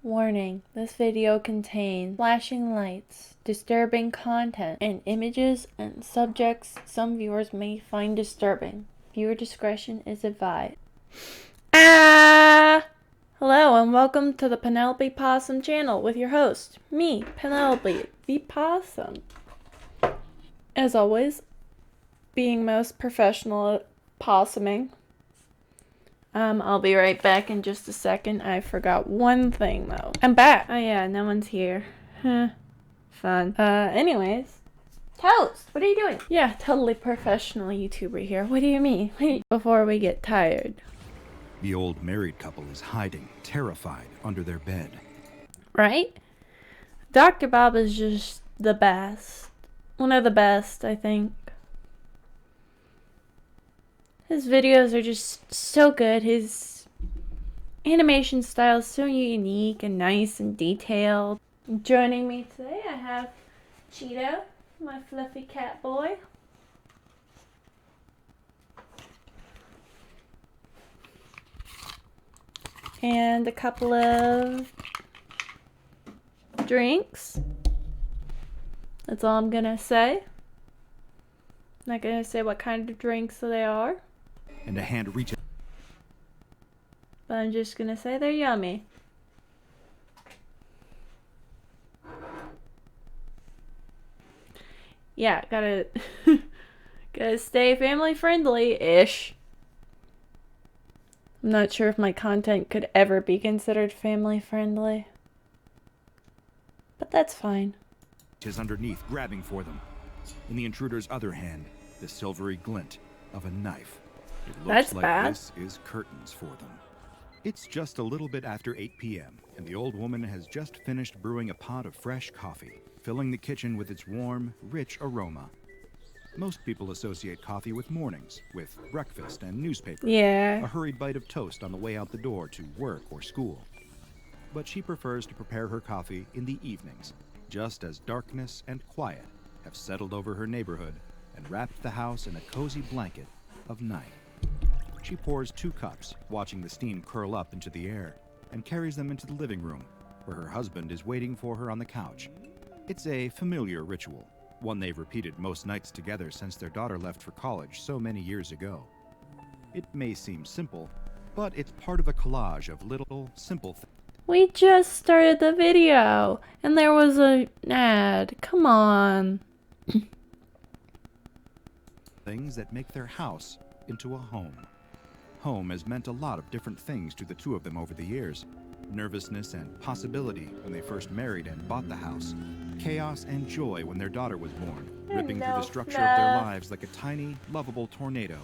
Warning, this video contains flashing lights, disturbing content, and images and subjects some viewers may find disturbing. Viewer discretion is advised. Hello and welcome to the Penelope Possum channel with your host, me, Penelope, the Possum. As always, being most professional at possuming. I'll be right back in just a second. I forgot one thing though. I'm back. Oh yeah, no one's here. Fun. Anyways. Toast, what are you doing? Yeah, totally professional YouTuber here. What do you mean? Before we get tired. The old married couple is hiding, terrified, under their bed. Right? Dr. Bob is just the best. One of the best, I think. His videos are just so good. His animation style is so unique and nice and detailed. Joining me today, I have Cheeto, my fluffy cat boy. And a couple of drinks. That's all I'm gonna say. Not gonna say what kind of drinks they are. And a hand reaches. But I'm just gonna say they're yummy. Yeah, gotta stay family friendly-ish. I'm not sure if my content could ever be considered family friendly. But that's fine. Is underneath, grabbing for them. In the intruder's other hand, the silvery glint of a knife. It looks That's like bad. this is curtains for them. It's just a little bit after 8 p.m., and the old woman has just finished brewing a pot of fresh coffee, filling the kitchen with its warm, rich aroma. Most people associate coffee with mornings, with breakfast and newspaper. Yeah. A hurried bite of toast on the way out the door to work or school. But she prefers to prepare her coffee in the evenings, just as darkness and quiet have settled over her neighborhood and wrapped the house in a cozy blanket of night. She pours 2 cups, watching the steam curl up into the air, and carries them into the living room, where her husband is waiting for her on the couch. It's a familiar ritual, one they've repeated most nights together since their daughter left for college so many years ago. It may seem simple, but it's part of a collage of little, simple things. We just started the video, and there was an ad. Come on. Things that make their house into a home. Home has meant a lot of different things to the two of them over the years. Nervousness and possibility when they first married and bought the house. Chaos and joy when their daughter was born, ripping through the structure of their lives like a tiny, lovable tornado.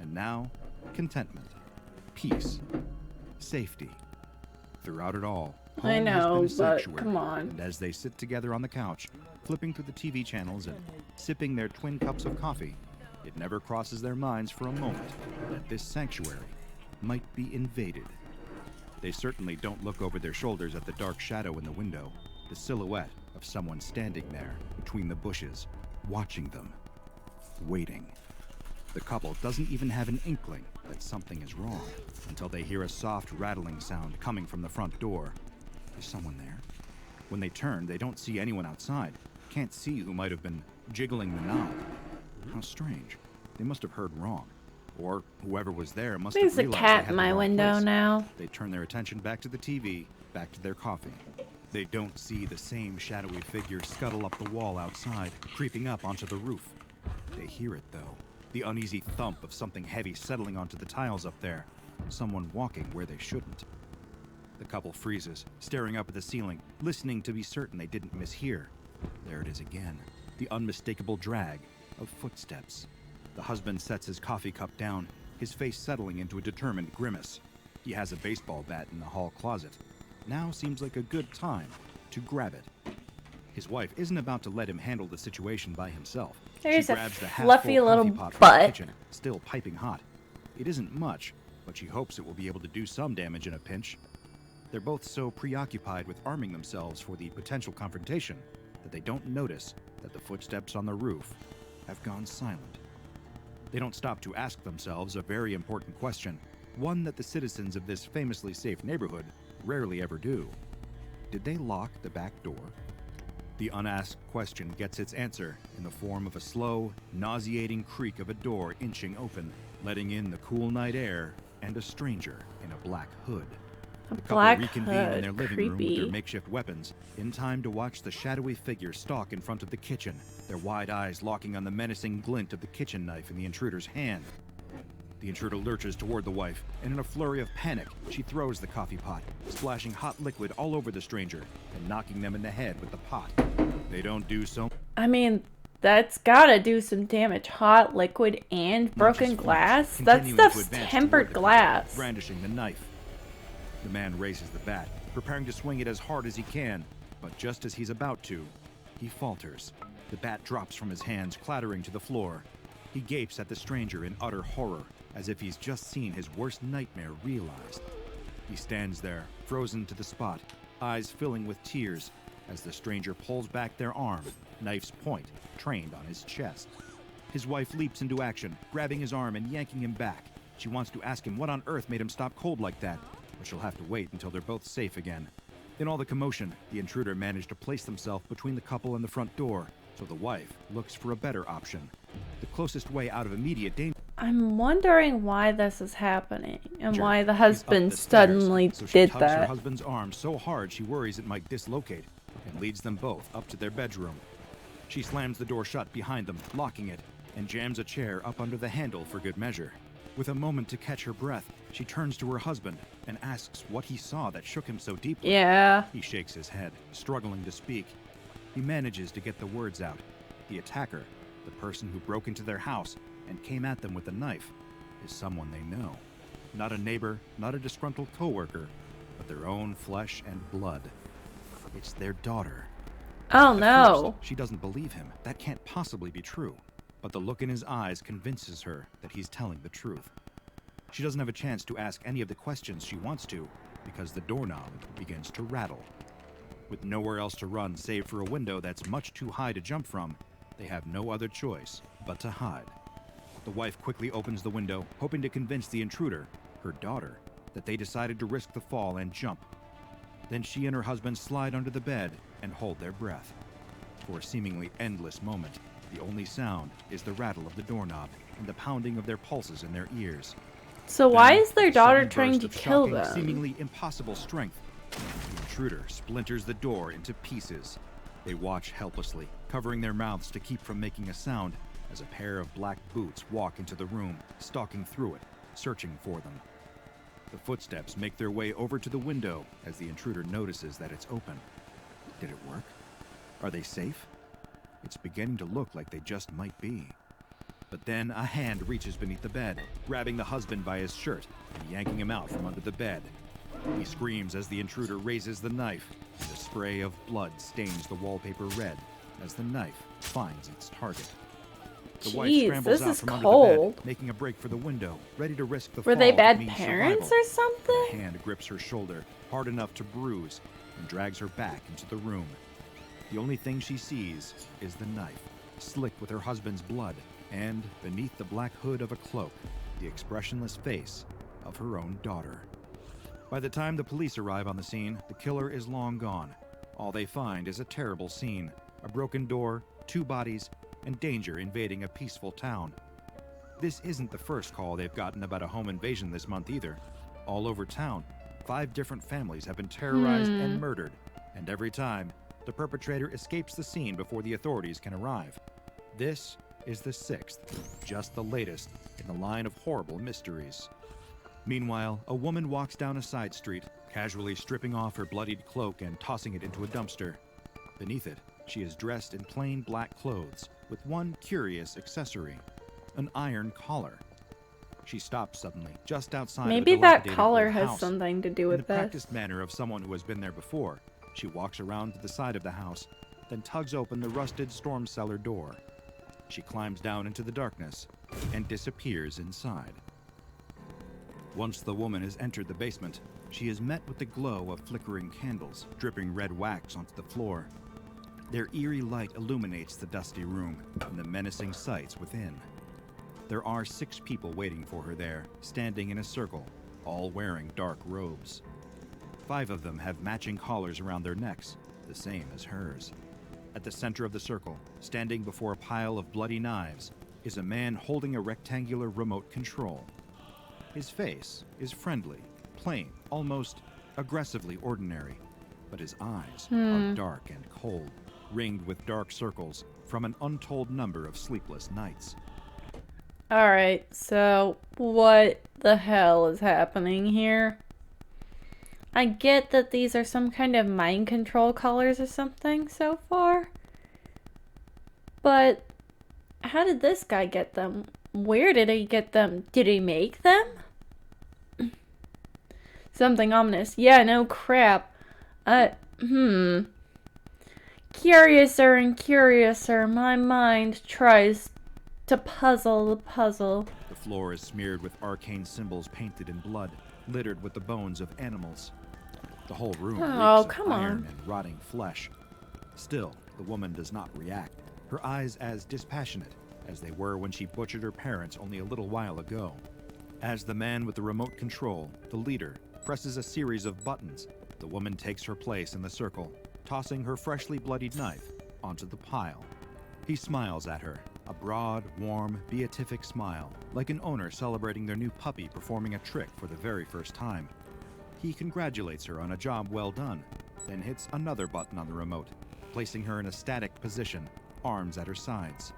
And now, contentment, peace, safety. Throughout it all, home I know, has been a but sanctuary. come on. And as they sit together on the couch, flipping through the TV channels and sipping their twin cups of coffee, it never crosses their minds for a moment that this sanctuary might be invaded. They certainly don't look over their shoulders at the dark shadow in the window, the silhouette of someone standing there between the bushes, watching them, waiting. The couple doesn't even have an inkling that something is wrong until they hear a soft rattling sound coming from the front door. Is someone there? When they turn, they don't see anyone outside. Can't see who might have been jiggling the knob. How strange. They must have heard wrong. Or whoever was there must There's have a realized cat they in had my the wrong window place. now. They turn their attention back to the TV, back to their coffee. They don't see the same shadowy figure scuttle up the wall outside, creeping up onto the roof. They hear it, though. The uneasy thump of something heavy settling onto the tiles up there. Someone walking where they shouldn't. The couple freezes, staring up at the ceiling, listening to be certain they didn't mishear. There it is again, the unmistakable drag of footsteps. The husband sets his coffee cup down, his face settling into a determined grimace. He has a baseball bat in the hall closet. Now seems like a good time to grab it. His wife isn't about to let him handle the situation by himself. There's She a grabs the fluffy half-full little coffee pot from the butt. kitchen, still piping hot. It isn't much, but she hopes it will be able to do some damage in a pinch. They're both so preoccupied with arming themselves for the potential confrontation that they don't notice that the footsteps on the roof have gone silent. They don't stop to ask themselves a very important question, one that the citizens of this famously safe neighborhood rarely ever do. Did they lock the back door? The unasked question gets its answer in the form of a slow, nauseating creak of a door inching open, letting in the cool night air and a stranger in a black hood. A The couple black reconvene in their hood. living room with their Creepy. makeshift weapons, in time to watch the shadowy figure stalk in front of the kitchen, their wide eyes locking on the menacing glint of the kitchen knife in the intruder's hand. The intruder lurches toward the wife, and in a flurry of panic, she throws the coffee pot, splashing hot liquid all over the stranger and knocking them in the head with the pot. They don't do so I mean, that's gotta do some damage. Hot liquid and broken much as glass? French, That continuing to stuff's advance tempered toward the couple, glass. brandishing the knife. The man raises the bat, preparing to swing it as hard as he can, but just as he's about to, he falters. The bat drops from his hands, clattering to the floor. He gapes at the stranger in utter horror, as if he's just seen his worst nightmare realized. He stands there, frozen to the spot, eyes filling with tears, as the stranger pulls back their arm, knife's point trained on his chest. His wife leaps into action, grabbing his arm and yanking him back. She wants to ask him what on earth made him stop cold like that, but she'll have to wait until they're both safe again. In all the commotion, the intruder managed to place himself between the couple and the front door, so the wife looks for a better option. The closest way out of immediate danger. I'm wondering why this is happening and why the is up husband the stairs, suddenly so she did tugs her that. husband's arm so hard she worries it might dislocate, and leads them both up to their bedroom. She slams the door shut behind them, locking it, and jams a chair up under the handle for good measure. With a moment to catch her breath, she turns to her husband and asks what he saw that shook him so deeply. Yeah. He shakes his head, struggling to speak. He manages to get the words out. The attacker, the person who broke into their house and came at them with a knife, is someone they know. Not a neighbor, not a disgruntled coworker, but their own flesh and blood. It's their daughter. Oh At no. first, she doesn't believe him. That can't possibly be true. But the look in his eyes convinces her that he's telling the truth. She doesn't have a chance to ask any of the questions she wants to, because the doorknob begins to rattle. With nowhere else to run save for a window that's much too high to jump from, they have no other choice but to hide. The wife quickly opens the window, hoping to convince the intruder, her daughter, that they decided to risk the fall and jump. Then she and her husband slide under the bed and hold their breath. For a seemingly endless moment, the only sound is the rattle of the doorknob and the pounding of their pulses in their ears. So why Then, is their with a daughter sudden trying burst to of kill shocking, them? Seemingly impossible strength. The intruder splinters the door into pieces. They watch helplessly, covering their mouths to keep from making a sound, as a pair of black boots walk into the room, stalking through it, searching for them. The footsteps make their way over to the window as the intruder notices that it's open. Did it work? Are they safe? It's beginning to look like they just might be. But then a hand reaches beneath the bed, grabbing the husband by his shirt and yanking him out from under the bed. He screams as the intruder raises the knife, and a spray of blood stains the wallpaper red as the knife finds its target. The wife Jeez, scrambles this out is from under cold. the bed, making a break for the window, ready to risk the Were fall they that bad means parents survival. or something? A hand grips her shoulder, hard enough to bruise, and drags her back into the room. The only thing she sees is the knife, slick with her husband's blood, and, beneath the black hood of a cloak, the expressionless face of her own daughter. By the time the police arrive on the scene, the killer is long gone. All they find is a terrible scene, a broken door, 2 bodies, and danger invading a peaceful town. This isn't the first call they've gotten about a home invasion this month either. All over town, 5 different families have been terrorized and murdered, and every time, the perpetrator escapes the scene before the authorities can arrive. This is the 6th, just the latest in the line of horrible mysteries. Meanwhile, a woman walks down a side street, casually stripping off her bloodied cloak and tossing it into a dumpster. Beneath it, she is dressed in plain black clothes, with one curious accessory, an iron collar. She stops suddenly, just outside Maybe of a that dilapidated collar old has house. something to do In the with this. practiced manner of someone who has been there before, she walks around to the side of the house, then tugs open the rusted storm cellar door. She climbs down into the darkness and disappears inside. Once the woman has entered the basement, she is met with the glow of flickering candles, dripping red wax onto the floor. Their eerie light illuminates the dusty room and the menacing sights within. There are 6 people waiting for her there, standing in a circle, all wearing dark robes. 5 of them have matching collars around their necks, the same as hers. At the center of the circle, standing before a pile of bloody knives, is a man holding a rectangular remote control. His face is friendly, plain, almost aggressively ordinary, but his eyes are dark and cold, ringed with dark circles from an untold number of sleepless nights. Alright, so what the hell is happening here? I get that these are some kind of mind control colors or something so far. But how did this guy get them? Where did he get them? Did he make them? Something ominous. Yeah, no crap. Curiouser and curiouser, my mind tries to puzzle the puzzle. The floor is smeared with arcane symbols painted in blood, littered with the bones of animals. The whole room reeks of iron and rotting flesh. Still, the woman does not react, her eyes as dispassionate as they were when she butchered her parents only a little while ago. As the man with the remote control, the leader, presses a series of buttons, the woman takes her place in the circle, tossing her freshly bloodied knife onto the pile. He smiles at her, a broad, warm, beatific smile, like an owner celebrating their new puppy performing a trick for the very first time. He congratulates her on a job well done, then hits another button on the remote, placing her in a static position, arms at her sides.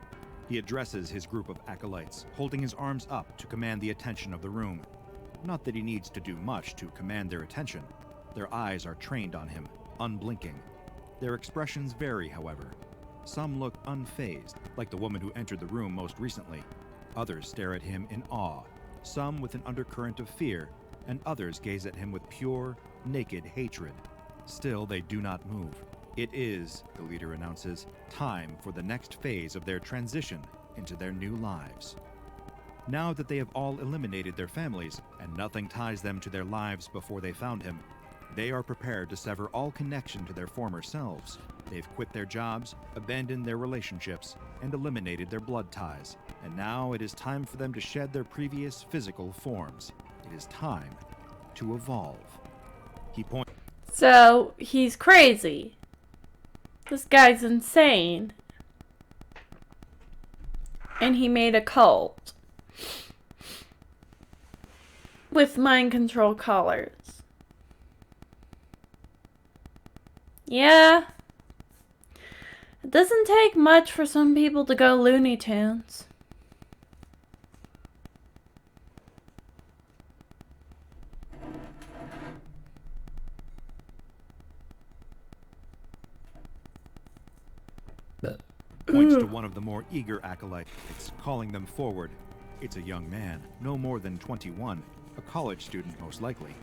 He addresses his group of acolytes, holding his arms up to command the attention of the room. Not that he needs to do much to command their attention. Their eyes are trained on him, unblinking. Their expressions vary, however. Some look unfazed, like the woman who entered the room most recently. Others stare at him in awe, some with an undercurrent of fear, and others gaze at him with pure, naked hatred. Still, they do not move. It is, the leader announces, time for the next phase of their transition into their new lives. Now that they have all eliminated their families, and nothing ties them to their lives before they found him, they are prepared to sever all connection to their former selves. They've quit their jobs, abandoned their relationships, and eliminated their blood ties. And now it is time for them to shed their previous physical forms. It is time to evolve. He points. So, he's crazy. This guy's insane. And he made a cult. With mind control collars. Yeah. It doesn't take much for some people to go Looney Tunes. Points to one of the more eager acolytes, calling them forward. It's a young man, no more than 21, a college student most likely.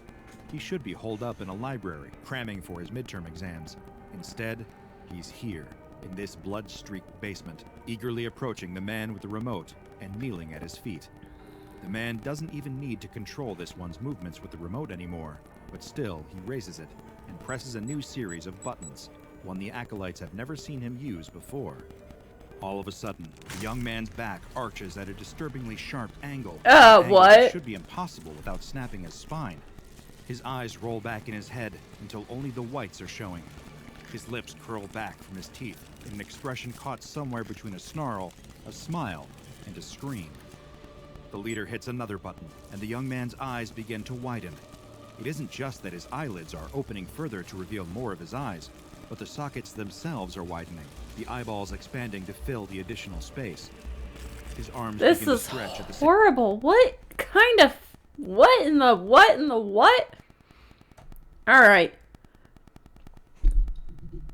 He should be holed up in a library, cramming for his midterm exams. Instead, he's here, in this blood-streaked basement, eagerly approaching the man with the remote and kneeling at his feet. The man doesn't even need to control this one's movements with the remote anymore, but still, he raises it and presses a new series of buttons, one the acolytes have never seen him use before. All of a sudden, the young man's back arches at a disturbingly sharp angle. What? That should be impossible without snapping his spine. His eyes roll back in his head until only the whites are showing. His lips curl back from his teeth in an expression caught somewhere between a snarl, a smile, and a scream. The leader hits another button, and the young man's eyes begin to widen. It isn't just that his eyelids are opening further to reveal more of his eyes, but the sockets themselves are widening, the eyeballs expanding to fill the additional space. His arms begin to stretch at the same. Horrible. What kind of... What in the what? Alright.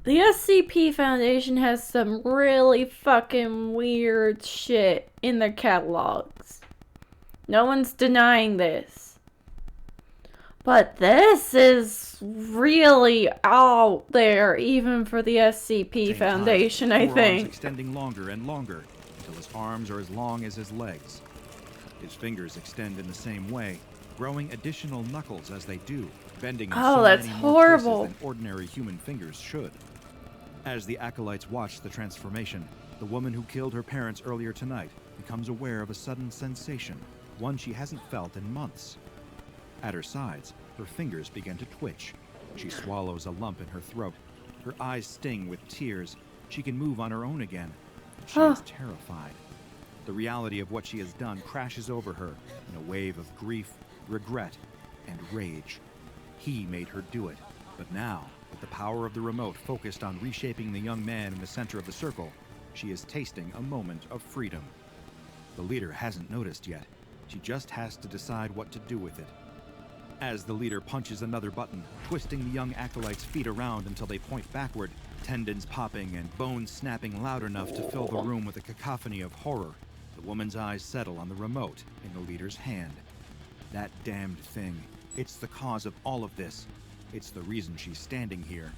The SCP Foundation has some really fucking weird shit in their catalogs. No one's denying this. But this is really out there, even for the SCP Foundation, I think. Arms extending longer and longer until his arms are as long as his legs. His fingers extend in the same way, growing additional knuckles as they do, bending in so that's many more horrible. places than ordinary human fingers should. As the acolytes watch the transformation, the woman who killed her parents earlier tonight becomes aware of a sudden sensation, one she hasn't felt in months. At her sides, her fingers begin to twitch. She swallows a lump in her throat. Her eyes sting with tears. She can move on her own again. But she is terrified. The reality of what she has done crashes over her in a wave of grief, regret, and rage. He made her do it. But now, with the power of the remote focused on reshaping the young man in the center of the circle, she is tasting a moment of freedom. The leader hasn't noticed yet. She just has to decide what to do with it. As the leader punches another button, twisting the young acolyte's feet around until they point backward, tendons popping and bones snapping loud enough to fill the room with a cacophony of horror, the woman's eyes settle on the remote in the leader's hand. That damned thing. It's the cause of all of this. It's the reason she's standing here.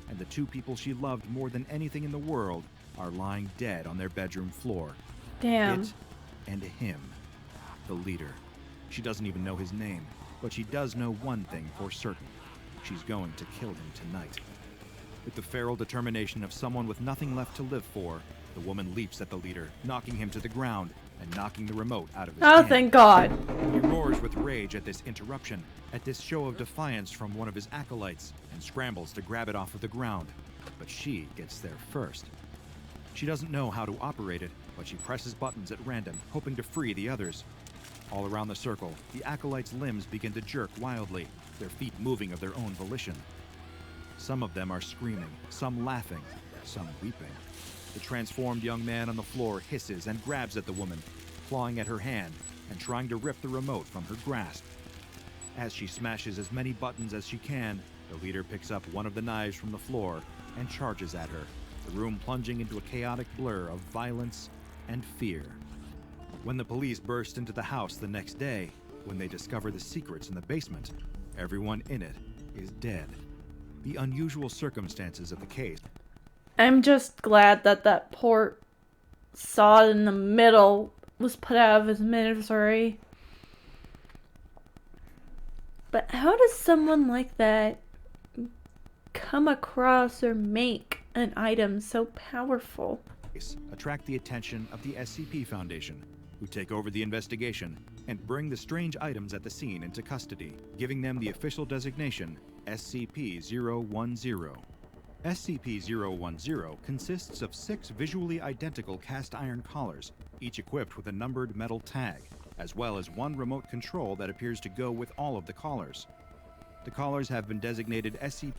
And the two people she loved more than anything in the world are lying dead on their bedroom floor. Damn. It and him. The leader. She doesn't even know his name, but she does know one thing for certain. She's going to kill him tonight. With the feral determination of someone with nothing left to live for, the woman leaps at the leader, knocking him to the ground and knocking the remote out of his hand. Thank God. He roars with rage at this interruption, at this show of defiance from one of his acolytes, and scrambles to grab it off of the ground. But she gets there first. She doesn't know how to operate it, but she presses buttons at random, hoping to free the others. All around the circle, the acolyte's limbs begin to jerk wildly, their feet moving of their own volition. Some of them are screaming, some laughing, some weeping. The transformed young man on the floor hisses and grabs at the woman, clawing at her hand and trying to rip the remote from her grasp. As she smashes as many buttons as she can, the leader picks up one of the knives from the floor and charges at her, the room plunging into a chaotic blur of violence and fear. When the police burst into the house the next day, when they discover the secrets in the basement, everyone in it is dead. The unusual circumstances of the case. I'm just glad that that poor sod in the middle was put out of his misery. But how does someone like that come across or make an item so powerful? Attract the attention of the SCP Foundation, who take over the investigation and bring the strange items at the scene into custody, giving them the official designation SCP-010. SCP-010 consists of 6 visually identical cast iron collars, each equipped with a numbered metal tag, as well as one remote control that appears to go with all of the collars. The collars have been designated SCP.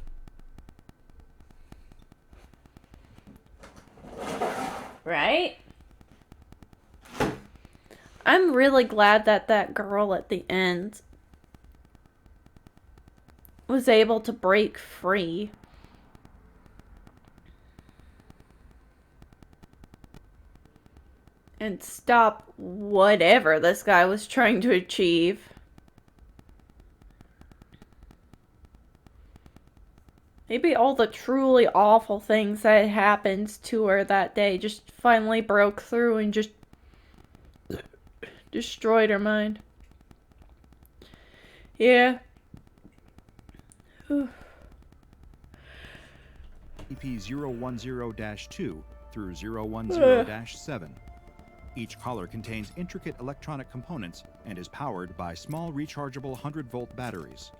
Right? I'm really glad that that girl at the end was able to break free. And stop whatever this guy was trying to achieve. Maybe all the truly awful things that happened to her that day just finally broke through and just destroyed her mind. Yeah. SCP-010-2 through 010-7. Each collar contains intricate electronic components and is powered by small rechargeable 100-volt batteries.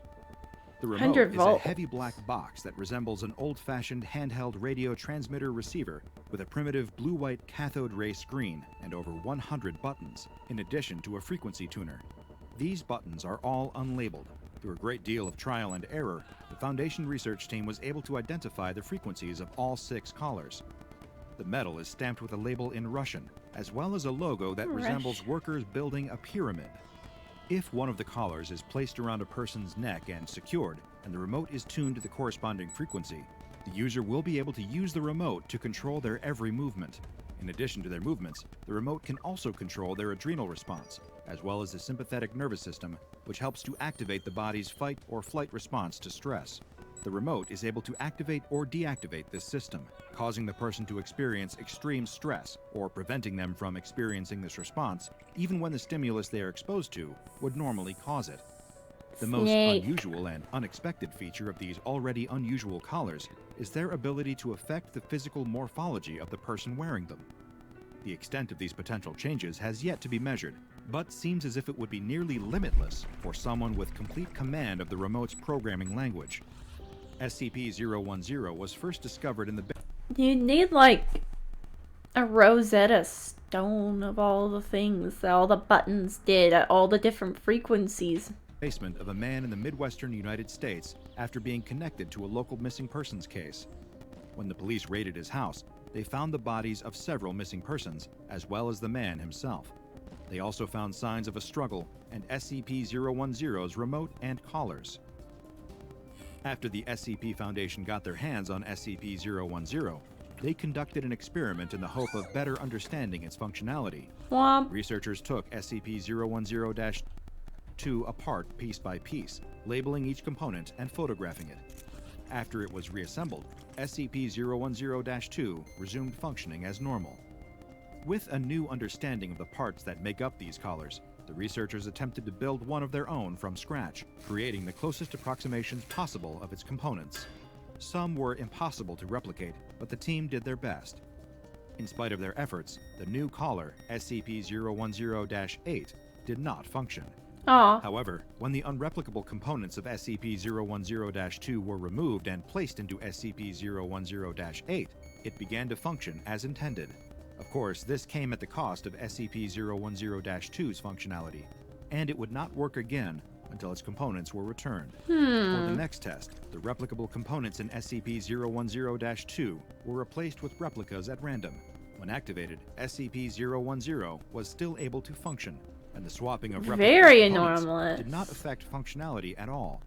The remote is a heavy black box that resembles an old-fashioned handheld radio transmitter receiver with a primitive blue-white cathode ray screen and over 100 buttons, in addition to a frequency tuner. These buttons are all unlabeled. Through a great deal of trial and error, the Foundation research team was able to identify the frequencies of all 6 collars. The metal is stamped with a label in Russian, as well as a logo that resembles workers building a pyramid. If one of the collars is placed around a person's neck and secured, and the remote is tuned to the corresponding frequency, the user will be able to use the remote to control their every movement. In addition to their movements, the remote can also control their adrenal response, as well as the sympathetic nervous system, which helps to activate the body's fight or flight response to stress. The remote is able to activate or deactivate this system, causing the person to experience extreme stress or preventing them from experiencing this response, even when the stimulus they are exposed to would normally cause it. The most unusual and unexpected feature of these already unusual collars is their ability to affect the physical morphology of the person wearing them. The extent of these potential changes has yet to be measured, but seems as if it would be nearly limitless for someone with complete command of the remote's programming language. SCP-010 was first discovered in the You need, like, a Rosetta Stone of all the things that all the buttons did at all the different frequencies. basement of a man in the Midwestern United States after being connected to a local missing persons case. When the police raided his house, they found the bodies of several missing persons, as well as the man himself. They also found signs of a struggle and SCP-010's remote and collars. After the SCP Foundation got their hands on SCP-010, they conducted an experiment in the hope of better understanding its functionality. Womp. Researchers took SCP-010-2 apart piece by piece, labeling each component and photographing it. After it was reassembled, SCP-010-2 resumed functioning as normal. With a new understanding of the parts that make up these collars, the researchers attempted to build one of their own from scratch, creating the closest approximations possible of its components. Some were impossible to replicate, but the team did their best. In spite of their efforts, the new collar, SCP-010-8, did not function. Aw. However, when the unreplicable components of SCP-010-2 were removed and placed into SCP-010-8, it began to function as intended. Of course, this came at the cost of SCP-010-2's functionality, and it would not work again until its components were returned. For the next test, the replicable components in SCP-010-2 were replaced with replicas at random. When activated, SCP-010 was still able to function, and the swapping of Very replicable components anomalous. did not affect functionality at all.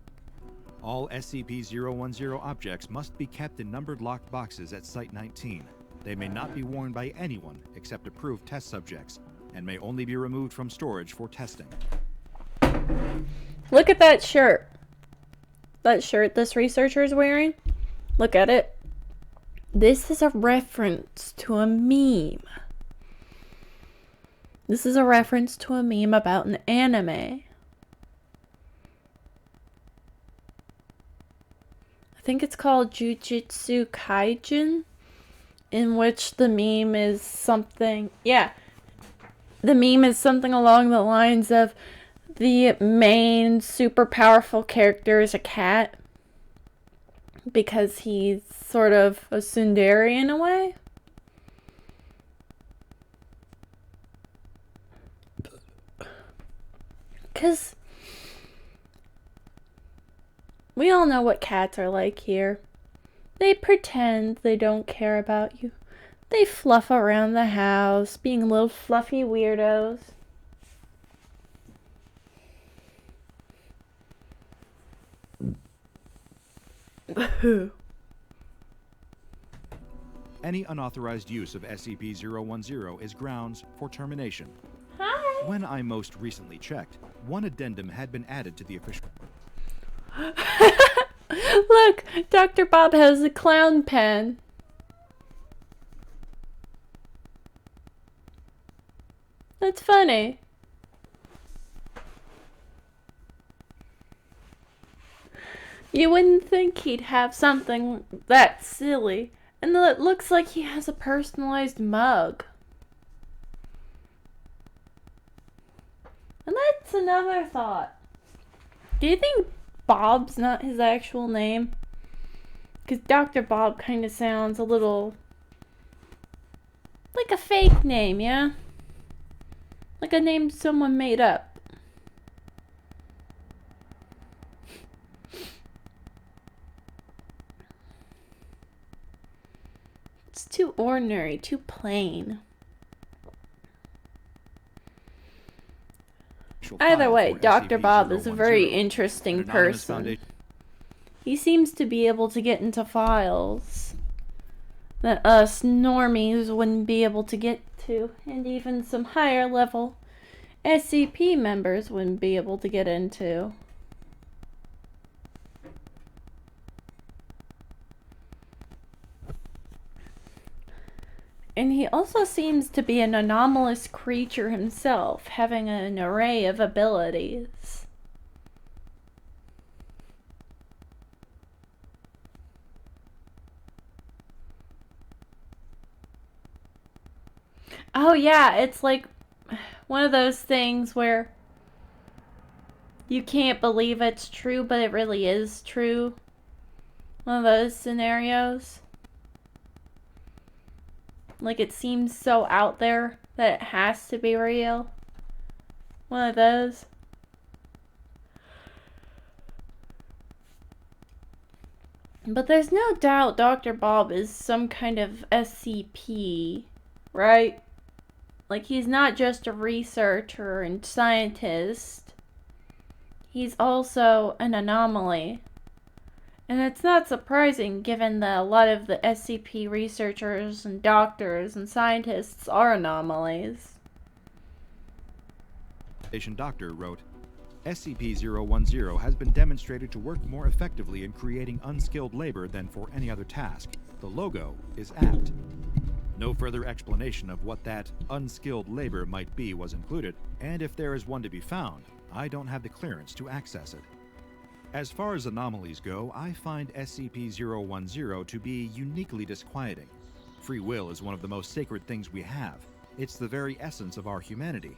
All SCP-010 objects must be kept in numbered locked boxes at Site-19. They may not be worn by anyone except approved test subjects, and may only be removed from storage for testing. Look at that shirt. That shirt this researcher is wearing. Look at it. This is a reference to a meme. This is a reference to a meme about an anime. I think it's called Jujutsu Kaisen, in which the meme is something... Yeah. The meme is something along the lines of the main super powerful character is a cat because he's sort of a tsundere in a way. Because we all know what cats are like here. They pretend they don't care about you. They fluff around the house, being little fluffy weirdos. Any unauthorized use of SCP-010 is grounds for termination. Hi. When I most recently checked, one addendum had been added to the official... Look, Dr. Bob has a clown pen. That's funny. You wouldn't think he'd have something that silly. And it looks like he has a personalized mug. And that's another thought. Do you think Bob's not his actual name? Because Dr. Bob kind of sounds a little like a fake name, yeah? Like a name someone made up. It's too ordinary, too plain. Either way, Dr. Bob is a very interesting person. He seems to be able to get into files that us normies wouldn't be able to get to, and even some higher level SCP members wouldn't be able to get into. And he also seems to be an anomalous creature himself, having an array of abilities. Oh yeah, it's like one of those things where you can't believe it's true, but it really is true. One of those scenarios. Like it seems so out there that it has to be real. One of those. But there's no doubt Dr. Bob is some kind of SCP, right? Like he's not just a researcher and scientist. He's also an anomaly. And it's not surprising given that a lot of the SCP researchers and doctors and scientists are anomalies. Station doctor wrote, SCP-010 has been demonstrated to work more effectively in creating unskilled labor than for any other task. The logo is apt. No further explanation of what that unskilled labor might be was included, and if there is one to be found, I don't have the clearance to access it. As far as anomalies go, I find SCP-010 to be uniquely disquieting. Free will is one of the most sacred things we have. It's the very essence of our humanity.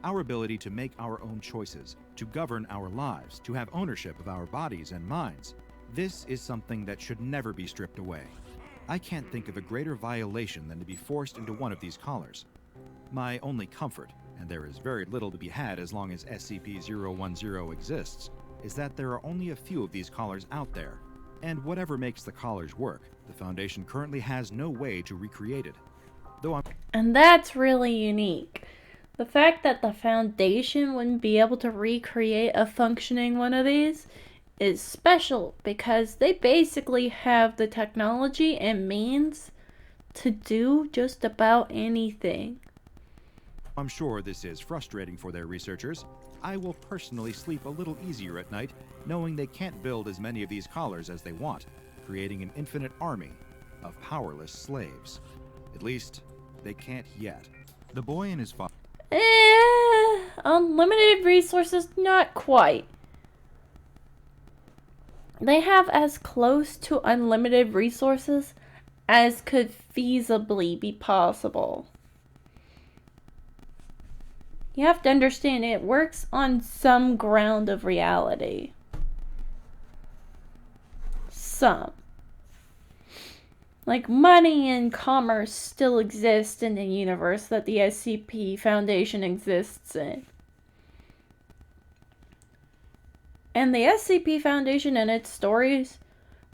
Our ability to make our own choices, to govern our lives, to have ownership of our bodies and minds. This is something that should never be stripped away. I can't think of a greater violation than to be forced into one of these collars. My only comfort, and there is very little to be had as long as SCP-010 exists, is that there are only a few of these collars out there, and whatever makes the collars work, the Foundation currently has no way to recreate it. And that's really unique. The fact that the Foundation wouldn't be able to recreate a functioning one of these is special because they basically have the technology and means to do just about anything. I'm sure this is frustrating for their researchers. I will personally sleep a little easier at night, knowing they can't build as many of these collars as they want, creating an infinite army of powerless slaves. At least, they can't yet. The boy and his father... Unlimited resources, not quite. They have as close to unlimited resources as could feasibly be possible. You have to understand it works on some ground of reality. Some. Like money and commerce still exist in the universe that the SCP Foundation exists in. And the SCP Foundation and its stories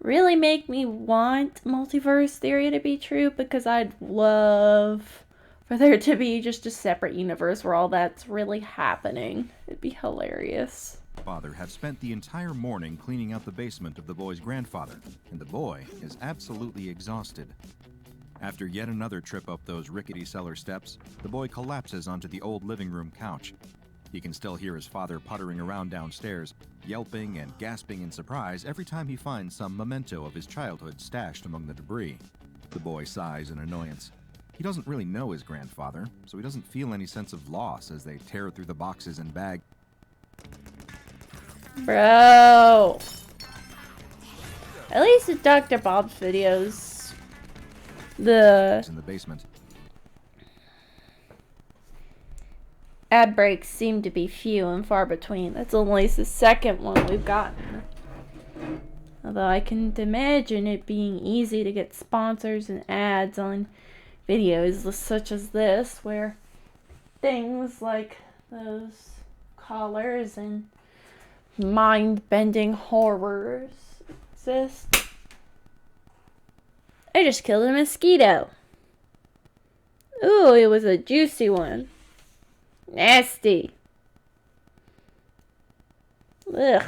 really make me want multiverse theory to be true because I'd love for there to be just a separate universe where all that's really happening. It'd be hilarious. Father have spent the entire morning cleaning out the basement of the boy's grandfather, and the boy is absolutely exhausted. After yet another trip up those rickety cellar steps, the boy collapses onto the old living room couch. He can still hear his father puttering around downstairs, yelping and gasping in surprise every time he finds some memento of his childhood stashed among the debris. The boy sighs in annoyance. He doesn't really know his grandfather, so he doesn't feel any sense of loss as they tear through the boxes and bags. Bro. At least in Dr. Bob's videos, In the basement. ad breaks seem to be few and far between. That's only the second one we've gotten. Although I can imagine it being easy to get sponsors and ads on videos such as this, where things like those collars and mind-bending horrors exist. I just killed a mosquito. Ooh, it was a juicy one. Nasty. Ugh.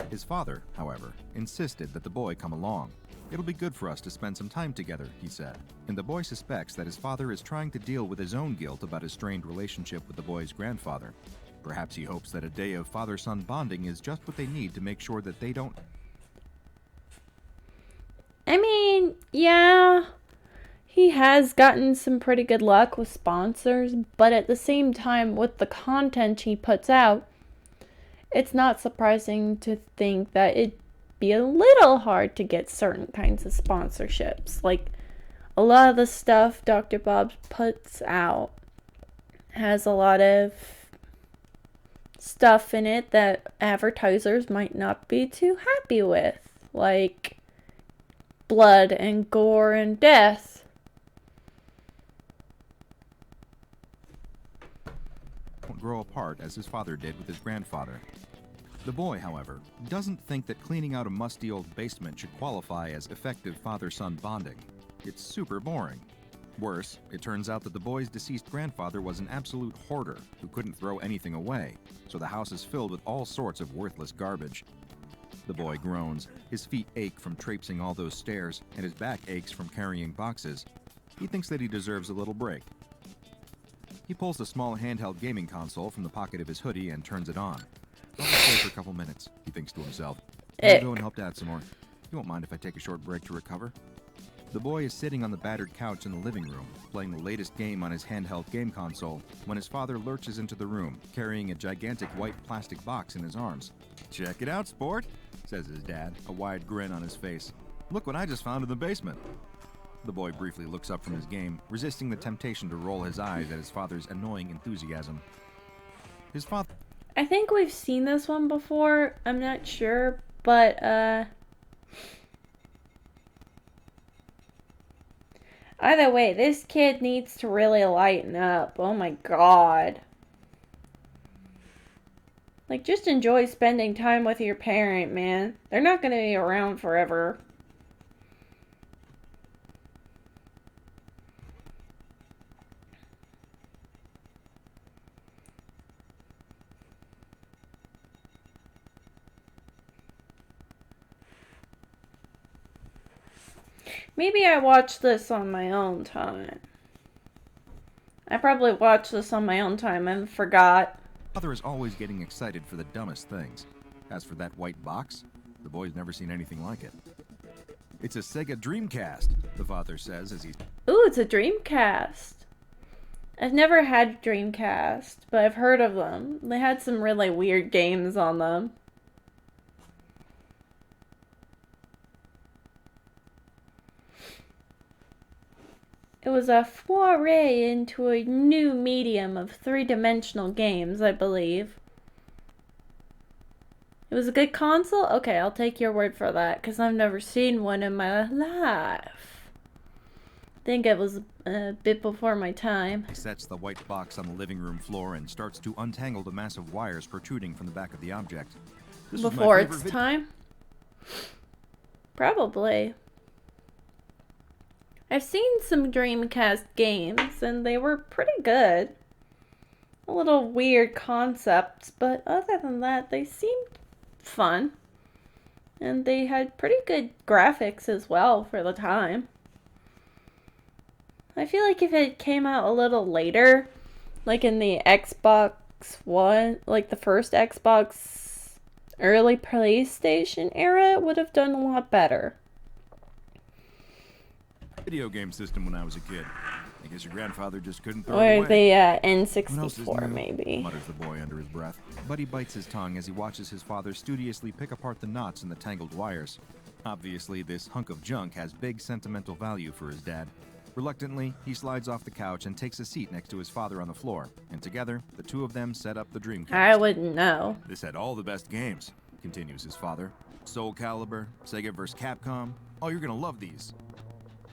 His father, however, insisted that the boy come along. It'll be good for us to spend some time together, he said. And the boy suspects that his father is trying to deal with his own guilt about his strained relationship with the boy's grandfather. Perhaps he hopes that a day of father-son bonding is just what they need to make sure that they don't... I mean, yeah, he has gotten some pretty good luck with sponsors, but at the same time, with the content he puts out, it's not surprising to think that it'd be a little hard to get certain kinds of sponsorships. Like, a lot of the stuff Dr. Bob puts out has a lot of stuff in it that advertisers might not be too happy with, like blood and gore and death. Won't grow apart as his father did with his grandfather. The boy, however, doesn't think that cleaning out a musty old basement should qualify as effective father-son bonding. It's super boring. Worse, it turns out that the boy's deceased grandfather was an absolute hoarder who couldn't throw anything away, so the house is filled with all sorts of worthless garbage. The boy groans. His feet ache from traipsing all those stairs, and his back aches from carrying boxes. He thinks that he deserves a little break. He pulls the small handheld gaming console from the pocket of his hoodie and turns it on. I'll just play for a couple minutes, he thinks to himself. I'll go and help Dad some more. You won't mind if I take a short break to recover? The boy is sitting on the battered couch in the living room, playing the latest game on his handheld game console, when his father lurches into the room, carrying a gigantic white plastic box in his arms. "Check it out, sport," says his dad, a wide grin on his face. "Look what I just found in the basement." The boy briefly looks up from his game, resisting the temptation to roll his eyes at his father's annoying enthusiasm. His father... I think we've seen this one before. I'm not sure, but either way, this kid needs to really lighten up. Oh my god. Like, just enjoy spending time with your parent, man. They're not gonna be around forever. Maybe I watched this on my own time. I probably watched this on my own time and forgot. Father is always getting excited for the dumbest things. As for that white box, the boy's never seen anything like it. "It's a Sega Dreamcast," the father says as he's... Ooh, it's a Dreamcast. I've never had a Dreamcast, but I've heard of them. They had some really weird games on them. It was a foray into a new medium of three-dimensional games, I believe. It was a good console? Okay, I'll take your word for that, because I've never seen one in my life. I think it was a bit before my time. He sets the white box on the living room floor and starts to untangle the massive wires protruding from the back of the object. "This was my Before favorite its time? Probably. I've seen some Dreamcast games, and they were pretty good. A little weird concepts, but other than that, they seemed fun. And they had pretty good graphics as well for the time. I feel like if it came out a little later, like in the Xbox One, like the first Xbox, early PlayStation era, it would have done a lot better. Video game system when I was a kid. I guess your grandfather just couldn't throw it Or away." the "What else is N64, new?" maybe. mutters the boy under his breath. But he bites his tongue as he watches his father studiously pick apart the knots in the tangled wires. Obviously, this hunk of junk has big sentimental value for his dad. Reluctantly, he slides off the couch and takes a seat next to his father on the floor, and together, the two of them set up the Dreamcast. I wouldn't know. "This had all the best games," continues his father. "Soul Calibur, Sega vs. Capcom. Oh, you're gonna love these."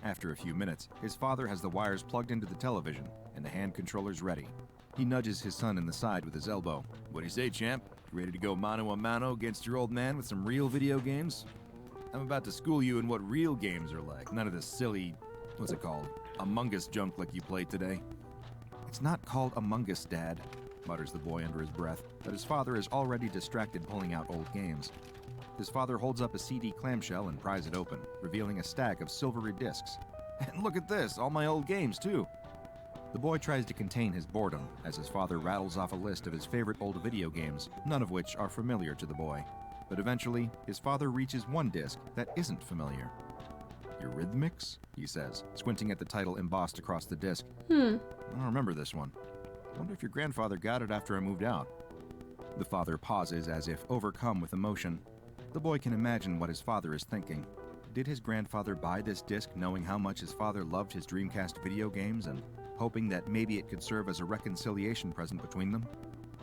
After a few minutes, his father has the wires plugged into the television, and the hand controllers ready. He nudges his son in the side with his elbow. "What do you say, champ? You ready to go mano a mano against your old man with some real video games? I'm about to school you in what real games are like. None of this silly, what's it called, Among Us junk like you played today." "It's not called Among Us, Dad," mutters the boy under his breath, but his father is already distracted pulling out old games. His father holds up a CD clamshell and pries it open, revealing a stack of silvery discs. "And look at this, all my old games, too." The boy tries to contain his boredom as his father rattles off a list of his favorite old video games, none of which are familiar to the boy. But eventually, his father reaches one disc that isn't familiar. "Eurythmics?" he says, squinting at the title embossed across the disc. "I don't remember this one. I wonder if your grandfather got it after I moved out." The father pauses as if overcome with emotion. The boy can imagine what his father is thinking. Did his grandfather buy this disc knowing how much his father loved his Dreamcast video games and hoping that maybe it could serve as a reconciliation present between them?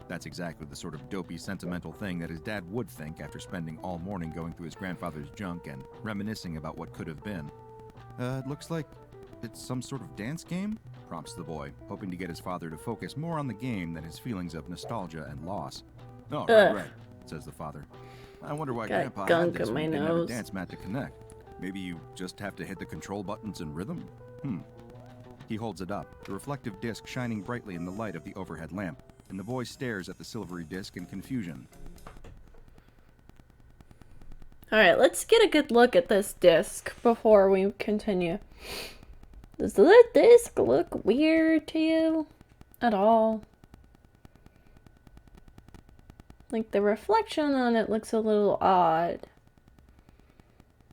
That's exactly the sort of dopey, sentimental thing that his dad would think after spending all morning going through his grandfather's junk and reminiscing about what could have been. It looks like it's some sort of dance game? Prompts the boy, hoping to get his father to focus more on the game than his feelings of nostalgia and loss. Oh, right, says the father. I wonder why Got Grandpa gunk had this in when my he didn't have a nose. dance mat to connect. Maybe you just have to hit the control buttons in rhythm? He holds it up, the reflective disc shining brightly in the light of the overhead lamp, and the boy stares at the silvery disc in confusion. Alright, let's get a good look at this disc before we continue. Does that disc look weird to you? At all? Like, the reflection on it looks a little odd.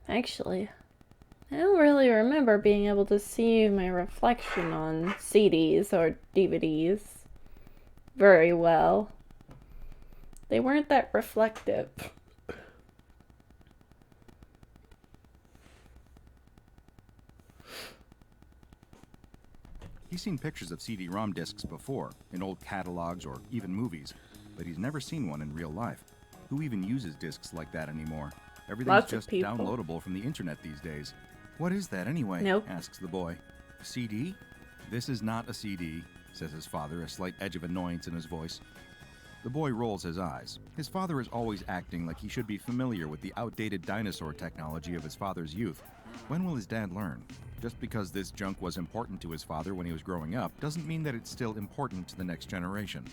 Actually, I don't really remember being able to see my reflection on CDs or DVDs very well. They weren't that reflective. He's seen pictures of CD-ROM discs before, in old catalogs or even movies, but he's never seen one in real life. Who even uses discs like that anymore? Everything's Lots of just people. downloadable from the internet these days. What is that anyway? Nope. Asks the boy. A CD? This is not a CD, says his father, a slight edge of annoyance in his voice. The boy rolls his eyes. His father is always acting like he should be familiar with the outdated dinosaur technology of his father's youth. When will his dad learn? Just because this junk was important to his father when he was growing up doesn't mean that it's still important to the next generation.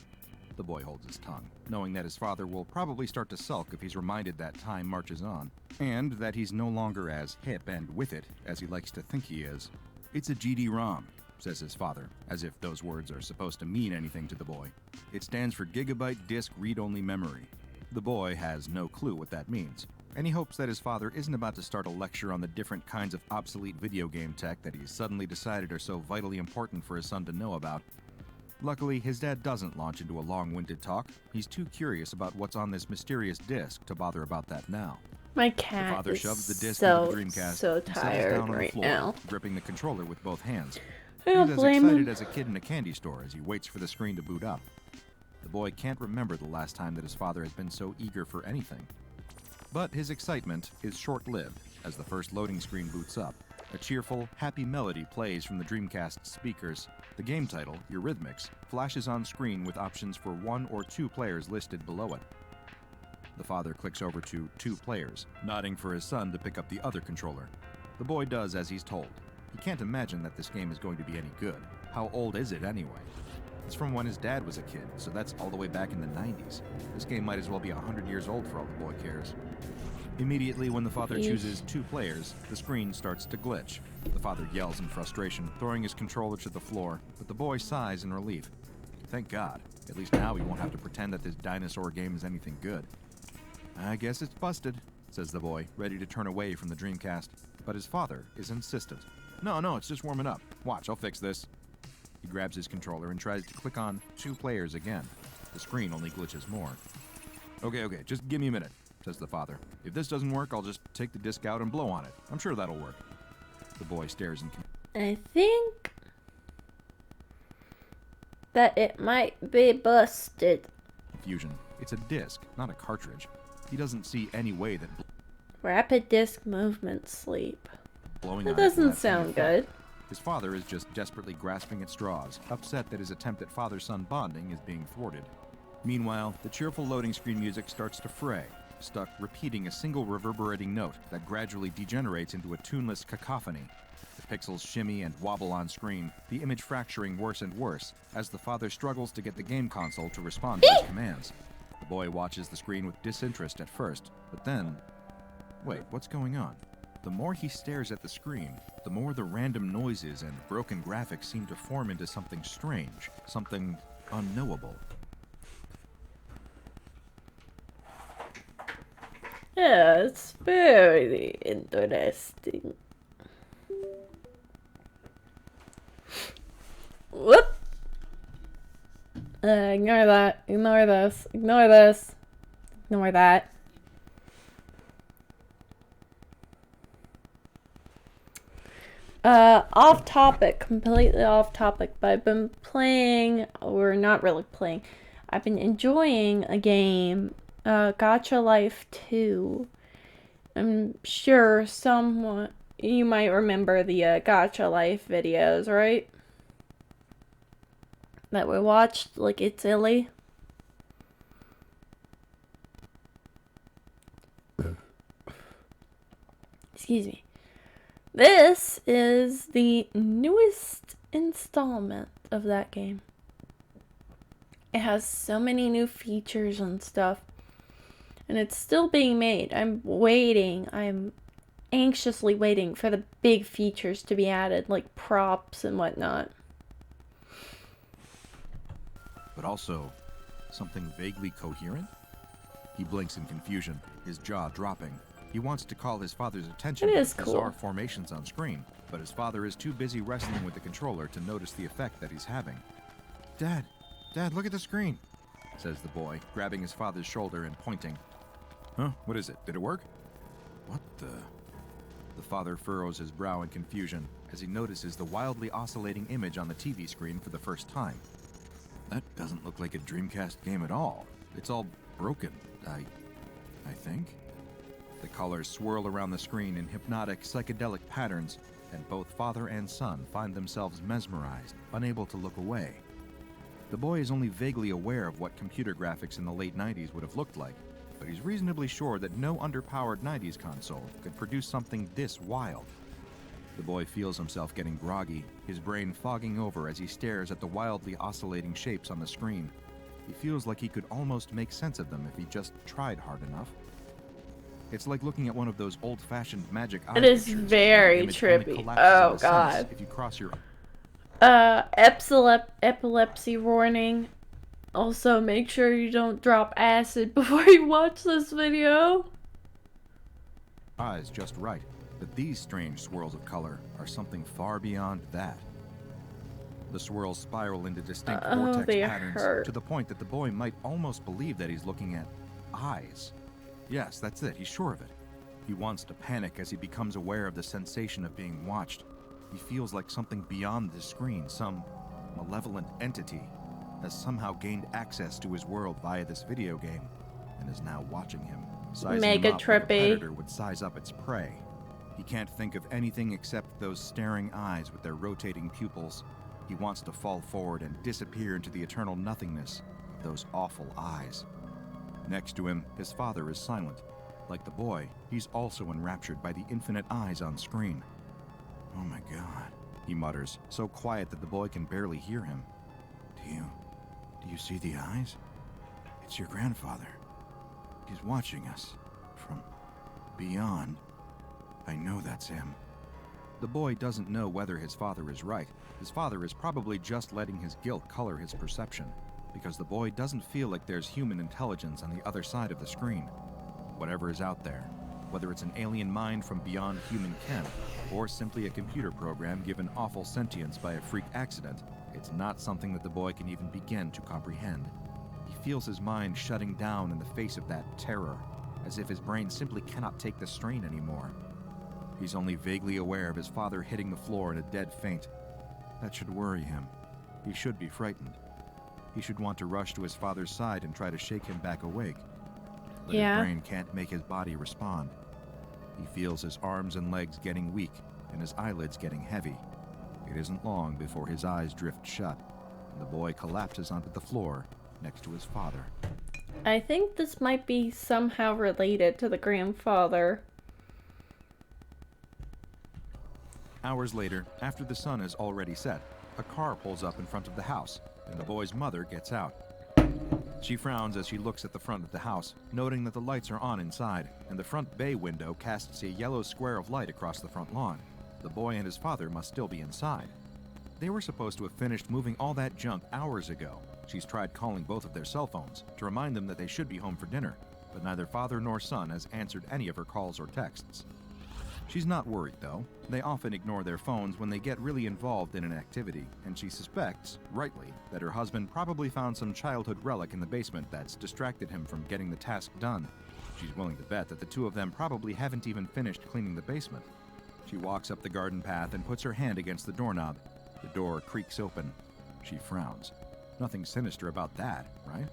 The boy holds his tongue, knowing that his father will probably start to sulk if he's reminded that time marches on, and that he's no longer as hip and with it as he likes to think he is. It's a GD-ROM, says his father, as if those words are supposed to mean anything to the boy. It stands for Gigabyte Disk Read-Only Memory. The boy has no clue what that means, and he hopes that his father isn't about to start a lecture on the different kinds of obsolete video game tech that he's suddenly decided are so vitally important for his son to know about. Luckily, his dad doesn't launch into a long-winded talk. He's too curious about what's on this mysterious disc to bother about that now. My The cat father is shoves the disc so, into the Dreamcast so and settles tired down on the right floor, now. gripping the controller with both hands. I He's don't as blame excited him. as a kid in a candy store as he waits for the screen to boot up. The boy can't remember the last time that his father has been so eager for anything. But his excitement is short-lived as the first loading screen boots up. A cheerful, happy melody plays from the Dreamcast speakers. The game title, Eurythmics, flashes on screen with options for 1 or 2 players listed below it. The father clicks over to 2 players, nodding for his son to pick up the other controller. The boy does as he's told. He can't imagine that this game is going to be any good. How old is it anyway? It's from when his dad was a kid, so that's all the way back in the 90s. This game might as well be 100 years old for all the boy cares. Immediately when the father chooses 2 players, the screen starts to glitch. The father yells in frustration, throwing his controller to the floor, but the boy sighs in relief. Thank God. At least now he won't have to pretend that this dinosaur game is anything good. I guess it's busted, says the boy, ready to turn away from the Dreamcast. But his father is insistent. No, it's just warming up. Watch, I'll fix this. He grabs his controller and tries to click on 2 players again. The screen only glitches more. Okay, just give me a minute, says the father. If this doesn't work, I'll just take the disc out and blow on it. I'm sure that'll work. The boy stares in I think that it might be busted. confusion. It's a disc, not a cartridge. He doesn't see any way that Rapid disc movement sleep. blowing That on it will doesn't have any sound effect. good. His father is just desperately grasping at straws, upset that his attempt at father-son bonding is being thwarted. Meanwhile, the cheerful loading screen music starts to fray, stuck repeating a single reverberating note that gradually degenerates into a tuneless cacophony. The pixels shimmy and wobble on screen, the image fracturing worse and worse as the father struggles to get the game console to respond to his commands. The boy watches the screen with disinterest at first, but then... Wait, what's going on? The more he stares at the screen, the more the random noises and broken graphics seem to form into something strange, something unknowable. Yeah, it's very interesting. Whoop! Ignore that. Ignore this. Ignore this. Ignore that. Off topic, completely off topic, but I've been playing, or not really playing, I've been enjoying a game, Gacha Life 2. I'm sure someone, you might remember the Gacha Life videos, right? That we watched, like It's Illy. Excuse me. This is the newest installment of that game. It has so many new features and stuff. And it's still being made. I'm anxiously waiting for the big features to be added, like props and whatnot. But also, something vaguely coherent? He blinks in confusion, his jaw dropping. He wants to call his father's attention to the bizarre formations on screen, but his father is too busy wrestling with the controller to notice the effect that he's having. Dad, look at the screen, says the boy, grabbing his father's shoulder and pointing. Huh? What is it? Did it work? What the... The father furrows his brow in confusion as he notices the wildly oscillating image on the TV screen for the first time. That doesn't look like a Dreamcast game at all. It's all broken, I think. The colors swirl around the screen in hypnotic, psychedelic patterns, and both father and son find themselves mesmerized, unable to look away. The boy is only vaguely aware of what computer graphics in the late 90s would have looked like, but he's reasonably sure that no underpowered 90s console could produce something this wild. The boy feels himself getting groggy, his brain fogging over as he stares at the wildly oscillating shapes on the screen. He feels like he could almost make sense of them if he just tried hard enough. It's like looking at one of those old-fashioned magic eye It is pictures. very trippy. Oh god. If you cross your epilepsy warning. Also, make sure you don't drop acid before you watch this video. eyes just right, but these strange swirls of color are something far beyond that. The swirls spiral into distinct vortex patterns to the point that the boy might almost believe that he's looking at eyes. Yes, that's it. He's sure of it. He wants to panic as he becomes aware of the sensation of being watched. He feels like something beyond the screen, some malevolent entity, has somehow gained access to his world via this video game and is now watching him, sizing him up like a predator would size up its prey. He can't think of anything except those staring eyes with their rotating pupils. He wants to fall forward and disappear into the eternal nothingness of those awful eyes. Next to him, his father is silent. Like the boy, he's also enraptured by the infinite eyes on screen. Oh my god, he mutters, so quiet that the boy can barely hear him. Do you see the eyes? It's your grandfather. He's watching us from beyond. I know that's him. The boy doesn't know whether his father is right. His father is probably just letting his guilt color his perception, because the boy doesn't feel like there's human intelligence on the other side of the screen. Whatever is out there, whether it's an alien mind from beyond human ken, or simply a computer program given awful sentience by a freak accident, it's not something that the boy can even begin to comprehend. He feels his mind shutting down in the face of that terror, as if his brain simply cannot take the strain anymore. He's only vaguely aware of his father hitting the floor in a dead faint. That should worry him. He should be frightened. He should want to rush to his father's side and try to shake him back awake. But his brain can't make his body respond. He feels his arms and legs getting weak and his eyelids getting heavy. It isn't long before his eyes drift shut, and the boy collapses onto the floor next to his father. I think this might be somehow related to the grandfather. Hours later, after the sun is already set, a car pulls up in front of the house, and the boy's mother gets out. She frowns as she looks at the front of the house, noting that the lights are on inside, and the front bay window casts a yellow square of light across the front lawn. The boy and his father must still be inside. They were supposed to have finished moving all that junk hours ago. She's tried calling both of their cell phones to remind them that they should be home for dinner, but neither father nor son has answered any of her calls or texts. She's not worried, though. They often ignore their phones when they get really involved in an activity, and she suspects, rightly, that her husband probably found some childhood relic in the basement that's distracted him from getting the task done. She's willing to bet that the two of them probably haven't even finished cleaning the basement. She walks up the garden path and puts her hand against the doorknob. The door creaks open. She frowns. Nothing sinister about that, right?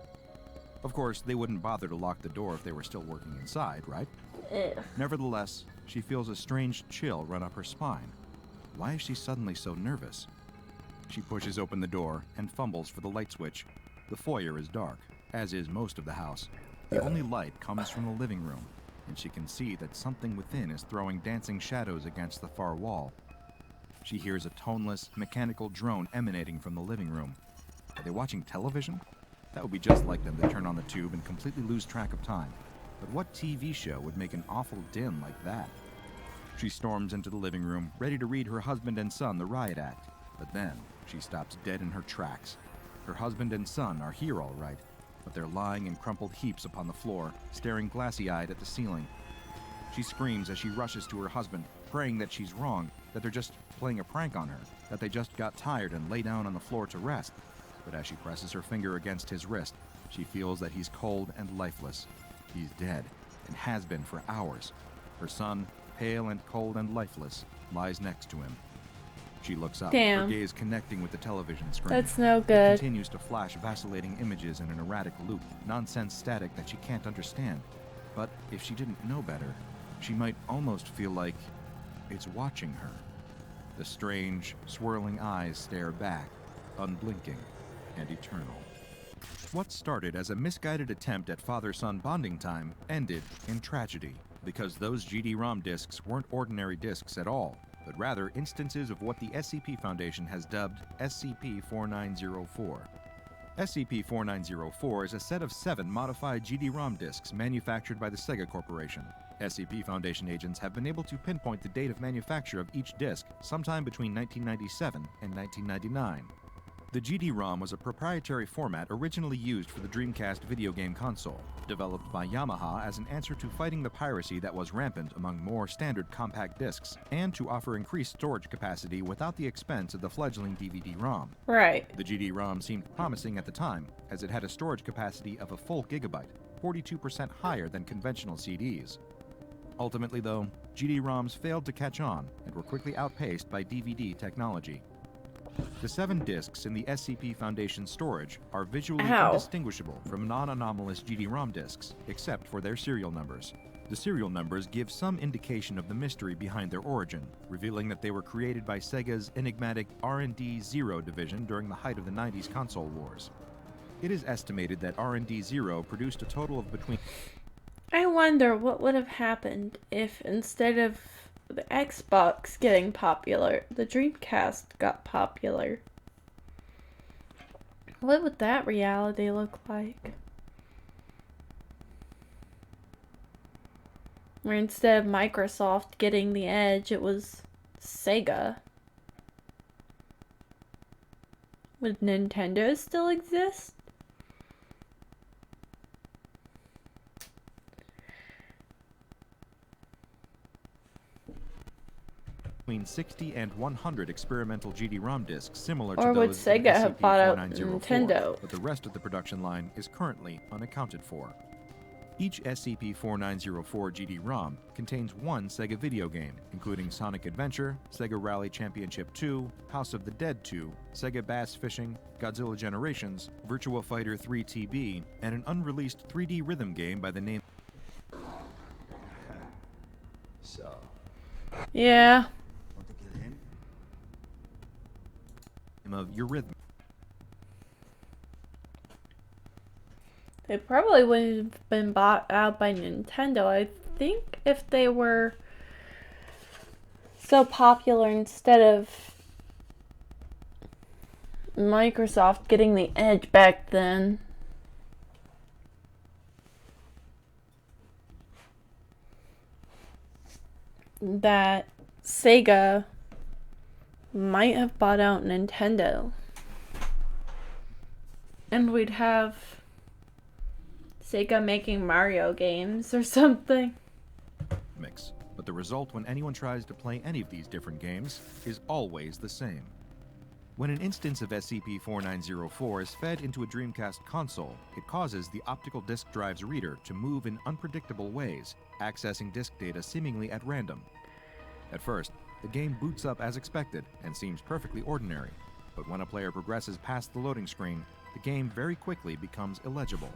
Of course, they wouldn't bother to lock the door if they were still working inside, right? Ew. Nevertheless, she feels a strange chill run up her spine. Why is she suddenly so nervous? She pushes open the door and fumbles for the light switch. The foyer is dark, as is most of the house. The only light comes from the living room, and she can see that something within is throwing dancing shadows against the far wall. She hears a toneless, mechanical drone emanating from the living room. Are they watching television? That would be just like them to turn on the tube and completely lose track of time. But what TV show would make an awful din like that? She storms into the living room, ready to read her husband and son the riot act. But then, she stops dead in her tracks. Her husband and son are here all right, but they're lying in crumpled heaps upon the floor, staring glassy-eyed at the ceiling. She screams as she rushes to her husband, praying that she's wrong, that they're just playing a prank on her, that they just got tired and lay down on the floor to rest. But as she presses her finger against his wrist, she feels that he's cold and lifeless. He's dead, and has been for hours. Her son, pale and cold and lifeless, lies next to him. She looks up, Damn. her gaze connecting with the television screen. That's no It good. continues to flash vacillating images in an erratic loop, nonsense static that she can't understand. But if she didn't know better, she might almost feel like it's watching her. The strange, swirling eyes stare back, unblinking and eternal. What started as a misguided attempt at father-son bonding time ended in tragedy, because those GD-ROM discs weren't ordinary discs at all, but rather instances of what the SCP Foundation has dubbed SCP-4904. SCP-4904 is a set of 7 modified GD-ROM discs manufactured by the Sega Corporation. SCP Foundation agents have been able to pinpoint the date of manufacture of each disc sometime between 1997 and 1999. The GD-ROM was a proprietary format originally used for the Dreamcast video game console, developed by Yamaha as an answer to fighting the piracy that was rampant among more standard compact discs, and to offer increased storage capacity without the expense of the fledgling DVD-ROM. Right. The GD-ROM seemed promising at the time, as it had a storage capacity of a full gigabyte, 42% higher than conventional CDs. Ultimately, though, GD-ROMs failed to catch on and were quickly outpaced by DVD technology. The 7 discs in the SCP Foundation storage are visually Ow. indistinguishable from non-anomalous GD-ROM discs, except for their serial numbers. The serial numbers give some indication of the mystery behind their origin, revealing that they were created by Sega's enigmatic R&D-0 division during the height of the 90s console wars. It is estimated that R&D-0 produced a total of between... I wonder what would have happened if instead of the Xbox getting popular, the Dreamcast got popular. What would that reality look like? Where instead of Microsoft getting the edge, it was Sega. Would Nintendo still exist? between 60 and 100 experimental GD-ROM discs similar Or to would those in Sega have bought out SCP-4904, Nintendo? but the rest of the production line is currently unaccounted for. Each SCP-4904 GD-ROM contains one Sega video game, including Sonic Adventure, Sega Rally Championship 2, House of the Dead 2, Sega Bass Fishing, Godzilla Generations, Virtua Fighter 3 TB, and an unreleased 3D rhythm game by the name So, Yeah. want to kill him? of Eurythmics. They probably wouldn't have been bought out by Nintendo. I think if they were so popular, instead of Microsoft getting the edge back then, that Sega might have bought out Nintendo. And we'd have Sega making Mario games or something. But the result when anyone tries to play any of these different games is always the same. When an instance of SCP-4904 is fed into a Dreamcast console, it causes the optical disk drive's reader to move in unpredictable ways, accessing disk data seemingly at random. At first, the game boots up as expected and seems perfectly ordinary, but when a player progresses past the loading screen, the game very quickly becomes illegible.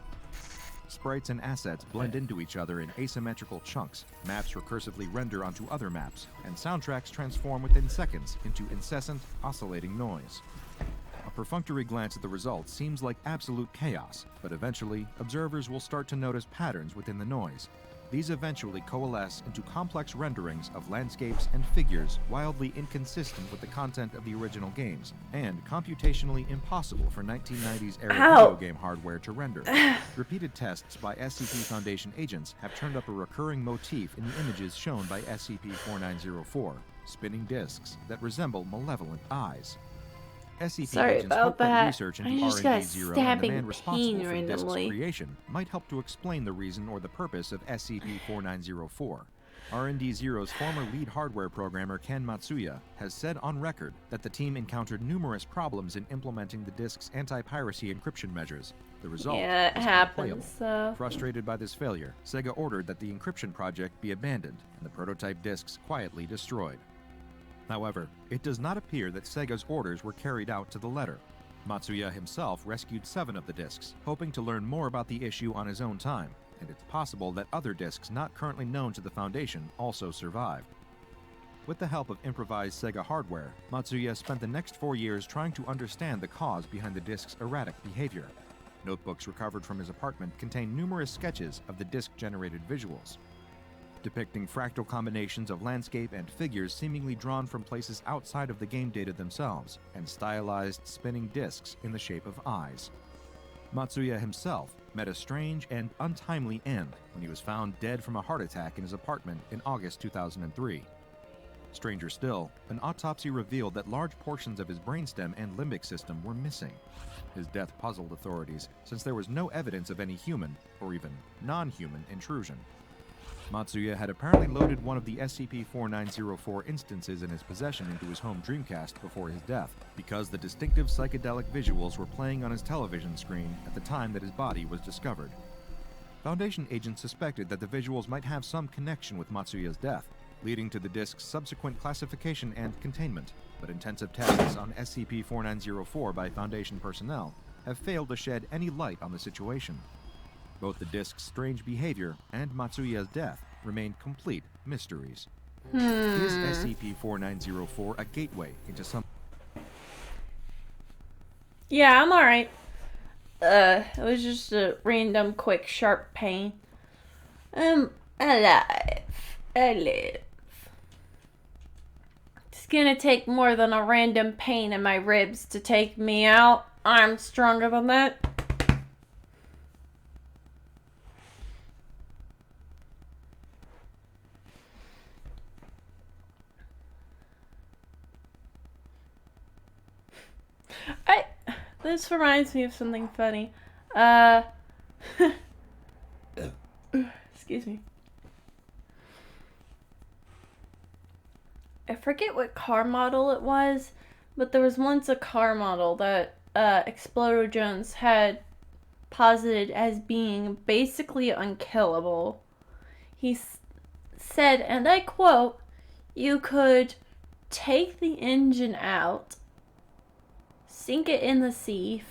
Sprites and assets blend into each other in asymmetrical chunks, maps recursively render onto other maps, and soundtracks transform within seconds into incessant, oscillating noise. A perfunctory glance at the results seems like absolute chaos, but eventually, observers will start to notice patterns within the noise. These eventually coalesce into complex renderings of landscapes and figures wildly inconsistent with the content of the original games, and computationally impossible for 1990s era video game hardware to render. Repeated tests by SCP Foundation agents have turned up a recurring motif in the images shown by SCP-4904, spinning discs that resemble malevolent eyes. SCP Sorry agents about hope that that. research I into just got RND-0 and the stabbing man responsible pain for disc's randomly. creation might help to explain the reason or the purpose of SCP-4904. RND-0's former lead hardware programmer Ken Matsuya has said on record that the team encountered numerous problems in implementing the disk's anti-piracy encryption measures. The result Yeah, it was happens. unplayable. So Frustrated by this failure, Sega ordered that the encryption project be abandoned and the prototype disks quietly destroyed. However, it does not appear that Sega's orders were carried out to the letter. Matsuya himself rescued 7 of the discs, hoping to learn more about the issue on his own time, and it's possible that other discs not currently known to the Foundation also survived. With the help of improvised Sega hardware, Matsuya spent the next 4 years trying to understand the cause behind the disc's erratic behavior. Notebooks recovered from his apartment contain numerous sketches of the disc-generated visuals, depicting fractal combinations of landscape and figures seemingly drawn from places outside of the game data themselves, and stylized spinning discs in the shape of eyes. Matsuya himself met a strange and untimely end when he was found dead from a heart attack in his apartment in August 2003. Stranger still, an autopsy revealed that large portions of his brainstem and limbic system were missing. His death puzzled authorities, since there was no evidence of any human, or even non-human, intrusion. Matsuya had apparently loaded one of the SCP-4904 instances in his possession into his home Dreamcast before his death, because the distinctive psychedelic visuals were playing on his television screen at the time that his body was discovered. Foundation agents suspected that the visuals might have some connection with Matsuya's death, leading to the disk's subsequent classification and containment, but intensive tests on SCP-4904 by Foundation personnel have failed to shed any light on the situation. Both the disk's strange behavior and Matsuya's death remain complete mysteries. Is SCP-4904 a gateway into some... yeah, I'm alright. It was just a random, quick, sharp pain. Alive. I live. It's gonna take more than a random pain in my ribs to take me out. I'm stronger than that. This reminds me of something funny. Excuse me. I forget what car model it was, but there was once a car model that Explodo Jones had posited as being basically unkillable. He said, and I quote, "You could take the engine out, sink it in the sea,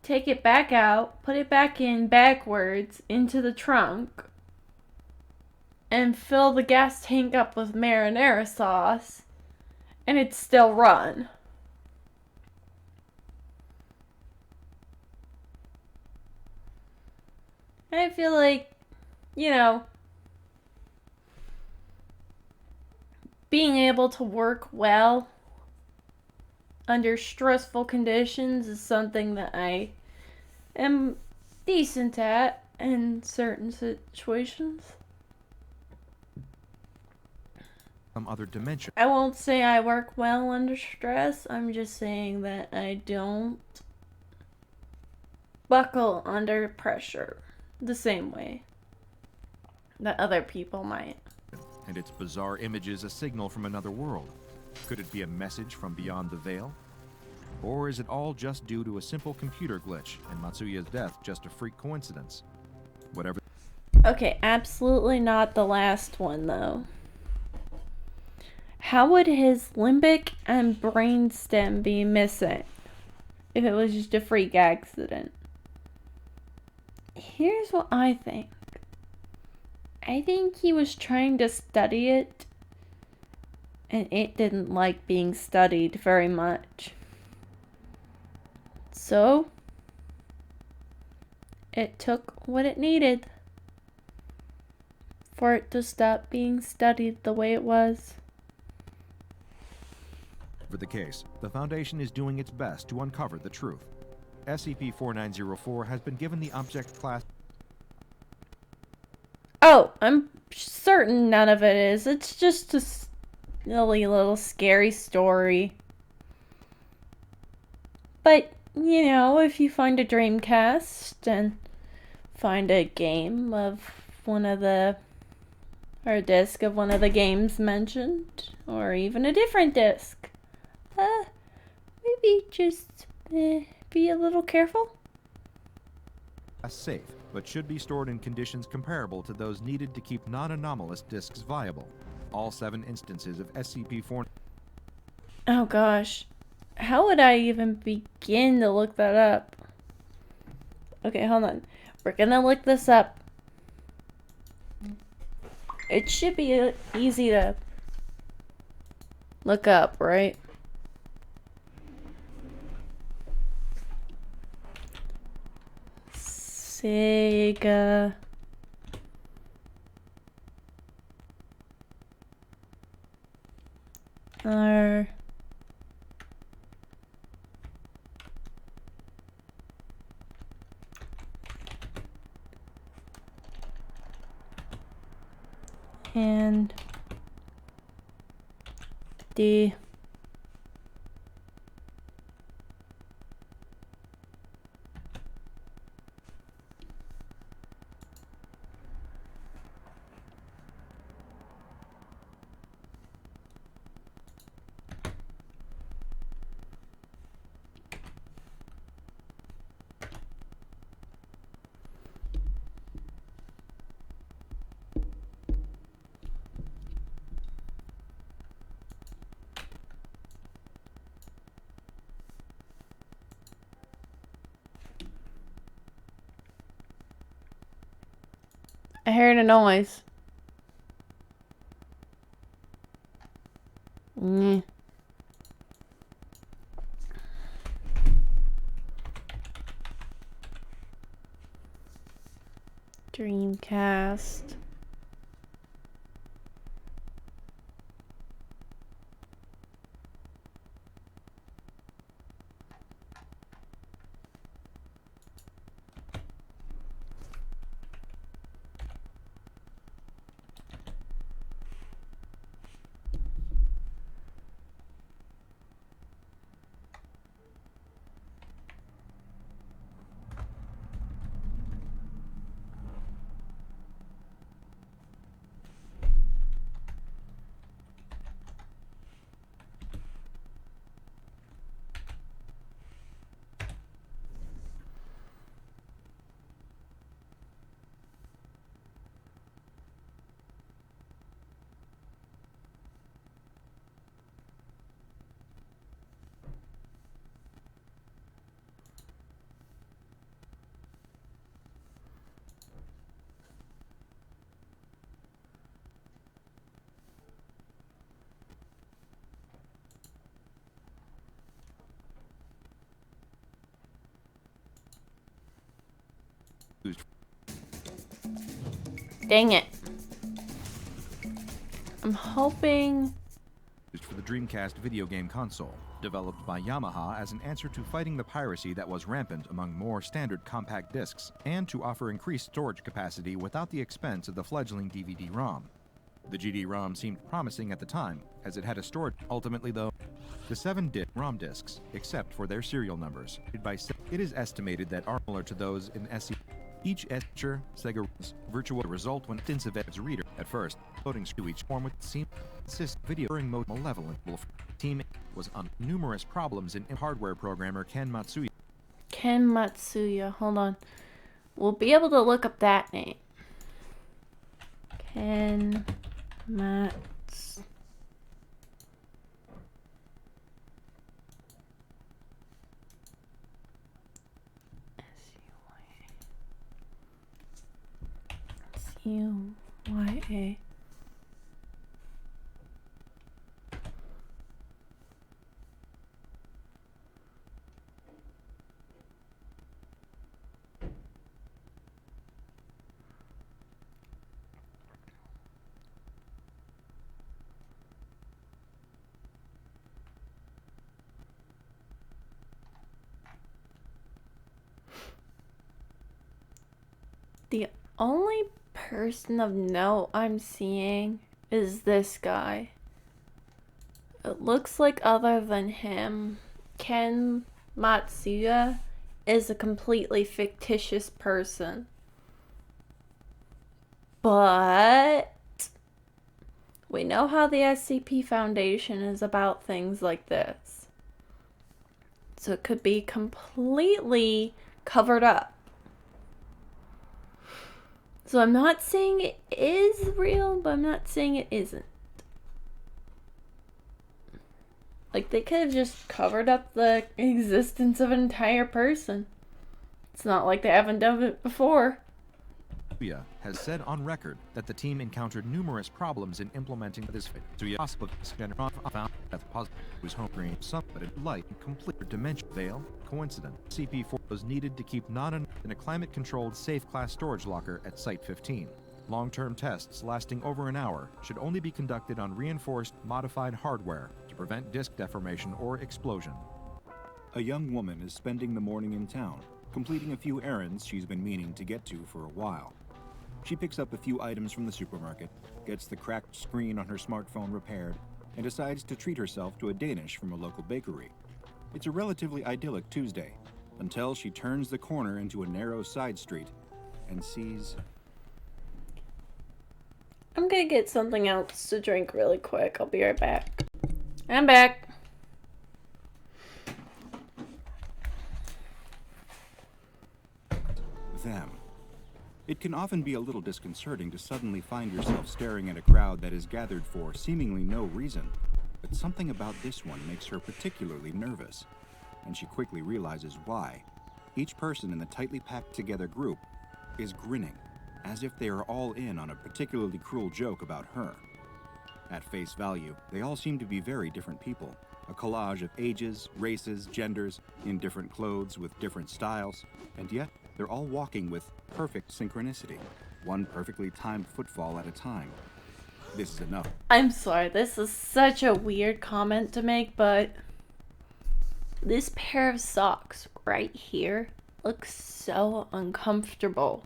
take it back out, put it back in backwards into the trunk, and fill the gas tank up with marinara sauce, and it'd still run." I feel like, being able to work well under stressful conditions is something that I am decent at in certain situations. some other dimension. I won't say I work well under stress. I'm just saying that I don't buckle under pressure the same way that other people might. And its bizarre images a signal from another world? Could it be a message from beyond the veil? Or is it all just due to a simple computer glitch and Matsuya's death just a freak coincidence? Whatever. Okay, absolutely not the last one, though. How would his limbic and brainstem be missing? if it was just a freak accident. Here's what I think. I think he was trying to study it, and it didn't like being studied very much. So, it took what it needed for it to stop being studied the way it was. For the case, the Foundation is doing its best to uncover the truth. SCP-4904 has been given the object class. Oh, I'm certain none of it is. It's just a silly little scary story. But, you know, if you find a Dreamcast and find a game of one of the, or a disc of one of the games mentioned, or even a different disc, maybe just be a little careful. Safe, but should be stored in conditions comparable to those needed to keep non-anomalous disks viable. All 7 instances of SCP-4... Oh gosh. How would I even begin to look that up? Okay, hold on. We're gonna look this up. It should be easy to look up, right? Sega R and D I heard a noise. Dreamcast. Dang it. I'm hoping... used for the Dreamcast video game console, developed by Yamaha as an answer to fighting the piracy that was rampant among more standard compact discs, and to offer increased storage capacity without the expense of the fledgling DVD-ROM. The GD-ROM seemed promising at the time, as it had a storage. Ultimately, though, the 7 ROM discs, except for their serial numbers, it is estimated that are similar to those in SC. Each Sega virtual result when extensive as reader at first, loading to each form with seem video during mode malevolent team was on numerous problems in hardware programmer Ken Matsuya. Ken Matsuya. Hold on. We'll be able to look up that name. Ken Mats. Okay. The only person of note I'm seeing is this guy. It looks like other than him, Ken Matsuya is a completely fictitious person. But we know how the SCP Foundation is about things like this. So it could be completely covered up. So I'm not saying it is real, but I'm not saying it isn't. Like, they could have just covered up the existence of an entire person. It's not like they haven't done it before. Tuya has said on record that the team encountered numerous problems in implementing this fit. Tuya possibly found that was home green, somewhat light, and complete dimension veil. Coincident. CP4 was needed to keep non in a climate-controlled safe class storage locker at Site 15. Long-term tests lasting over an hour should only be conducted on reinforced, modified hardware to prevent disk deformation or explosion. A young woman is spending the morning in town, completing a few errands she's been meaning to get to for a while. She picks up a few items from the supermarket, gets the cracked screen on her smartphone repaired, and decides to treat herself to a Danish from a local bakery. It's a relatively idyllic Tuesday, until she turns the corner into a narrow side street and sees... I'm gonna get something else to drink really quick. I'll be right back. I'm back. them. It can often be a little disconcerting to suddenly find yourself staring at a crowd that is gathered for seemingly no reason, but something about this one makes her particularly nervous, and she quickly realizes why. Each person in the tightly packed together group is grinning, as if they are all in on a particularly cruel joke about her. At face value, they all seem to be very different people, a collage of ages, races, genders, in different clothes with different styles, and yet they're all walking with perfect synchronicity, one perfectly timed footfall at a time. This is enough. I'm sorry, this is such a weird comment to make, but this pair of socks right here looks so uncomfortable.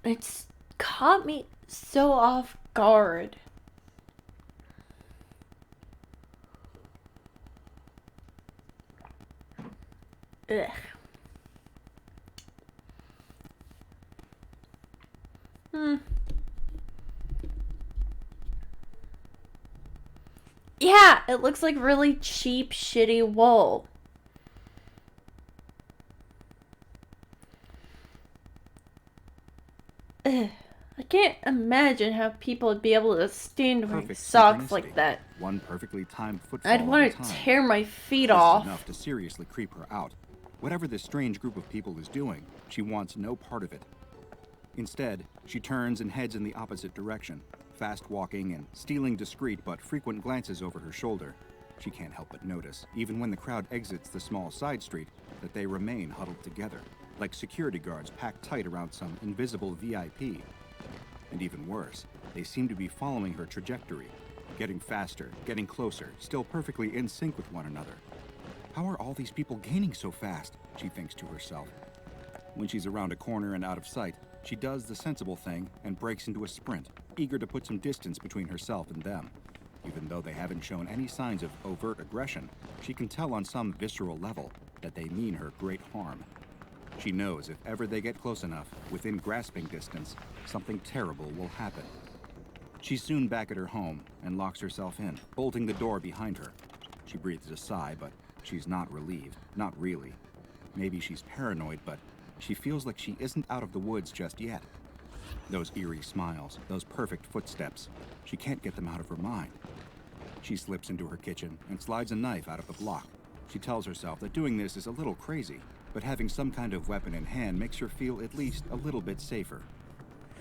It's caught me so off guard. Ugh. Yeah, it looks like really cheap, shitty wool. Ugh. I can't imagine how people would be able to stand wearing socks like that. One perfectly timed footfall. I'd want to tear my feet this off. Is enough to seriously creep her out. Whatever this strange group of people is doing, she wants no part of it. Instead, she turns and heads in the opposite direction, fast walking and stealing discreet but frequent glances over her shoulder. She can't help but notice, even when the crowd exits the small side street, that they remain huddled together, like security guards packed tight around some invisible VIP. And even worse, they seem to be following her trajectory, getting faster, getting closer, still perfectly in sync with one another. How are all these people gaining so fast? She thinks to herself. When she's around a corner and out of sight, she does the sensible thing and breaks into a sprint, eager to put some distance between herself and them. Even though they haven't shown any signs of overt aggression, she can tell on some visceral level that they mean her great harm. She knows if ever they get close enough, within grasping distance, something terrible will happen. She's soon back at her home and locks herself in, bolting the door behind her. She breathes a sigh, but she's not relieved, not really. Maybe she's paranoid, but she feels like she isn't out of the woods just yet. Those eerie smiles, those perfect footsteps, she can't get them out of her mind. She slips into her kitchen and slides a knife out of the block. She tells herself that doing this is a little crazy, but having some kind of weapon in hand makes her feel at least a little bit safer.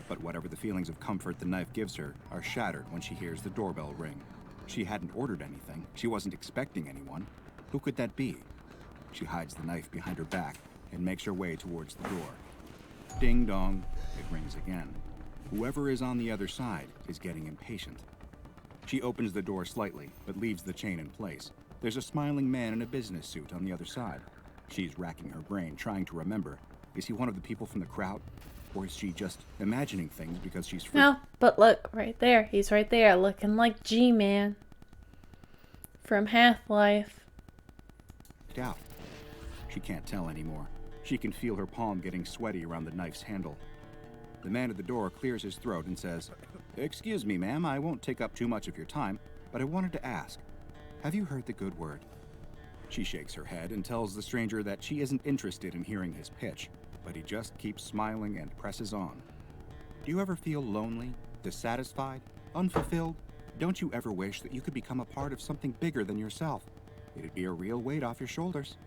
But whatever the feelings of comfort the knife gives her are shattered when she hears the doorbell ring. She hadn't ordered anything. She wasn't expecting anyone. Who could that be? She hides the knife behind her back and makes her way towards the door. Ding dong, it rings again. Whoever is on the other side is getting impatient. She opens the door slightly, but leaves the chain in place. There's a smiling man in a business suit on the other side. She's racking her brain, trying to remember. Is he one of the people from the crowd? Or is she just imagining things because she's free? No, but look, right there. He's right there, looking like G-Man from Half-Life. Out. She can't tell anymore. She can feel her palm getting sweaty around the knife's handle. The man at the door clears his throat and says, "Excuse me, ma'am, I won't take up too much of your time, but I wanted to ask, have you heard the good word?" She shakes her head and tells the stranger that she isn't interested in hearing his pitch, but he just keeps smiling and presses on. Do you ever feel lonely, dissatisfied, unfulfilled? Don't you ever wish that you could become a part of something bigger than yourself? It'd be a real weight off your shoulders.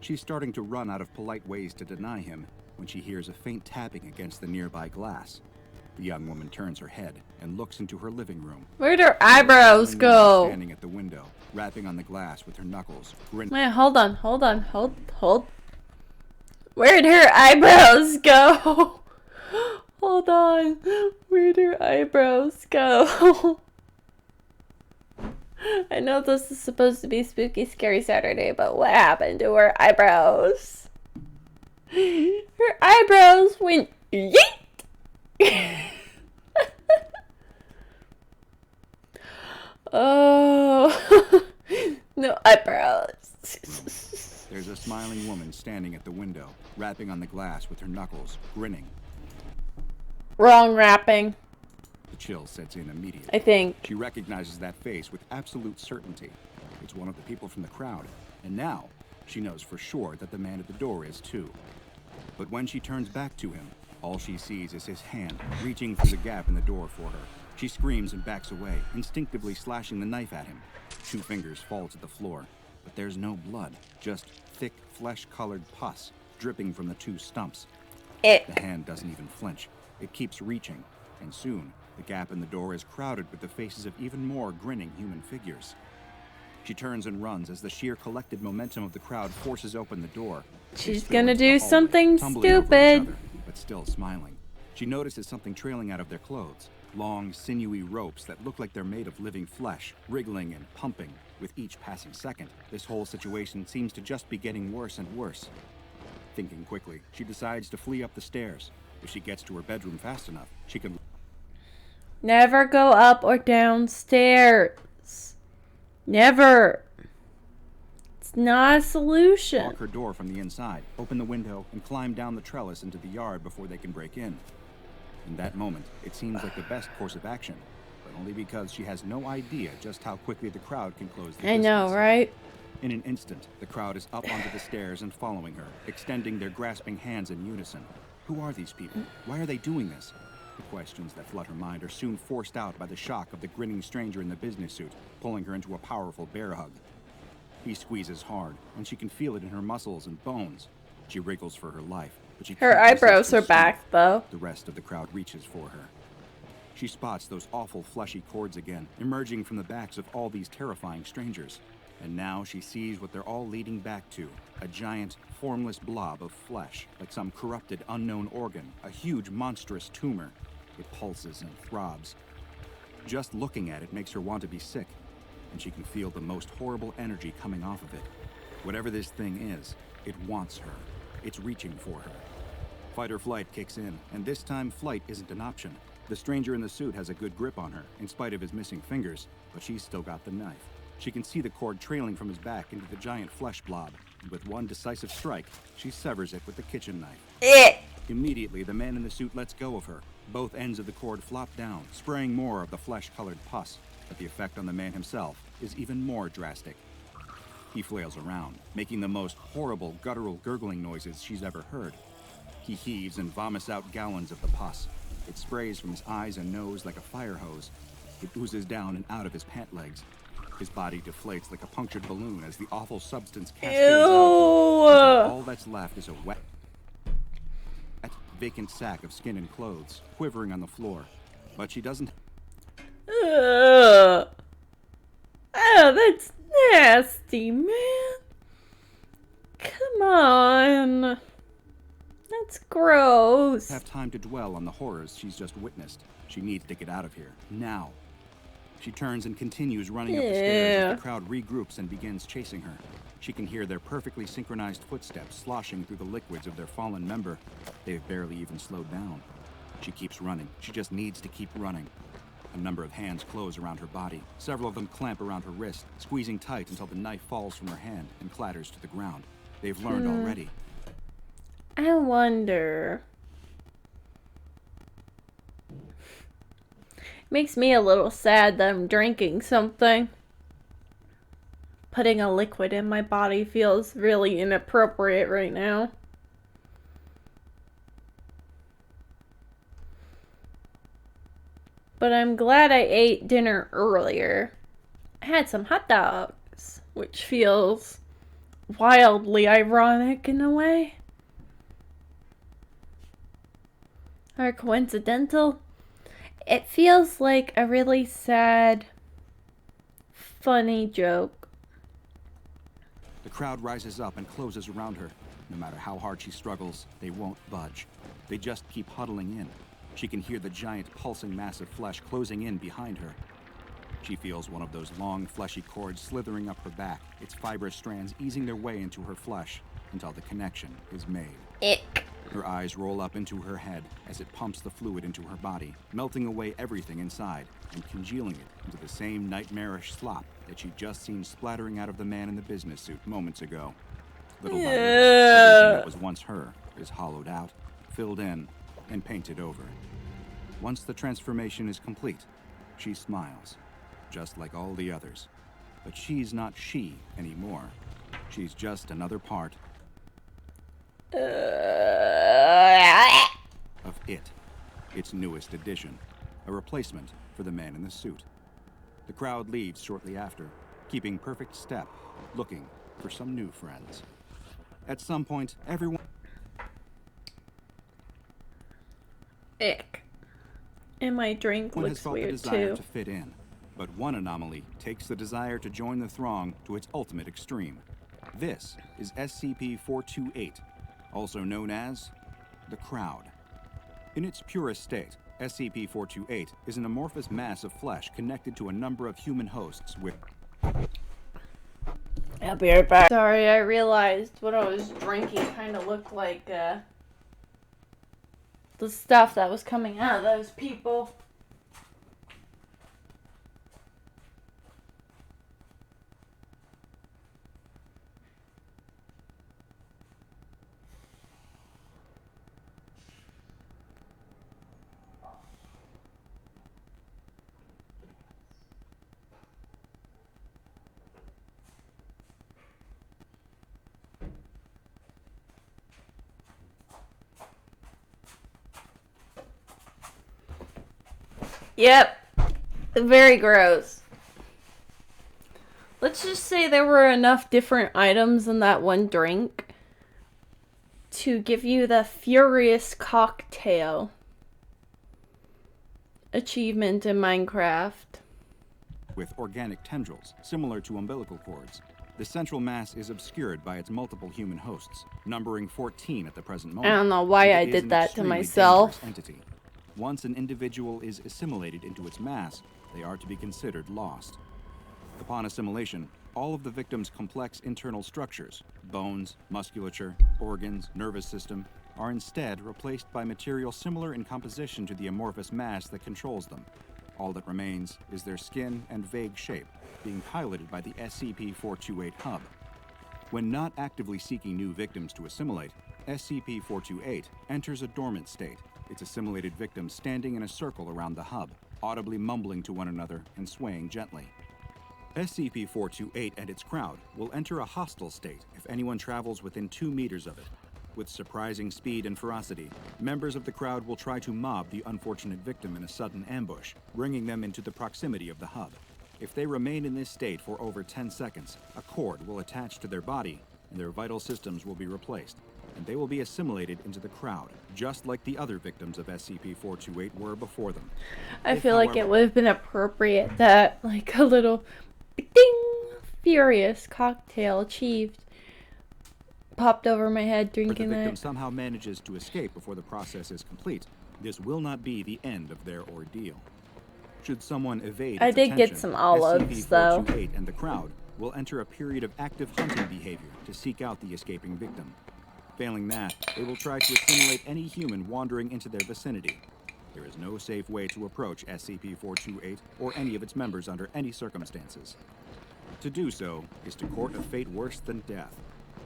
She's starting to run out of polite ways to deny him when she hears a faint tapping against the nearby glass. The young woman turns her head and looks into her living room. Where'd her eyebrows go? Standing at the window, rapping on the glass with her knuckles. Wait, hold on. Where'd her eyebrows go? Hold on. Where'd her eyebrows go? I know this is supposed to be Spooky Scary Saturday, but what happened to her eyebrows? Her eyebrows went yeet! Oh, no eyebrows. There's a smiling woman standing at the window, rapping on the glass with her knuckles, grinning. Wrong rapping, The chill sets in immediately. I think. She recognizes that face with absolute certainty. It's one of the people from the crowd, and now she knows for sure that the man at the door is too. But when she turns back to him, all she sees is his hand reaching through the gap in the door for her. She screams and backs away, instinctively slashing the knife at him. 2 fingers fall to the floor, but there's no blood, just thick, flesh-colored pus dripping from the 2 stumps. The hand doesn't even flinch. It keeps reaching, and soon the gap in the door is crowded with the faces of even more grinning human figures. She turns and runs as the sheer collective momentum of the crowd forces open the door. She's gonna do something stupid. But still smiling. She notices something trailing out of their clothes. Long, sinewy ropes that look like they're made of living flesh, wriggling and pumping. With each passing second, this whole situation seems to just be getting worse and worse. Thinking quickly, she decides to flee up the stairs. If she gets to her bedroom fast enough, she can... Never go up or down stairs. Never. It's not a solution. Lock her door from the inside, open the window, and climb down the trellis into the yard before they can break in. In that moment, it seems like the best course of action, but only because she has no idea just how quickly the crowd can close the distance. I know, right? In an instant, the crowd is up onto the stairs and following her, extending their grasping hands in unison. Who are these people? Why are they doing this? The questions that flood her mind are soon forced out by the shock of the grinning stranger in the business suit, pulling her into a powerful bear hug. He squeezes hard, and she can feel it in her muscles and bones. She wriggles for her life, but she Her can't resist eyebrows her are back, strength. though. The rest of the crowd reaches for her. She spots those awful fleshy cords again, emerging from the backs of all these terrifying strangers. And now she sees what they're all leading back to, a giant, formless blob of flesh, like some corrupted, unknown organ, a huge, monstrous tumor. It pulses and throbs. Just looking at it makes her want to be sick, and she can feel the most horrible energy coming off of it. Whatever this thing is, it wants her. It's reaching for her. Fight or flight kicks in, and this time flight isn't an option. The stranger in the suit has a good grip on her, in spite of his missing fingers, but she's still got the knife. She can see the cord trailing from his back into the giant flesh blob, and with one decisive strike, she severs it with the kitchen knife. Immediately, the man in the suit lets go of her. Both ends of the cord flop down, spraying more of the flesh-colored pus, but the effect on the man himself is even more drastic. He flails around, making the most horrible, guttural gurgling noises she's ever heard. He heaves and vomits out gallons of the pus. It sprays from his eyes and nose like a fire hose. It oozes down and out of his pant legs. His body deflates like a punctured balloon as the awful substance cascades out of him. All that's left is a wet, vacant sack of skin and clothes, quivering on the floor. But she doesn't... Oh, that's nasty, man. Come on. That's gross. have time to dwell on the horrors she's just witnessed. She needs to get out of here, now. She turns and continues running up the stairs as the crowd regroups and begins chasing her. She can hear their perfectly synchronized footsteps sloshing through the liquids of their fallen member. They've barely even slowed down. She keeps running. She just needs to keep running. A number of hands close around her body. Several of them clamp around her wrist, squeezing tight until the knife falls from her hand and clatters to the ground. They've learned already. I wonder. Makes me a little sad that I'm drinking something. Putting a liquid in my body feels really inappropriate right now. But I'm glad I ate dinner earlier. I had some hot dogs, which feels wildly ironic in a way. Or coincidental. It feels like a really sad, funny joke. The crowd rises up and closes around her. No matter how hard she struggles, they won't budge. They just keep huddling in. She can hear the giant pulsing mass of flesh closing in behind her. She feels one of those long, fleshy cords slithering up her back, its fibrous strands easing their way into her flesh until the connection is made. Ick. Her eyes roll up into her head as it pumps the fluid into her body, melting away everything inside and congealing it into the same nightmarish slop that she'd just seen splattering out of the man in the business suit moments ago. Little by little, everything that was once her is hollowed out, filled in, and painted over. Once the transformation is complete, she smiles, just like all the others. But she's not she anymore. She's just another part of it, its newest addition, a replacement for the man in the suit. The crowd leaves shortly after, keeping perfect step, looking for some new friends. At some point, everyone... Ick. And my drink has looks felt the weird desire too. to fit in, but one anomaly takes the desire to join the throng to its ultimate extreme. This is SCP-428, also known as the Crowd. In its purest state, SCP-428 is an amorphous mass of flesh connected to a number of human hosts with... I'll be right back. Sorry, I realized what I was drinking kind of looked like the stuff that was coming out of those people. Yep. Very gross. Let's just say there were enough different items in that one drink to give you the Furious Cocktail achievement in Minecraft. with organic tendrils, similar to umbilical cords. The central mass is obscured by its multiple human hosts, numbering 14 at the present moment. I don't know why and I it is did an that to extremely myself. dangerous entity. Once an individual is assimilated into its mass, they are to be considered lost. Upon assimilation, all of the victim's complex internal structures, bones, musculature, organs, nervous system, are instead replaced by material similar in composition to the amorphous mass that controls them. All that remains is their skin and vague shape, being piloted by the SCP-428 hub. When not actively seeking new victims to assimilate, SCP-428 enters a dormant state, its assimilated victims standing in a circle around the hub, audibly mumbling to one another and swaying gently. SCP-428 and its crowd will enter a hostile state if anyone travels within 2 meters of it. With surprising speed and ferocity, members of the crowd will try to mob the unfortunate victim in a sudden ambush, bringing them into the proximity of the hub. If they remain in this state for over 10 seconds, a cord will attach to their body and their vital systems will be replaced, and they will be assimilated into the crowd, just like the other victims of SCP-428 were before them. I feel like it would have been appropriate that, like, a little ding, furious cocktail achieved popped over my head If the drinking victim it. somehow manages to escape before the process is complete, this will not be the end of their ordeal. Should someone evade I its did get attention, some olives, though. SCP-428 and the crowd will enter a period of active hunting behavior to seek out the escaping victim. Failing that, they will try to assimilate any human wandering into their vicinity. There is no safe way to approach SCP-428 or any of its members under any circumstances. To do so is to court a fate worse than death.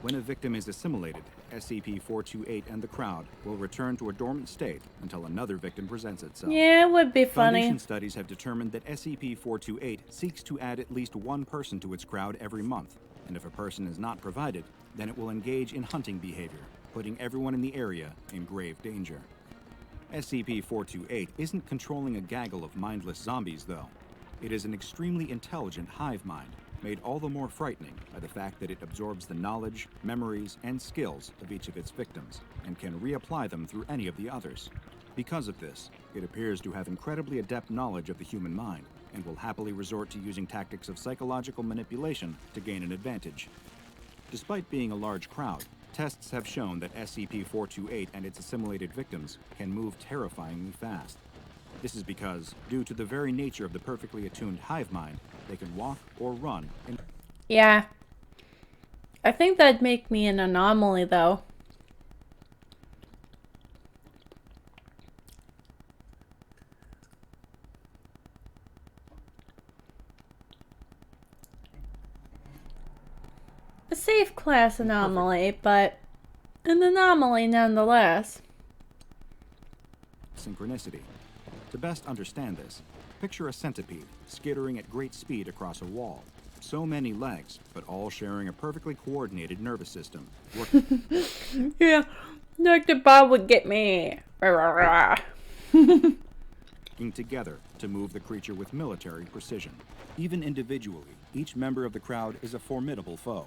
When a victim is assimilated, SCP-428 and the crowd will return to a dormant state until another victim presents itself. Yeah, it would be funny. Foundation studies have determined that SCP-428 seeks to add at least one person to its crowd every month, and if a person is not provided, then it will engage in hunting behavior, putting everyone in the area in grave danger. SCP-428 isn't controlling a gaggle of mindless zombies, though. It is an extremely intelligent hive mind, made all the more frightening by the fact that it absorbs the knowledge, memories, and skills of each of its victims, and can reapply them through any of the others. Because of this, it appears to have incredibly adept knowledge of the human mind, and will happily resort to using tactics of psychological manipulation to gain an advantage. Despite being a large crowd, tests have shown that SCP-428 and its assimilated victims can move terrifyingly fast. This is because, due to the very nature of the perfectly attuned hive mind, they can walk or run in Yeah. I think that'd make me an anomaly, though. A safe class anomaly, but an anomaly nonetheless. synchronicity. To best understand this, picture a centipede skittering at great speed across a wall. So many legs, but all sharing a perfectly coordinated nervous system, Yeah, Dr. Bob would get me. working together to move the creature with military precision. Even individually, each member of the crowd is a formidable foe.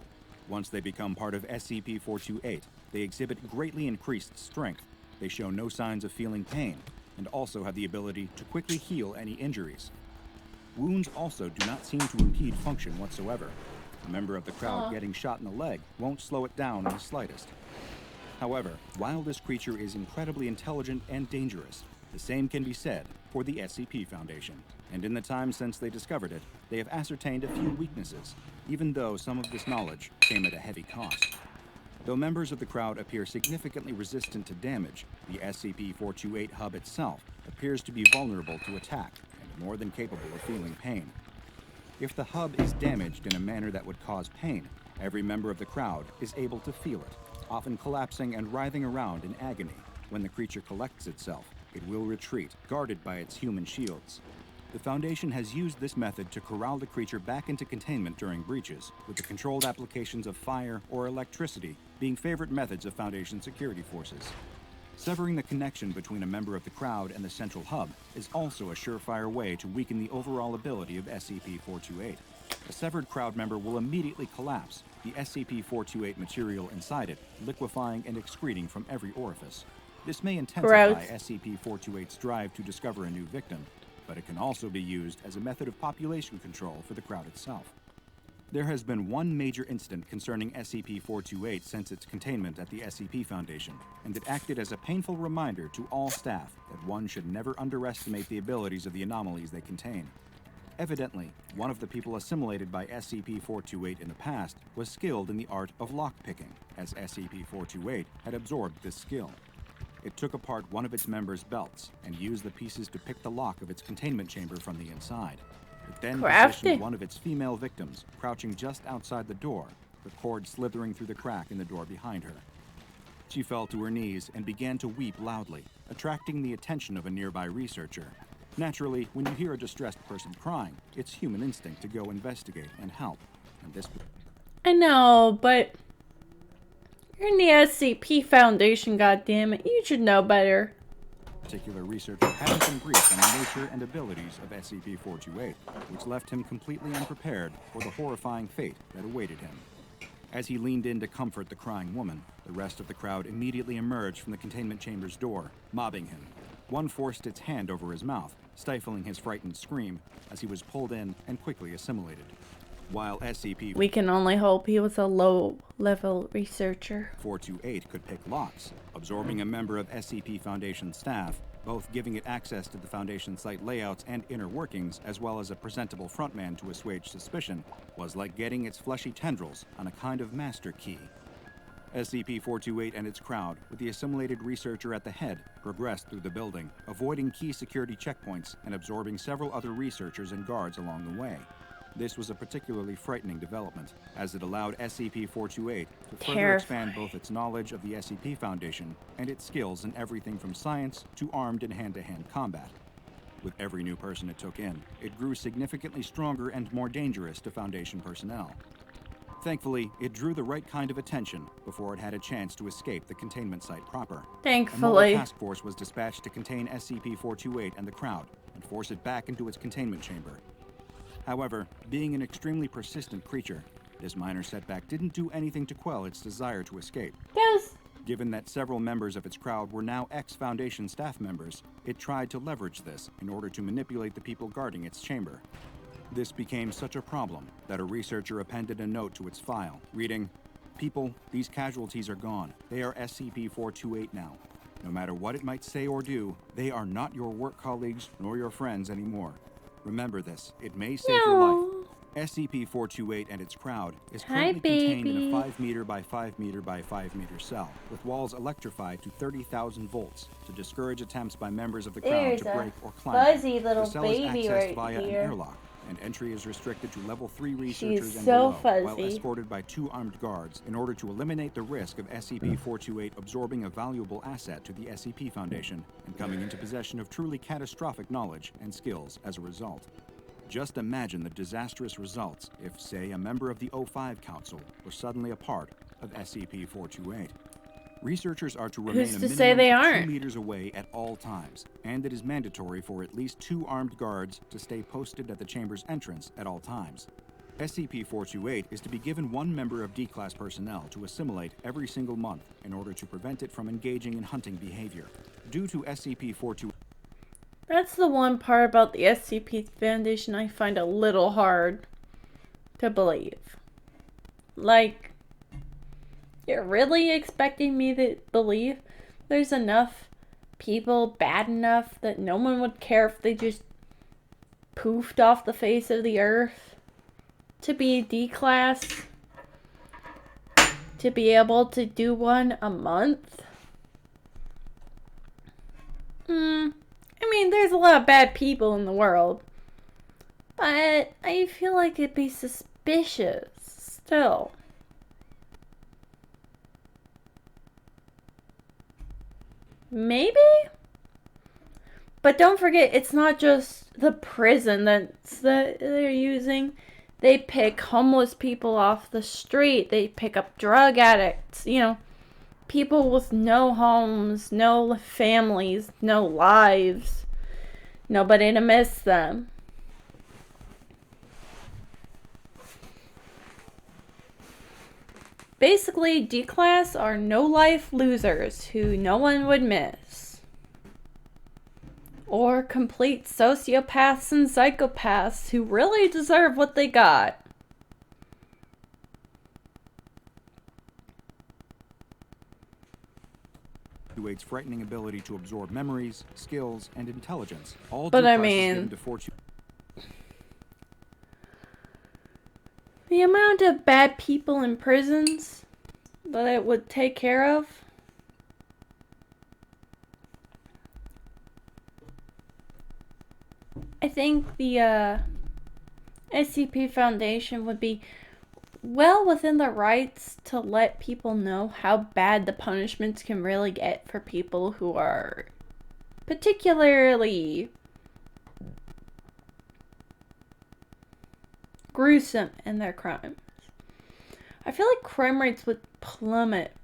Once they become part of SCP-428, they exhibit greatly increased strength. They show no signs of feeling pain, and also have the ability to quickly heal any injuries. Wounds also do not seem to impede function whatsoever. A member of the crowd getting shot in the leg won't slow it down in the slightest. However, while this creature is incredibly intelligent and dangerous, the same can be said for the SCP Foundation, and in the time since they discovered it, they have ascertained a few weaknesses, even though some of this knowledge came at a heavy cost. Though members of the crowd appear significantly resistant to damage, the SCP-428 hub itself appears to be vulnerable to attack and more than capable of feeling pain. If the hub is damaged in a manner that would cause pain, every member of the crowd is able to feel it, often collapsing and writhing around in agony. When the creature collects itself, it will retreat, guarded by its human shields. The Foundation has used this method to corral the creature back into containment during breaches, with the controlled applications of fire or electricity being favorite methods of Foundation security forces. Severing the connection between a member of the crowd and the central hub is also a surefire way to weaken the overall ability of SCP-428. A severed crowd member will immediately collapse, the SCP-428 material inside it liquefying and excreting from every orifice. This may intensify Gross. SCP-428's drive to discover a new victim, but it can also be used as a method of population control for the crowd itself. There has been one major incident concerning SCP-428 since its containment at the SCP Foundation, and it acted as a painful reminder to all staff that one should never underestimate the abilities of the anomalies they contain. Evidently, one of the people assimilated by SCP-428 in the past was skilled in the art of lockpicking, as SCP-428 had absorbed this skill. It took apart one of its members' belts and used the pieces to pick the lock of its containment chamber from the inside. It then Crafty. positioned one of its female victims crouching just outside the door, the cord slithering through the crack in the door behind her. She fell to her knees and began to weep loudly, attracting the attention of a nearby researcher. Naturally, when you hear a distressed person crying, it's human instinct to go investigate and help. And this I know, but you're in the SCP Foundation, goddammit. You should know better. particular researcher hadn't been briefed on the nature and abilities of SCP-428, which left him completely unprepared for the horrifying fate that awaited him. As he leaned in to comfort the crying woman, the rest of the crowd immediately emerged from the containment chamber's door, mobbing him. One forced its hand over his mouth, stifling his frightened scream as he was pulled in and quickly assimilated. While SCP-428 We can only hope he was a low-level researcher. could pick locks, absorbing a member of SCP Foundation staff, both giving it access to the Foundation site layouts and inner workings, as well as a presentable frontman to assuage suspicion, was like getting its fleshy tendrils on a kind of master key. SCP-428 and its crowd, with the assimilated researcher at the head, progressed through the building, avoiding key security checkpoints and absorbing several other researchers and guards along the way. This was a particularly frightening development, as it allowed SCP-428 to further expand both its knowledge of the SCP Foundation and its skills in everything from science to armed and hand-to-hand combat. With every new person it took in, it grew significantly stronger and more dangerous to Foundation personnel. Thankfully, it drew the right kind of attention before it had a chance to escape the containment site proper. Thankfully. A mobile task force was dispatched to contain SCP-428 and the crowd and force it back into its containment chamber. However, being an extremely persistent creature, this minor setback didn't do anything to quell its desire to escape. Yes. Given that several members of its crowd were now ex-Foundation staff members, it tried to leverage this in order to manipulate the people guarding its chamber. This became such a problem that a researcher appended a note to its file, reading, "People, these casualties are gone. They are SCP-428 now. No matter what it might say or do, they are not your work colleagues nor your friends anymore. Remember this. It may save your life." SCP-428 and its crowd is currently contained in a 5 meter by 5 meter by 5 meter cell, with walls electrified to 30,000 volts to discourage attempts by members of the crowd There's to a break or climb. fuzzy The little cell is baby accessed right via here. an airlock, and entry is restricted to level 3 researchers She's and so below, while fuzzy. escorted by 2 armed guards in order to eliminate the risk of SCP-428 absorbing a valuable asset to the SCP Foundation and coming into possession of truly catastrophic knowledge and skills as a result. Just imagine the disastrous results if, say, a member of the O5 Council were suddenly a part of SCP-428. Researchers are to remain Who's a to say minimum they of aren't? 2 meters away at all times, and it is mandatory for at least 2 armed guards to stay posted at the chamber's entrance at all times. SCP-428 is to be given 1 member of D-Class personnel to assimilate every single month in order to prevent it from engaging in hunting behavior. Due to SCP-428 That's the one part about the SCP Foundation I find a little hard to believe. Like, you're really expecting me to believe there's enough people bad enough that no one would care if they just poofed off the face of the earth to be D-Class? To be able to do one a month? I mean, there's a lot of bad people in the world, but I feel like it'd be suspicious still. Maybe? But don't forget, it's not just the prison that they're using. They pick homeless people off the street. They pick up drug addicts, people with no homes, no families, no lives. Nobody to miss them. Basically, D-Class are no-life losers who no one would miss. Or complete sociopaths and psychopaths who really deserve what they got. Fourtuate's frightening ability to absorb memories, skills, and intelligence. All But due I process mean, given to Fortune. the amount of bad people in prisons that it would take care of. I think the SCP Foundation would be well within their rights to let people know how bad the punishments can really get for people who are particularly gruesome in their crimes. I feel like crime rates would plummet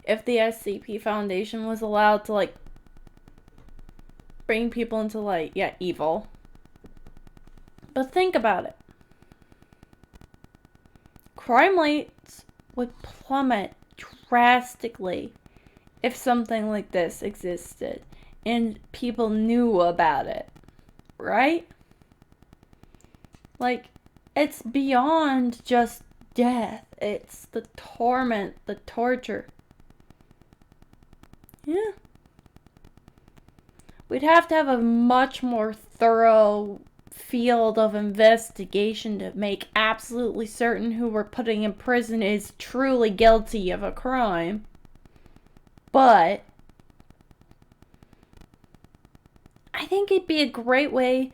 if the SCP Foundation was allowed to bring people into light. Yeah, evil. But think about it. Crime rates would plummet drastically if something like this existed and people knew about it, right? Like, it's beyond just death. It's the torment, the torture. Yeah. We'd have to have a much more thorough field of investigation to make absolutely certain who we're putting in prison is truly guilty of a crime. But I think it'd be a great way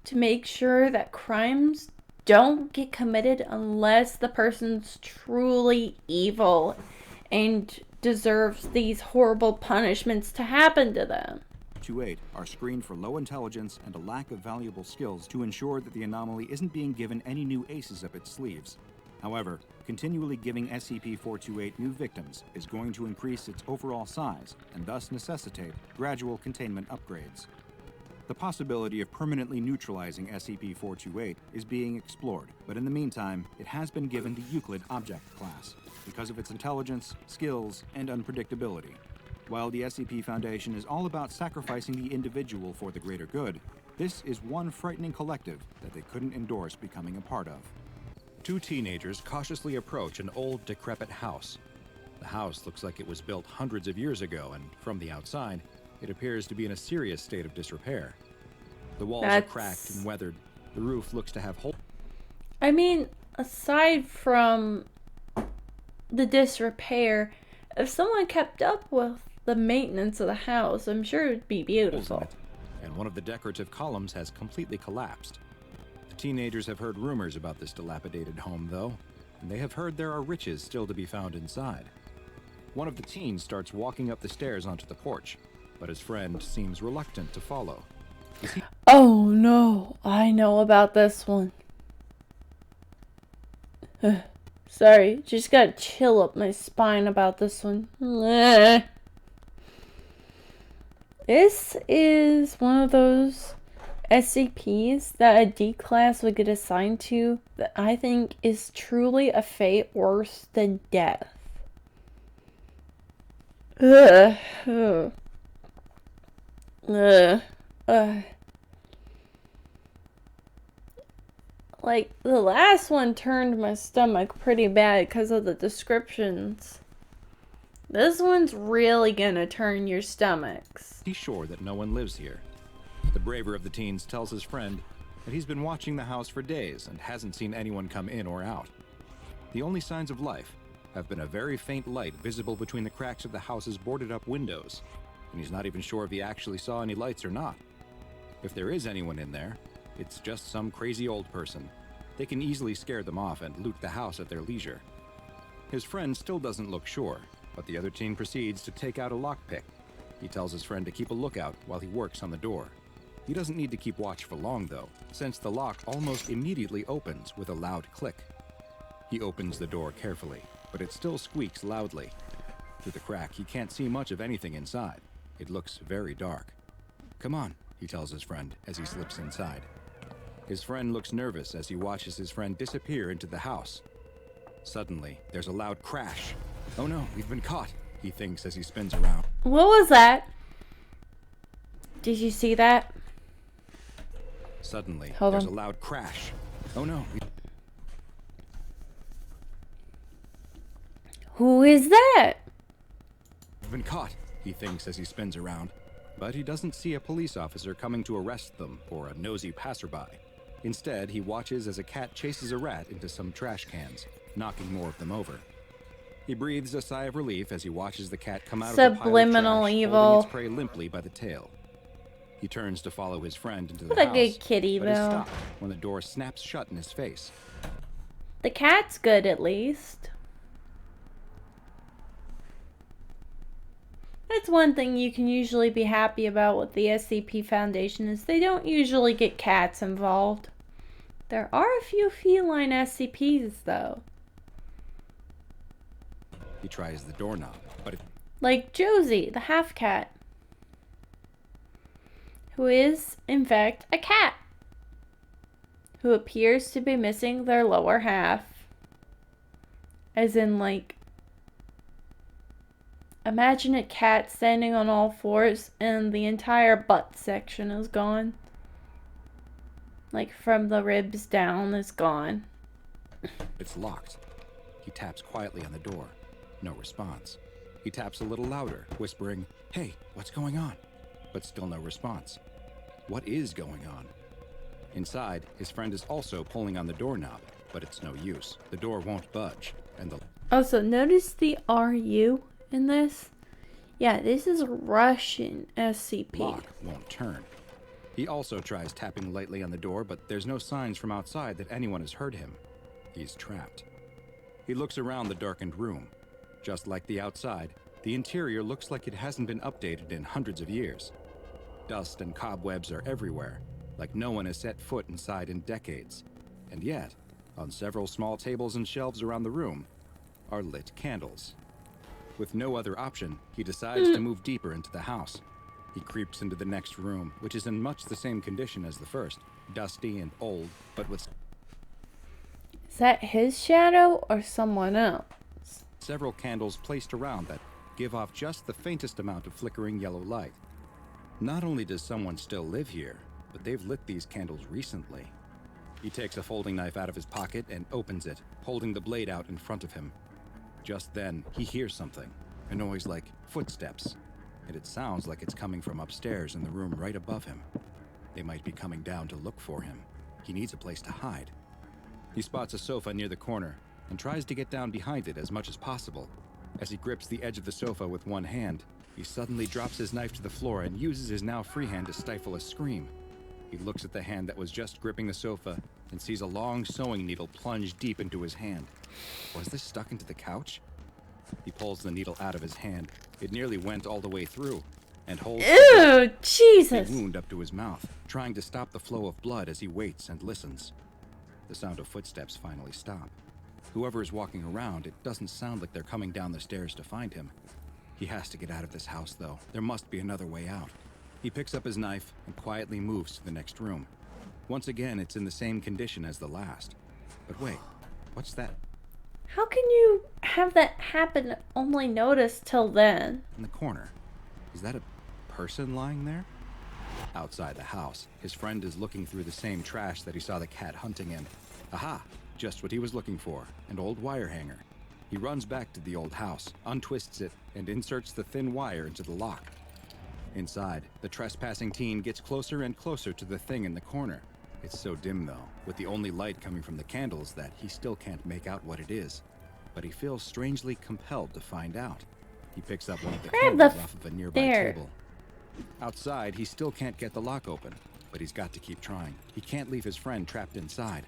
to make sure that crimes don't get committed unless the person's truly evil and deserves these horrible punishments to happen to them. 28 are screened for low intelligence and a lack of valuable skills to ensure that the anomaly isn't being given any new aces up its sleeves. However, continually giving SCP-428 new victims is going to increase its overall size and thus necessitate gradual containment upgrades. The possibility of permanently neutralizing SCP-428 is being explored, but in the meantime, it has been given the Euclid Object Class because of its intelligence, skills, and unpredictability. While the SCP Foundation is all about sacrificing the individual for the greater good, this is one frightening collective that they couldn't endorse becoming a part of. Two teenagers cautiously approach an old, decrepit house. The house looks like it was built hundreds of years ago, and from the outside, it appears to be in a serious state of disrepair. The walls are cracked and weathered. The roof looks to have holes. I mean, aside from the disrepair, if someone kept up with the maintenance of the house, I'm sure it'd be beautiful. And one of the decorative columns has completely collapsed. The teenagers have heard rumors about this dilapidated home, though, and they have heard there are riches still to be found inside. One of the teens starts walking up the stairs onto the porch, but his friend seems reluctant to follow. Oh no, I know about this one. Sorry, just got a chill up my spine about this one. This is one of those SCPs that a D class would get assigned to that I think is truly a fate worse than death. Like, the last one turned my stomach pretty bad because of the descriptions. This one's really gonna turn your stomachs. He's sure that no one lives here. The braver of the teens tells his friend that he's been watching the house for days and hasn't seen anyone come in or out. The only signs of life have been a very faint light visible between the cracks of the house's boarded-up windows, and he's not even sure if he actually saw any lights or not. If there is anyone in there, it's just some crazy old person. They can easily scare them off and loot the house at their leisure. His friend still doesn't look sure, but the other teen proceeds to take out a lockpick. He tells his friend to keep a lookout while he works on the door. He doesn't need to keep watch for long, though, since the lock almost immediately opens with a loud click. He opens the door carefully, but it still squeaks loudly. Through the crack, he can't see much of anything inside. It looks very dark. "Come on," he tells his friend as he slips inside. His friend looks nervous as he watches his friend disappear into the house. Suddenly, there's a loud crash. "Oh no, we've been caught," he thinks as he spins around. What was that? Did you see that? Suddenly, Hold there's on. a loud crash. "Oh no, Who is that? we've been caught," he thinks as he spins around. But he doesn't see a police officer coming to arrest them or a nosy passerby. Instead, he watches as a cat chases a rat into some trash cans, knocking more of them over. He breathes a sigh of relief as he watches the cat come out of the pile Subliminal of trash, evil. holding its prey limply by the tail. He turns to follow his friend into the What a house, good kitty, but is though. stopped when the door snaps shut in his face. The cat's good, at least. That's one thing you can usually be happy about with the SCP Foundation is they don't usually get cats involved. There are a few feline SCPs, though. He tries the doorknob, but it Like Josie, the half-cat. who is, in fact, a cat, who appears to be missing their lower half. As in, like, imagine a cat standing on all fours and the entire butt section is gone. Like, from the ribs down is gone. It's locked. He taps quietly on the door. No response. He taps a little louder, whispering, "Hey, what's going on?" But still no response. What is going on? Inside, his friend is also pulling on the doorknob, but it's no use. The door won't budge, and the Also, notice the RU in this? Yeah, this is Russian SCP. lock won't turn. He also tries tapping lightly on the door, but there's no signs from outside that anyone has heard him. He's trapped. He looks around the darkened room. Just like the outside, the interior looks like it hasn't been updated in hundreds of years. Dust and cobwebs are everywhere, like no one has set foot inside in decades. And yet, on several small tables and shelves around the room, are lit candles. With no other option, he decides to move deeper into the house. He creeps into the next room, which is in much the same condition as the first, dusty and old, but with Is that his shadow or someone else? several candles placed around that give off just the faintest amount of flickering yellow light. Not only does someone still live here, but they've lit these candles recently. He takes a folding knife out of his pocket and opens it, holding the blade out in front of him. Just then, he hears something, a noise like footsteps, and it sounds like it's coming from upstairs in the room right above him. They might be coming down to look for him. He needs a place to hide. He spots a sofa near the corner and tries to get down behind it as much as possible. As he grips the edge of the sofa with one hand, he suddenly drops his knife to the floor and uses his now free hand to stifle a scream. He looks at the hand that was just gripping the sofa and sees a long sewing needle plunge deep into his hand. Was this stuck into the couch? He pulls the needle out of his hand. It nearly went all the way through, and holds Ew, the Jesus! wound up to his mouth, trying to stop the flow of blood as he waits and listens. The sound of footsteps finally stop. Whoever is walking around, it doesn't sound like they're coming down the stairs to find him. He has to get out of this house, though. There must be another way out. He picks up his knife and quietly moves to the next room. Once again, it's in the same condition as the last. But wait, what's that How can you have that happen and only notice till then? in the corner? Is that a person lying there? Outside the house, his friend is looking through the same trash that he saw the cat hunting in. Aha! Just what he was looking for, an old wire hanger. He runs back to the old house, untwists it, and inserts the thin wire into the lock. Inside, the trespassing teen gets closer and closer to the thing in the corner. It's so dim, though, with the only light coming from the candles, that he still can't make out what it is. But he feels strangely compelled to find out. He picks up one of the Grab candles the off of a nearby there. table. Outside, he still can't get the lock open, but he's got to keep trying. He can't leave his friend trapped inside.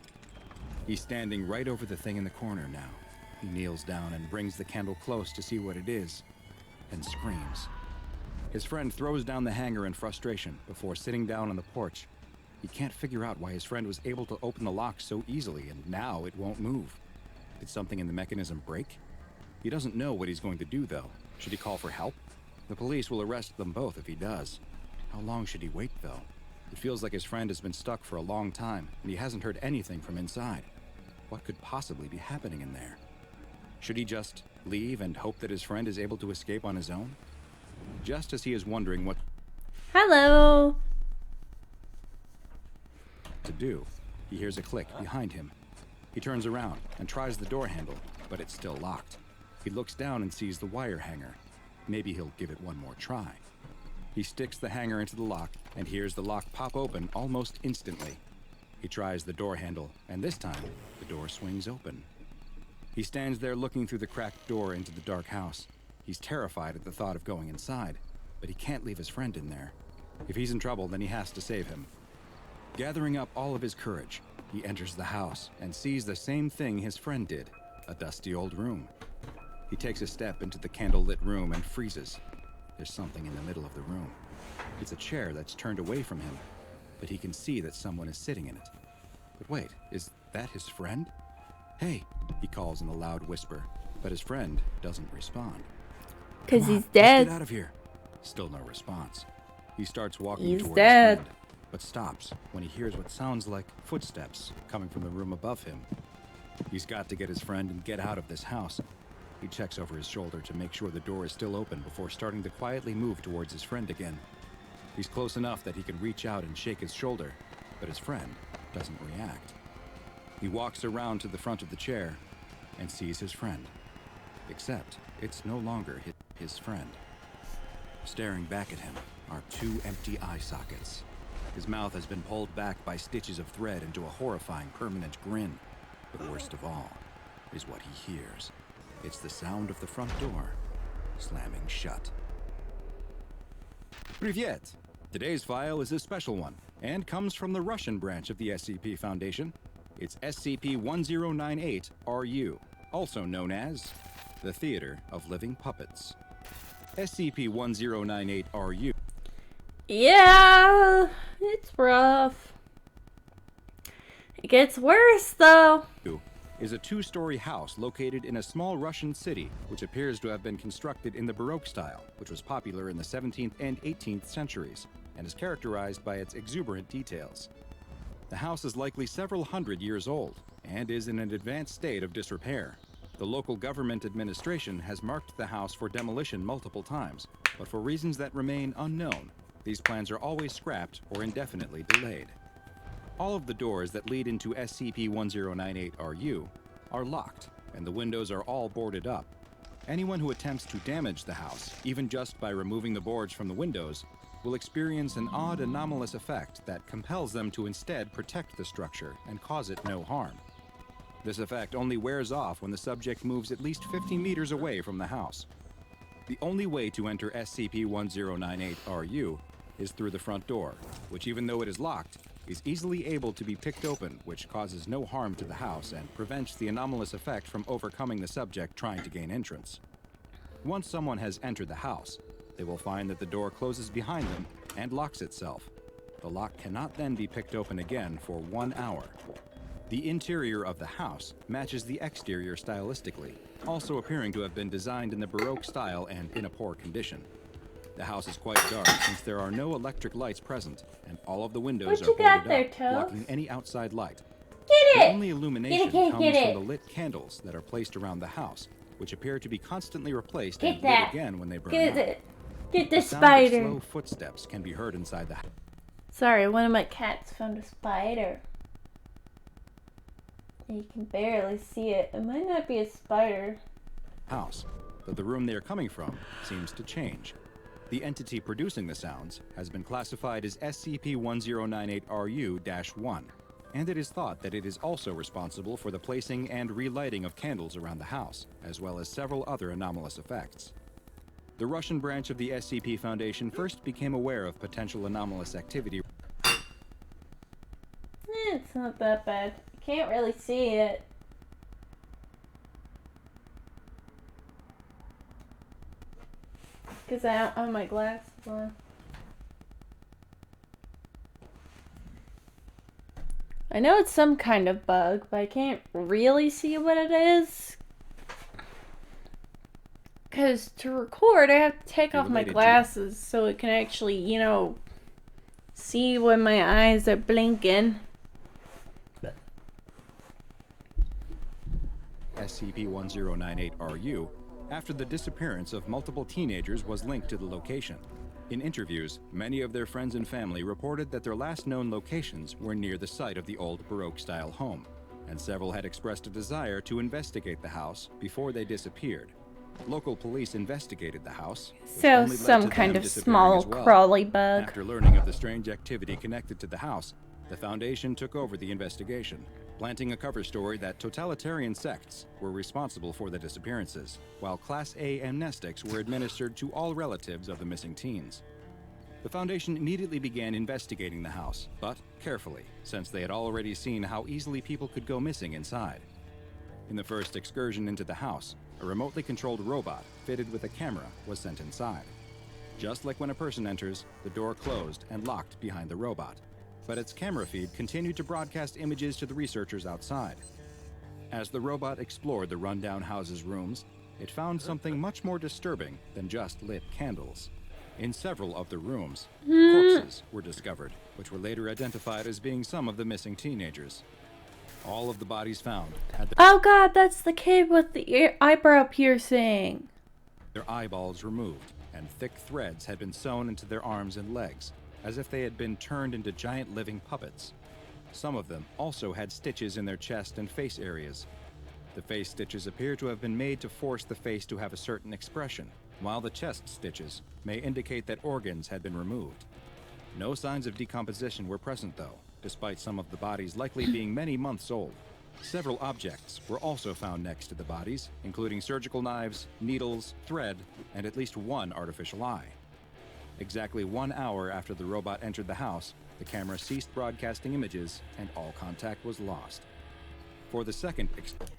He's standing right over the thing in the corner now. He kneels down and brings the candle close to see what it is, and screams. His friend throws down the hanger in frustration before sitting down on the porch. He can't figure out why his friend was able to open the lock so easily, and now it won't move. Did something in the mechanism break? He doesn't know what he's going to do, though. Should he call for help? The police will arrest them both if he does. How long should he wait, though? It feels like his friend has been stuck for a long time, and he hasn't heard anything from inside. What could possibly be happening in there? Should he just leave and hope that his friend is able to escape on his own? Just as he is wondering what Hello! to do, he hears a click behind him. He turns around and tries the door handle, but it's still locked. He looks down and sees the wire hanger. Maybe he'll give it one more try. He sticks the hanger into the lock and hears the lock pop open almost instantly. He tries the door handle, and this time, the door swings open. He stands there looking through the cracked door into the dark house. He's terrified at the thought of going inside, but he can't leave his friend in there. If he's in trouble, then he has to save him. Gathering up all of his courage, he enters the house and sees the same thing his friend did, a dusty old room. He takes a step into the candlelit room and freezes. There's something in the middle of the room. It's a chair that's turned away from him, but he can see that someone is sitting in it. But wait, is that his friend? Hey, he calls in a loud whisper, but his friend doesn't respond. Because Come on, he's let's dead. get out of here. Still no response. He starts walking He's toward dead. his friend, but stops when he hears what sounds like footsteps coming from the room above him. He's got to get his friend and get out of this house. He checks over his shoulder to make sure the door is still open before starting to quietly move towards his friend again. He's close enough that he can reach out and shake his shoulder, but his friend doesn't react. He walks around to the front of the chair and sees his friend. Except it's no longer his friend. Staring back at him are two empty eye sockets. His mouth has been pulled back by stitches of thread into a horrifying permanent grin. But worst of all is what he hears. It's the sound of the front door slamming shut. Privyet! Today's file is a special one and comes from the Russian branch of the SCP Foundation. It's SCP-1098-RU, also known as the Theater of Living Puppets. SCP-1098-RU. Yeah, it's rough. It gets worse, though. Is a two-story house located in a small Russian city, which appears to have been constructed in the Baroque style, which was popular in the 17th and 18th centuries, and is characterized by its exuberant details. The house is likely several hundred years old, and is in an advanced state of disrepair. The local government administration has marked the house for demolition multiple times, but for reasons that remain unknown, these plans are always scrapped or indefinitely delayed. All of the doors that lead into SCP-1098-RU are locked, and the windows are all boarded up. Anyone who attempts to damage the house, even just by removing the boards from the windows, will experience an odd anomalous effect that compels them to instead protect the structure and cause it no harm. This effect only wears off when the subject moves at least 50 meters away from the house. The only way to enter SCP-1098-RU is through the front door, which, even though it is locked, is easily able to be picked open, which causes no harm to the house and prevents the anomalous effect from overcoming the subject trying to gain entrance. Once someone has entered the house, they will find that the door closes behind them and locks itself. The lock cannot then be picked open again for 1 hour. The interior of the house matches the exterior stylistically, also appearing to have been designed in the Baroque style and in a poor condition. The house is quite dark since there are no electric lights present, and all of the windows What are you got boarded there, up, Toast? blocking any outside light. Get The it! only illumination Get comes it. from the lit candles that are placed around the house, which appear to be constantly replaced Get and that. lit again when they burn Get out. it. Get the The sound of spider. slow footsteps can be heard inside the Sorry, one of my cats found a spider. You can barely see it. It might not be a spider. house, but the room they are coming from seems to change. The entity producing the sounds has been classified as SCP-1098-RU-1, and it is thought that it is also responsible for the placing and relighting of candles around the house, as well as several other anomalous effects. The Russian branch of the SCP Foundation first became aware of potential anomalous activity. It's not that bad. I can't really see it. Because I don't have my glasses on. I know it's some kind of bug, but I can't really see what it is. Because to record, I have to take off my Related to- glasses so it can actually, see when my eyes are blinking. SCP-1098-RU, after the disappearance of multiple teenagers, was linked to the location. In interviews, many of their friends and family reported that their last known locations were near the site of the old Baroque-style home, and several had expressed a desire to investigate the house before they disappeared. Local police investigated the house, which So only led some to kind them of disappearing small as well. crawly bug. After learning of the strange activity connected to the house, the Foundation took over the investigation, planting a cover story that totalitarian sects were responsible for the disappearances, while Class A amnestics were administered to all relatives of the missing teens. The Foundation immediately began investigating the house, but carefully, since they had already seen how easily people could go missing inside. In the first excursion into the house, a remotely controlled robot fitted with a camera was sent inside. Just like when a person enters, the door closed and locked behind the robot, but its camera feed continued to broadcast images to the researchers outside. As the robot explored the rundown house's rooms, it found something much more disturbing than just lit candles. In several of the rooms, corpses were discovered, which were later identified as being some of the missing teenagers. All of the bodies found had Oh god, that's the kid with the eyebrow piercing. their eyeballs removed, and thick threads had been sewn into their arms and legs, as if they had been turned into giant living puppets. Some of them also had stitches in their chest and face areas. The face stitches appear to have been made to force the face to have a certain expression, while the chest stitches may indicate that organs had been removed. No signs of decomposition were present, though, despite some of the bodies likely being many months old. Several objects were also found next to the bodies, including surgical knives, needles, thread, and at least one artificial eye. Exactly 1 hour after the robot entered the house, the camera ceased broadcasting images and all contact was lost. For the second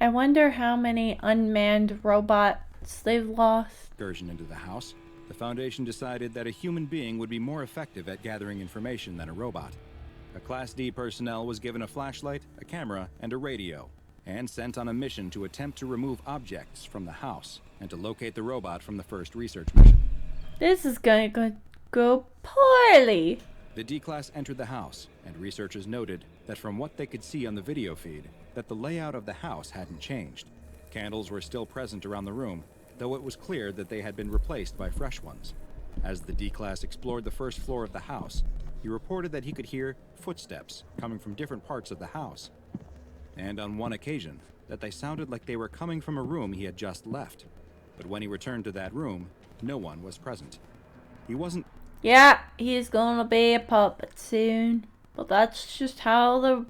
I wonder how many unmanned robots they've lost. excursion into the house, the Foundation decided that a human being would be more effective at gathering information than a robot. A Class D personnel was given a flashlight, a camera, and a radio, and sent on a mission to attempt to remove objects from the house and to locate the robot from the first research mission. This is going to go poorly. The D-Class entered the house, and researchers noted that from what they could see on the video feed, that the layout of the house hadn't changed. Candles were still present around the room, though it was clear that they had been replaced by fresh ones. As the D-Class explored the first floor of the house, he reported that he could hear footsteps coming from different parts of the house, and on one occasion, that they sounded like they were coming from a room he had just left. But when he returned to that room, no one was present. He wasn't Yeah, he's gonna be a puppet soon. But that's just how the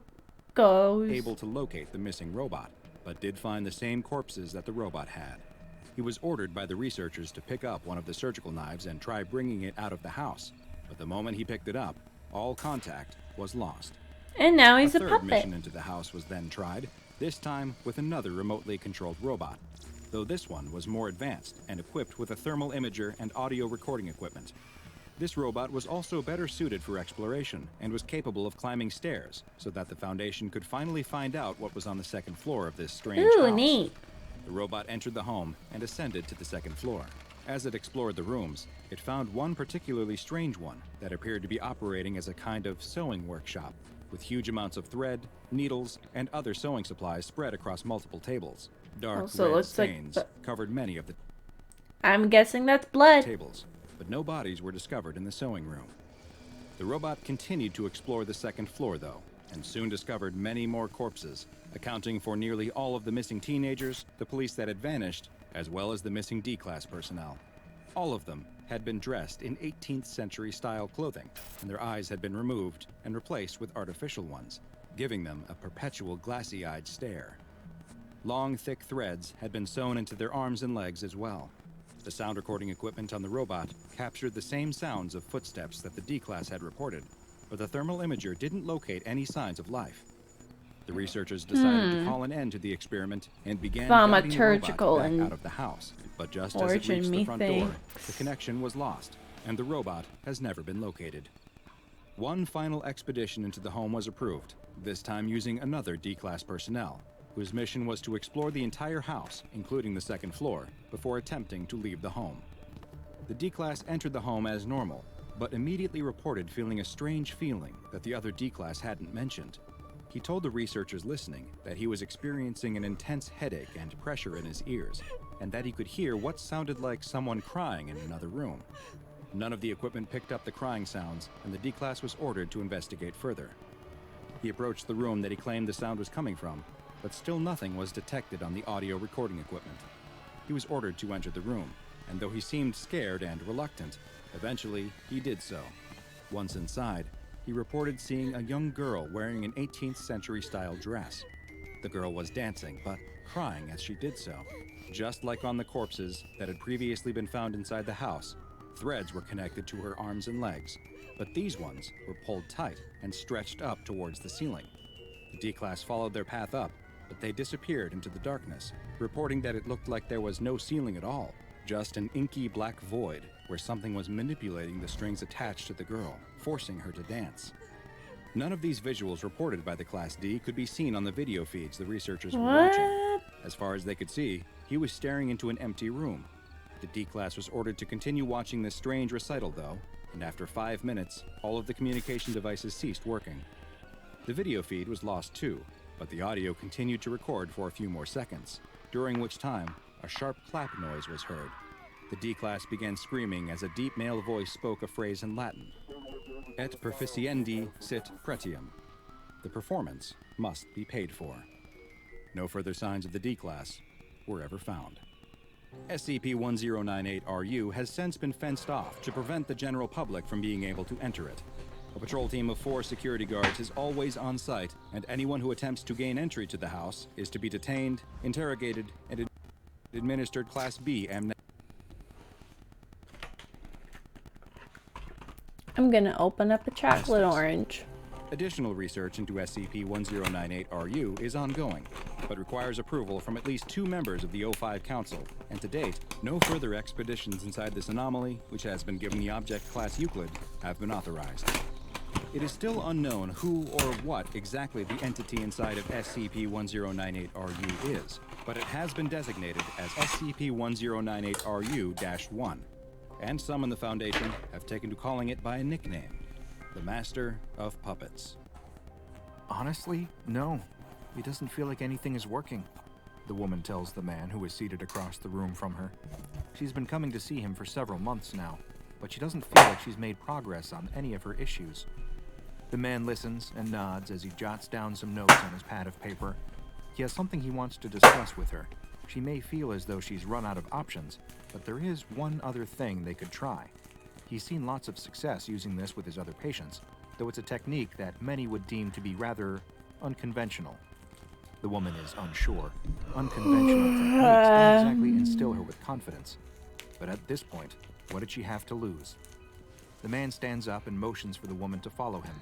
goes. able to locate the missing robot, but did find the same corpses that the robot had. He was ordered by the researchers to pick up one of the surgical knives and try bringing it out of the house, but the moment he picked it up, all contact was lost. And now he's a third puppet. mission into the house was then tried, this time with another remotely controlled robot, though this one was more advanced and equipped with a thermal imager and audio recording equipment. This robot was also better suited for exploration and was capable of climbing stairs so that the Foundation could finally find out what was on the second floor of this strange Ooh, house. neat. The robot entered the home and ascended to the second floor. As it explored the rooms, it found one particularly strange one that appeared to be operating as a kind of sewing workshop, with huge amounts of thread, needles, and other sewing supplies spread across multiple tables. Dark Also red looks like stains covered many of the I'm guessing that's blood. tables, but no bodies were discovered in the sewing room. The robot continued to explore the second floor, though, and soon discovered many more corpses, accounting for nearly all of the missing teenagers, the police that had vanished, as well as the missing D-Class personnel. All of them had been dressed in 18th century style clothing, and their eyes had been removed and replaced with artificial ones, giving them a perpetual glassy-eyed stare. Long, thick threads had been sewn into their arms and legs as well. The sound recording equipment on the robot captured the same sounds of footsteps that the D-Class had reported, but the thermal imager didn't locate any signs of life. The researchers decided to call an end to the experiment and began guiding the robot Thaumaturgical back and out of the house. But just as it origin reached the front door, methinks. the connection was lost, and the robot has never been located. One final expedition into the home was approved, this time using another D-Class personnel, whose mission was to explore the entire house, including the second floor, before attempting to leave the home. The D-Class entered the home as normal, but immediately reported feeling a strange feeling that the other D-Class hadn't mentioned. He told the researchers listening that he was experiencing an intense headache and pressure in his ears, and that he could hear what sounded like someone crying in another room. None of the equipment picked up the crying sounds, and the D-Class was ordered to investigate further. He approached the room that he claimed the sound was coming from, but still nothing was detected on the audio recording equipment. He was ordered to enter the room, and though he seemed scared and reluctant, eventually he did so. Once inside, he reported seeing a young girl wearing an 18th century style dress. The girl was dancing, but crying as she did so. Just like on the corpses that had previously been found inside the house, threads were connected to her arms and legs, but these ones were pulled tight and stretched up towards the ceiling. The D-Class followed their path up, but they disappeared into the darkness, reporting that it looked like there was no ceiling at all, just an inky black void where something was manipulating the strings attached to the girl, forcing her to dance. None of these visuals reported by the Class D could be seen on the video feeds the researchers were watching. What? As far as they could see, he was staring into an empty room. The D-Class was ordered to continue watching this strange recital, though, and after 5 minutes, all of the communication devices ceased working. The video feed was lost too, but the audio continued to record for a few more seconds, during which time a sharp clap noise was heard. The D-Class began screaming as a deep male voice spoke a phrase in Latin. Et perficiendi sit pretium. The performance must be paid for. No further signs of the D-Class were ever found. SCP-1098-RU has since been fenced off to prevent the general public from being able to enter it. A patrol team of 4 security guards is always on site, and anyone who attempts to gain entry to the house is to be detained, interrogated, and administered Class B amnesty. I'm gonna open up a chocolate orange. Additional research into SCP-1098-RU is ongoing, but requires approval from at least 2 members of the O5 Council, and to date, no further expeditions inside this anomaly, which has been given the object class Euclid, have been authorized. It is still unknown who or what exactly the entity inside of SCP-1098-RU is, but it has been designated as SCP-1098-RU-1, and some in the Foundation have taken to calling it by a nickname. The Master of Puppets. Honestly, no. It doesn't feel like anything is working, the woman tells the man who is seated across the room from her. She's been coming to see him for several months now, but she doesn't feel like she's made progress on any of her issues. The man listens and nods as he jots down some notes on his pad of paper. He has something he wants to discuss with her. She may feel as though she's run out of options, but there is one other thing they could try. He's seen lots of success using this with his other patients, though it's a technique that many would deem to be rather unconventional. The woman is unsure. Unconventional techniques don't exactly instill her with confidence. But at this point, what did she have to lose? The man stands up and motions for the woman to follow him.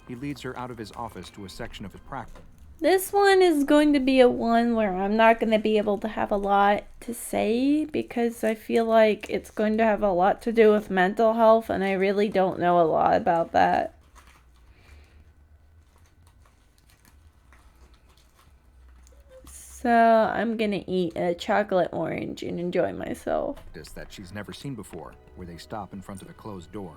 He leads her out of his office to a section of his practice. This one is going to be a one where I'm not going to be able to have a lot to say because I feel like it's going to have a lot to do with mental health and I really don't know a lot about that. So I'm going to eat a chocolate orange and enjoy myself. That she's never seen before, where they stop in front of a closed door.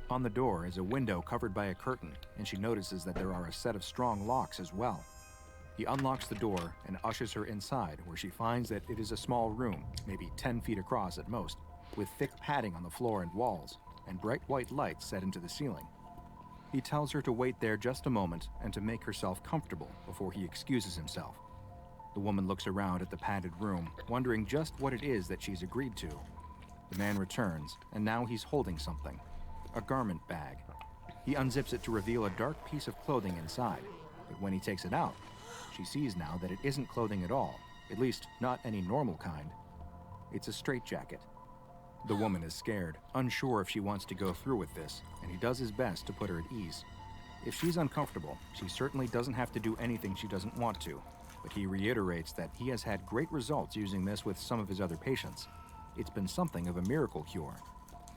On the door is a window covered by a curtain, and she notices that there are a set of strong locks as well. He unlocks the door and ushers her inside, where she finds that it is a small room, maybe 10 feet across at most, with thick padding on the floor and walls, and bright white lights set into the ceiling. He tells her to wait there just a moment and to make herself comfortable before he excuses himself. The woman looks around at the padded room, wondering just what it is that she's agreed to. The man returns, and now he's holding something. A garment bag. He unzips it to reveal a dark piece of clothing inside, but when he takes it out, she sees now that it isn't clothing at all, at least not any normal kind. It's a straitjacket. The woman is scared, unsure if she wants to go through with this, and he does his best to put her at ease. If she's uncomfortable, she certainly doesn't have to do anything she doesn't want to, but he reiterates that he has had great results using this with some of his other patients. It's been something of a miracle cure.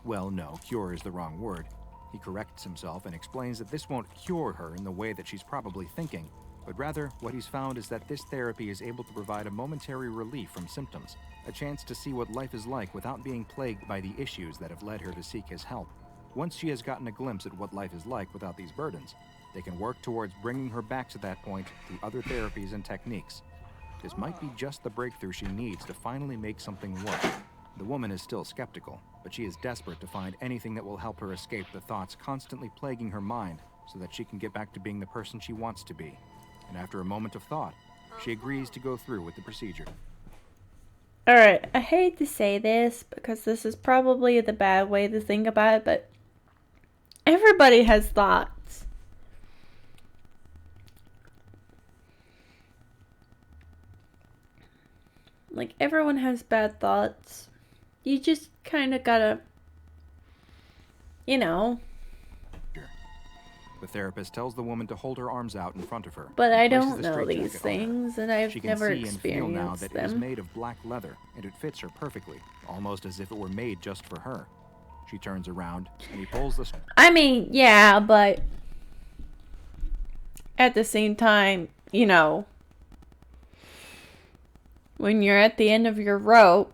Well, no, cure is the wrong word. He corrects himself and explains that this won't cure her in the way that she's probably thinking, but rather what he's found is that this therapy is able to provide a momentary relief from symptoms, a chance to see what life is like without being plagued by the issues that have led her to seek his help. Once she has gotten a glimpse at what life is like without these burdens, they can work towards bringing her back to that point through other therapies and techniques. This might be just the breakthrough she needs to finally make something work. The woman is still skeptical, but she is desperate to find anything that will help her escape the thoughts constantly plaguing her mind so that she can get back to being the person she wants to be. And after a moment of thought, she agrees to go through with the procedure. Alright, I hate to say this because this is probably the bad way to think about it, but everybody has thoughts. Like, everyone has bad thoughts. You just kind of gotta, you know. The therapist tells the woman to hold her arms out in front of her. But I places don't the know straitjacket these on her. things, and I've She can never see and feel now experienced that it is them. made of black leather, and it fits her perfectly, almost as if it were made just for her. She turns around, and he pulls the... I mean, yeah, but at the same time, you know, when you're at the end of your rope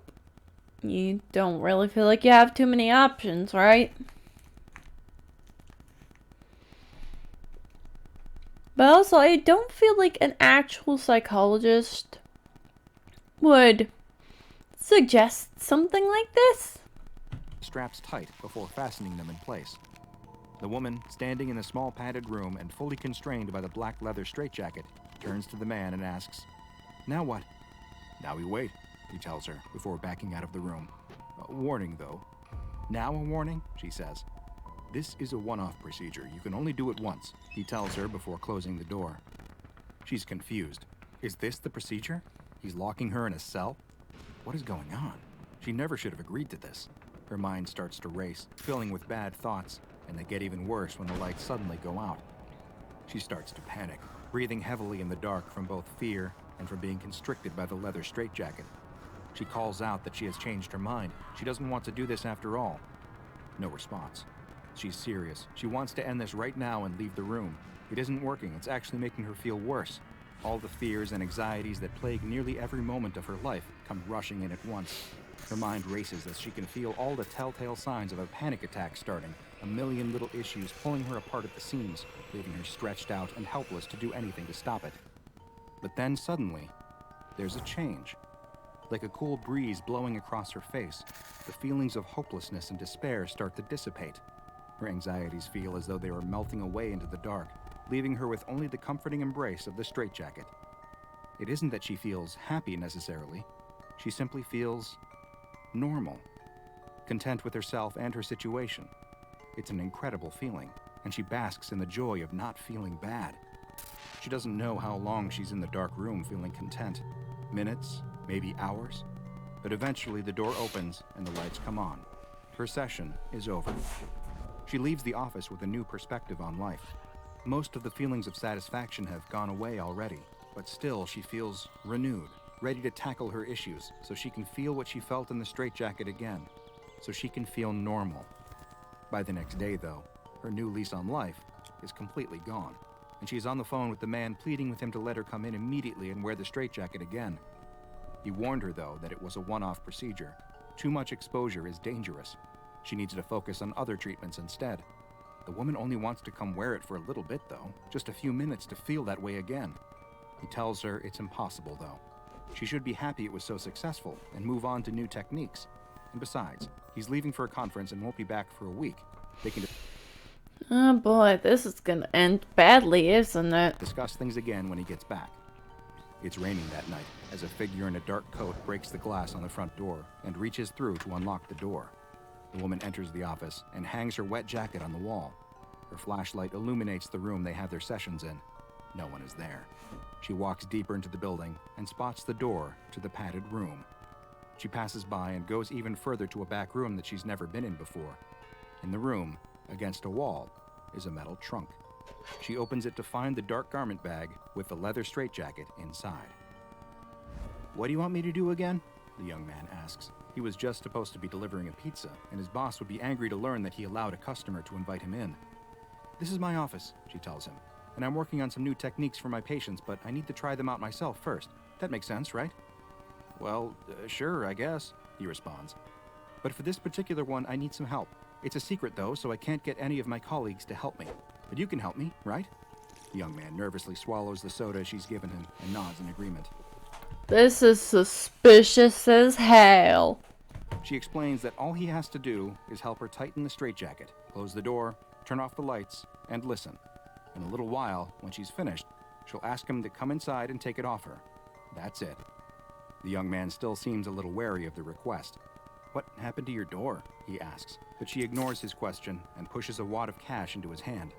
You don't really feel like you have too many options, right? But also, I don't feel like an actual psychologist would suggest something like this. Straps tight before fastening them in place. The woman, standing in the small padded room and fully constrained by the black leather straitjacket, turns to the man and asks, "Now what?" "Now we wait," he tells her before backing out of the room. "Warning, though." "Now a warning?" she says. "This is a one-off procedure. You can only do it once," he tells her before closing the door. She's confused. Is this the procedure? He's locking her in a cell? What is going on? She never should have agreed to this. Her mind starts to race, filling with bad thoughts, and they get even worse when the lights suddenly go out. She starts to panic, breathing heavily in the dark from both fear and from being constricted by the leather straitjacket. She calls out that she has changed her mind. She doesn't want to do this after all. No response. She's serious. She wants to end this right now and leave the room. It isn't working. It's actually making her feel worse. All the fears and anxieties that plague nearly every moment of her life come rushing in at once. Her mind races as she can feel all the telltale signs of a panic attack starting, a million little issues pulling her apart at the seams, leaving her stretched out and helpless to do anything to stop it. But then suddenly, there's a change. Like a cool breeze blowing across her face, the feelings of hopelessness and despair start to dissipate. Her anxieties feel as though they were melting away into the dark, leaving her with only the comforting embrace of the straitjacket. It isn't that she feels happy necessarily. She simply feels normal, content with herself and her situation. It's an incredible feeling, and she basks in the joy of not feeling bad. She doesn't know how long she's in the dark room feeling content. Minutes, maybe hours. But eventually the door opens and the lights come on. Her session is over. She leaves the office with a new perspective on life. Most of the feelings of satisfaction have gone away already, but still she feels renewed, ready to tackle her issues so she can feel what she felt in the straitjacket again, so she can feel normal. By the next day, though, her new lease on life is completely gone, and she is on the phone with the man pleading with him to let her come in immediately and wear the straitjacket again. He warned her, though, that it was a one-off procedure. Too much exposure is dangerous. She needs to focus on other treatments instead. The woman only wants to come wear it for a little bit, though, just a few minutes to feel that way again. He tells her it's impossible, though. She should be happy it was so successful and move on to new techniques. And besides, he's leaving for a conference and won't be back for a week. They can Oh boy, this is gonna end badly, isn't it? discuss things again when he gets back. It's raining that night as a figure in a dark coat breaks the glass on the front door and reaches through to unlock the door. The woman enters the office and hangs her wet jacket on the wall. Her flashlight illuminates the room they have their sessions in. No one is there. She walks deeper into the building and spots the door to the padded room. She passes by and goes even further to a back room that she's never been in before. In the room, against a wall, is a metal trunk. She opens it to find the dark garment bag with the leather straitjacket inside. "What do you want me to do again?" the young man asks. He was just supposed to be delivering a pizza, and his boss would be angry to learn that he allowed a customer to invite him in. "This is my office," she tells him, "and I'm working on some new techniques for my patients, but I need to try them out myself first. That makes sense, right?" "Well, sure, I guess," he responds. "But for this particular one, I need some help. It's a secret, though, so I can't get any of my colleagues to help me. But you can help me, right?" The young man nervously swallows the soda she's given him and nods in agreement. This is suspicious as hell. She explains that all he has to do is help her tighten the straitjacket, close the door, turn off the lights, and listen. In a little while, when she's finished, she'll ask him to come inside and take it off her. That's it. The young man still seems a little wary of the request. "What happened to your door?" he asks, but she ignores his question and pushes a wad of cash into his hand.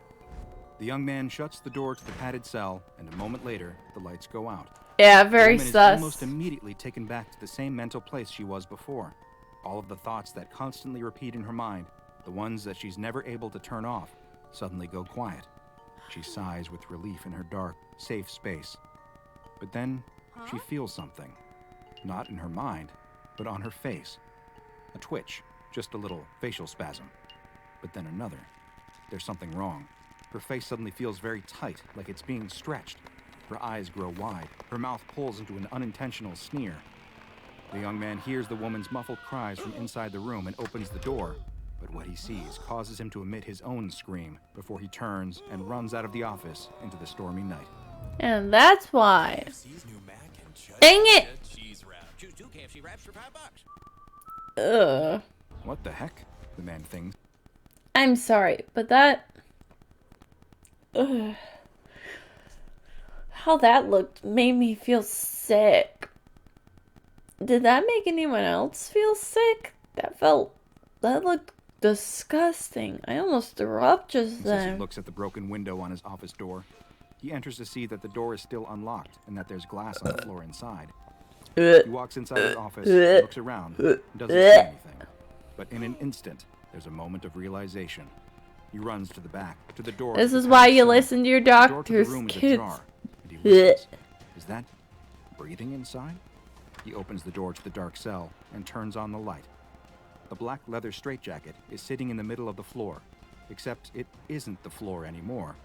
The young man shuts the door to the padded cell, and a moment later, the lights go out. Yeah, The very woman is sus. almost immediately taken back to the same mental place she was before. All of the thoughts that constantly repeat in her mind, the ones that she's never able to turn off, suddenly go quiet. She sighs with relief in her dark, safe space. But then, she feels something. Not in her mind, but on her face. A twitch, just a little facial spasm. But then another. There's something wrong. Her face suddenly feels very tight, like it's being stretched. Her eyes grow wide. Her mouth pulls into an unintentional sneer. The young man hears the woman's muffled cries from inside the room and opens the door, but what he sees causes him to emit his own scream before he turns and runs out of the office into the stormy night. And that's why. Dang it! Ugh. What the heck? The man thinks. I'm sorry, but that... Ugh. How that looked made me feel sick. Did that make anyone else feel sick? That looked disgusting. I almost threw up just As he then. looks at the broken window on his office door, he enters to see that the door is still unlocked and that there's glass on the floor inside. He walks inside his office, looks around, and doesn't see anything. But in an instant, there's a moment of realization. He runs to the back, to the door. This to the is why attic you cell. listen to your The door to the doctors, room is kids. ajar, and he listens. Is that breathing inside? He opens the door to the dark cell and turns on the light. The black leather straitjacket is sitting in the middle of the floor, except it isn't the floor anymore.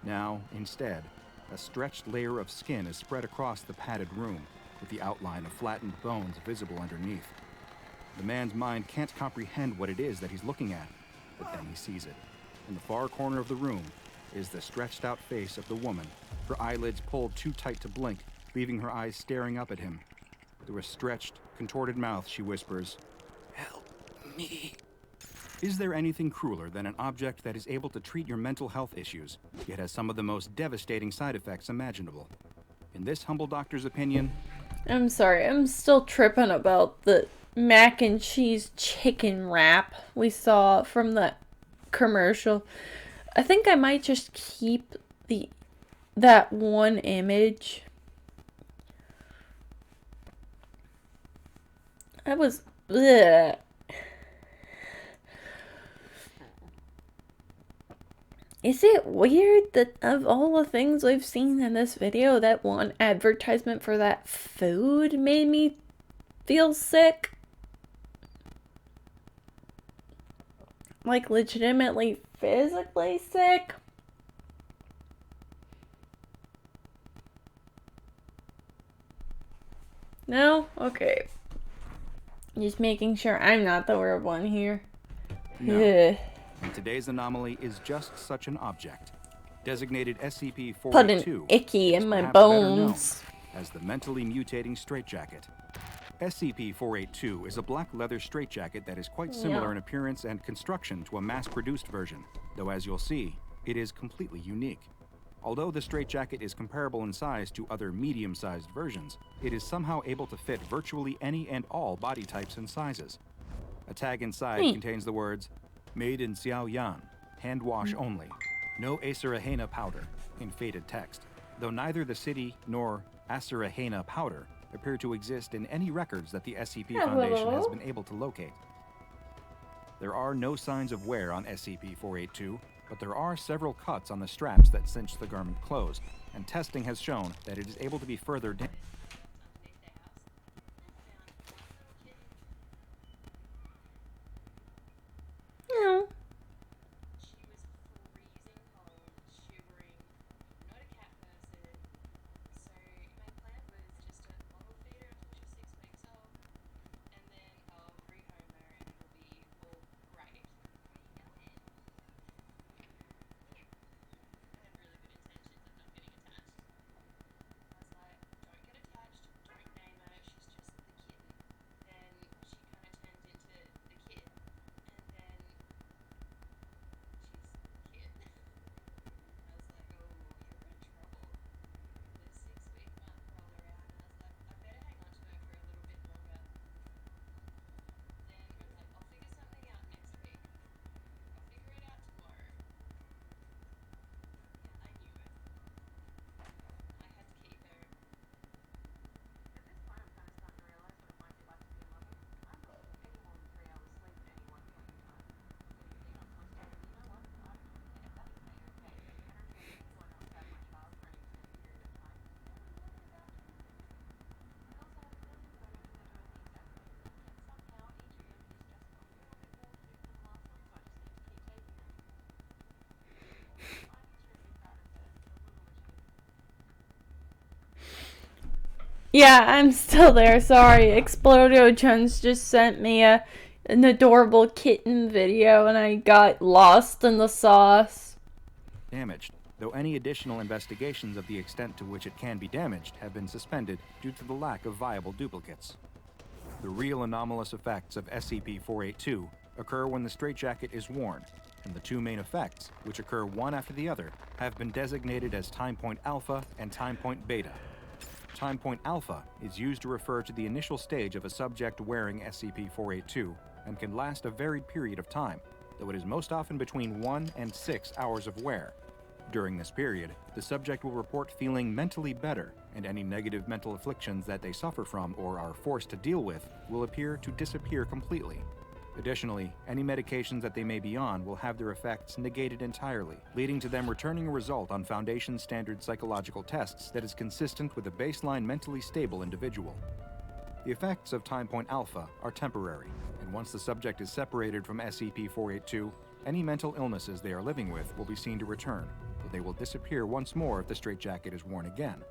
Now, instead, a stretched layer of skin is spread across the padded room, with the outline of flattened bones visible underneath. The man's mind can't comprehend what it is that he's looking at, but then he sees it. In the far corner of the room is the stretched out face of the woman, her eyelids pulled too tight to blink, leaving her eyes staring up at him. Through a stretched, contorted mouth, she whispers, "Help me." Is there anything crueler than an object that is able to treat your mental health issues, yet has some of the most devastating side effects imaginable? In this humble doctor's opinion, I'm sorry, I'm still tripping about the mac and cheese chicken wrap we saw from the commercial. I think I might just keep that one image. Bleh. Is it weird that of all the things we've seen in this video, that one advertisement for that food made me feel sick? Like legitimately physically sick? No? Okay. Just making sure I'm not the weird one here. no. Ugh. And today's anomaly is just such an object, designated SCP-482. Put an icky in my perhaps better known bones. as the mentally mutating straitjacket. SCP-482 is a black leather straitjacket that is quite similar Yeah. in appearance and construction to a mass-produced version, though as you'll see, it is completely unique. Although the straitjacket is comparable in size to other medium-sized versions, it is somehow able to fit virtually any and all body types and sizes. A tag inside Neat. contains the words, "Made in Xiaoyan, hand wash only, no Acerahena powder," in faded text, though neither the city nor Acerahena powder appear to exist in any records that the SCP Foundation has been able to locate. There are no signs of wear on SCP-482, but there are several cuts on the straps that cinch the garment closed, and testing has shown that it is able to be further damaged. No. Yeah, I'm still there. Sorry. Explodo Jones just sent me an adorable kitten video and I got lost in the sauce. Damaged, though any additional investigations of the extent to which it can be damaged have been suspended due to the lack of viable duplicates. The real anomalous effects of SCP-482 occur when the straitjacket is worn, and the two main effects, which occur one after the other, have been designated as time point alpha and time point beta. Time point alpha is used to refer to the initial stage of a subject wearing SCP-482 and can last a varied period of time, though it is most often between 1 and 6 hours of wear. During this period, the subject will report feeling mentally better, and any negative mental afflictions that they suffer from or are forced to deal with will appear to disappear completely. Additionally, any medications that they may be on will have their effects negated entirely, leading to them returning a result on Foundation standard psychological tests that is consistent with a baseline mentally stable individual. The effects of time point alpha are temporary, and once the subject is separated from SCP-482, any mental illnesses they are living with will be seen to return, but they will disappear once more if the straitjacket is worn again.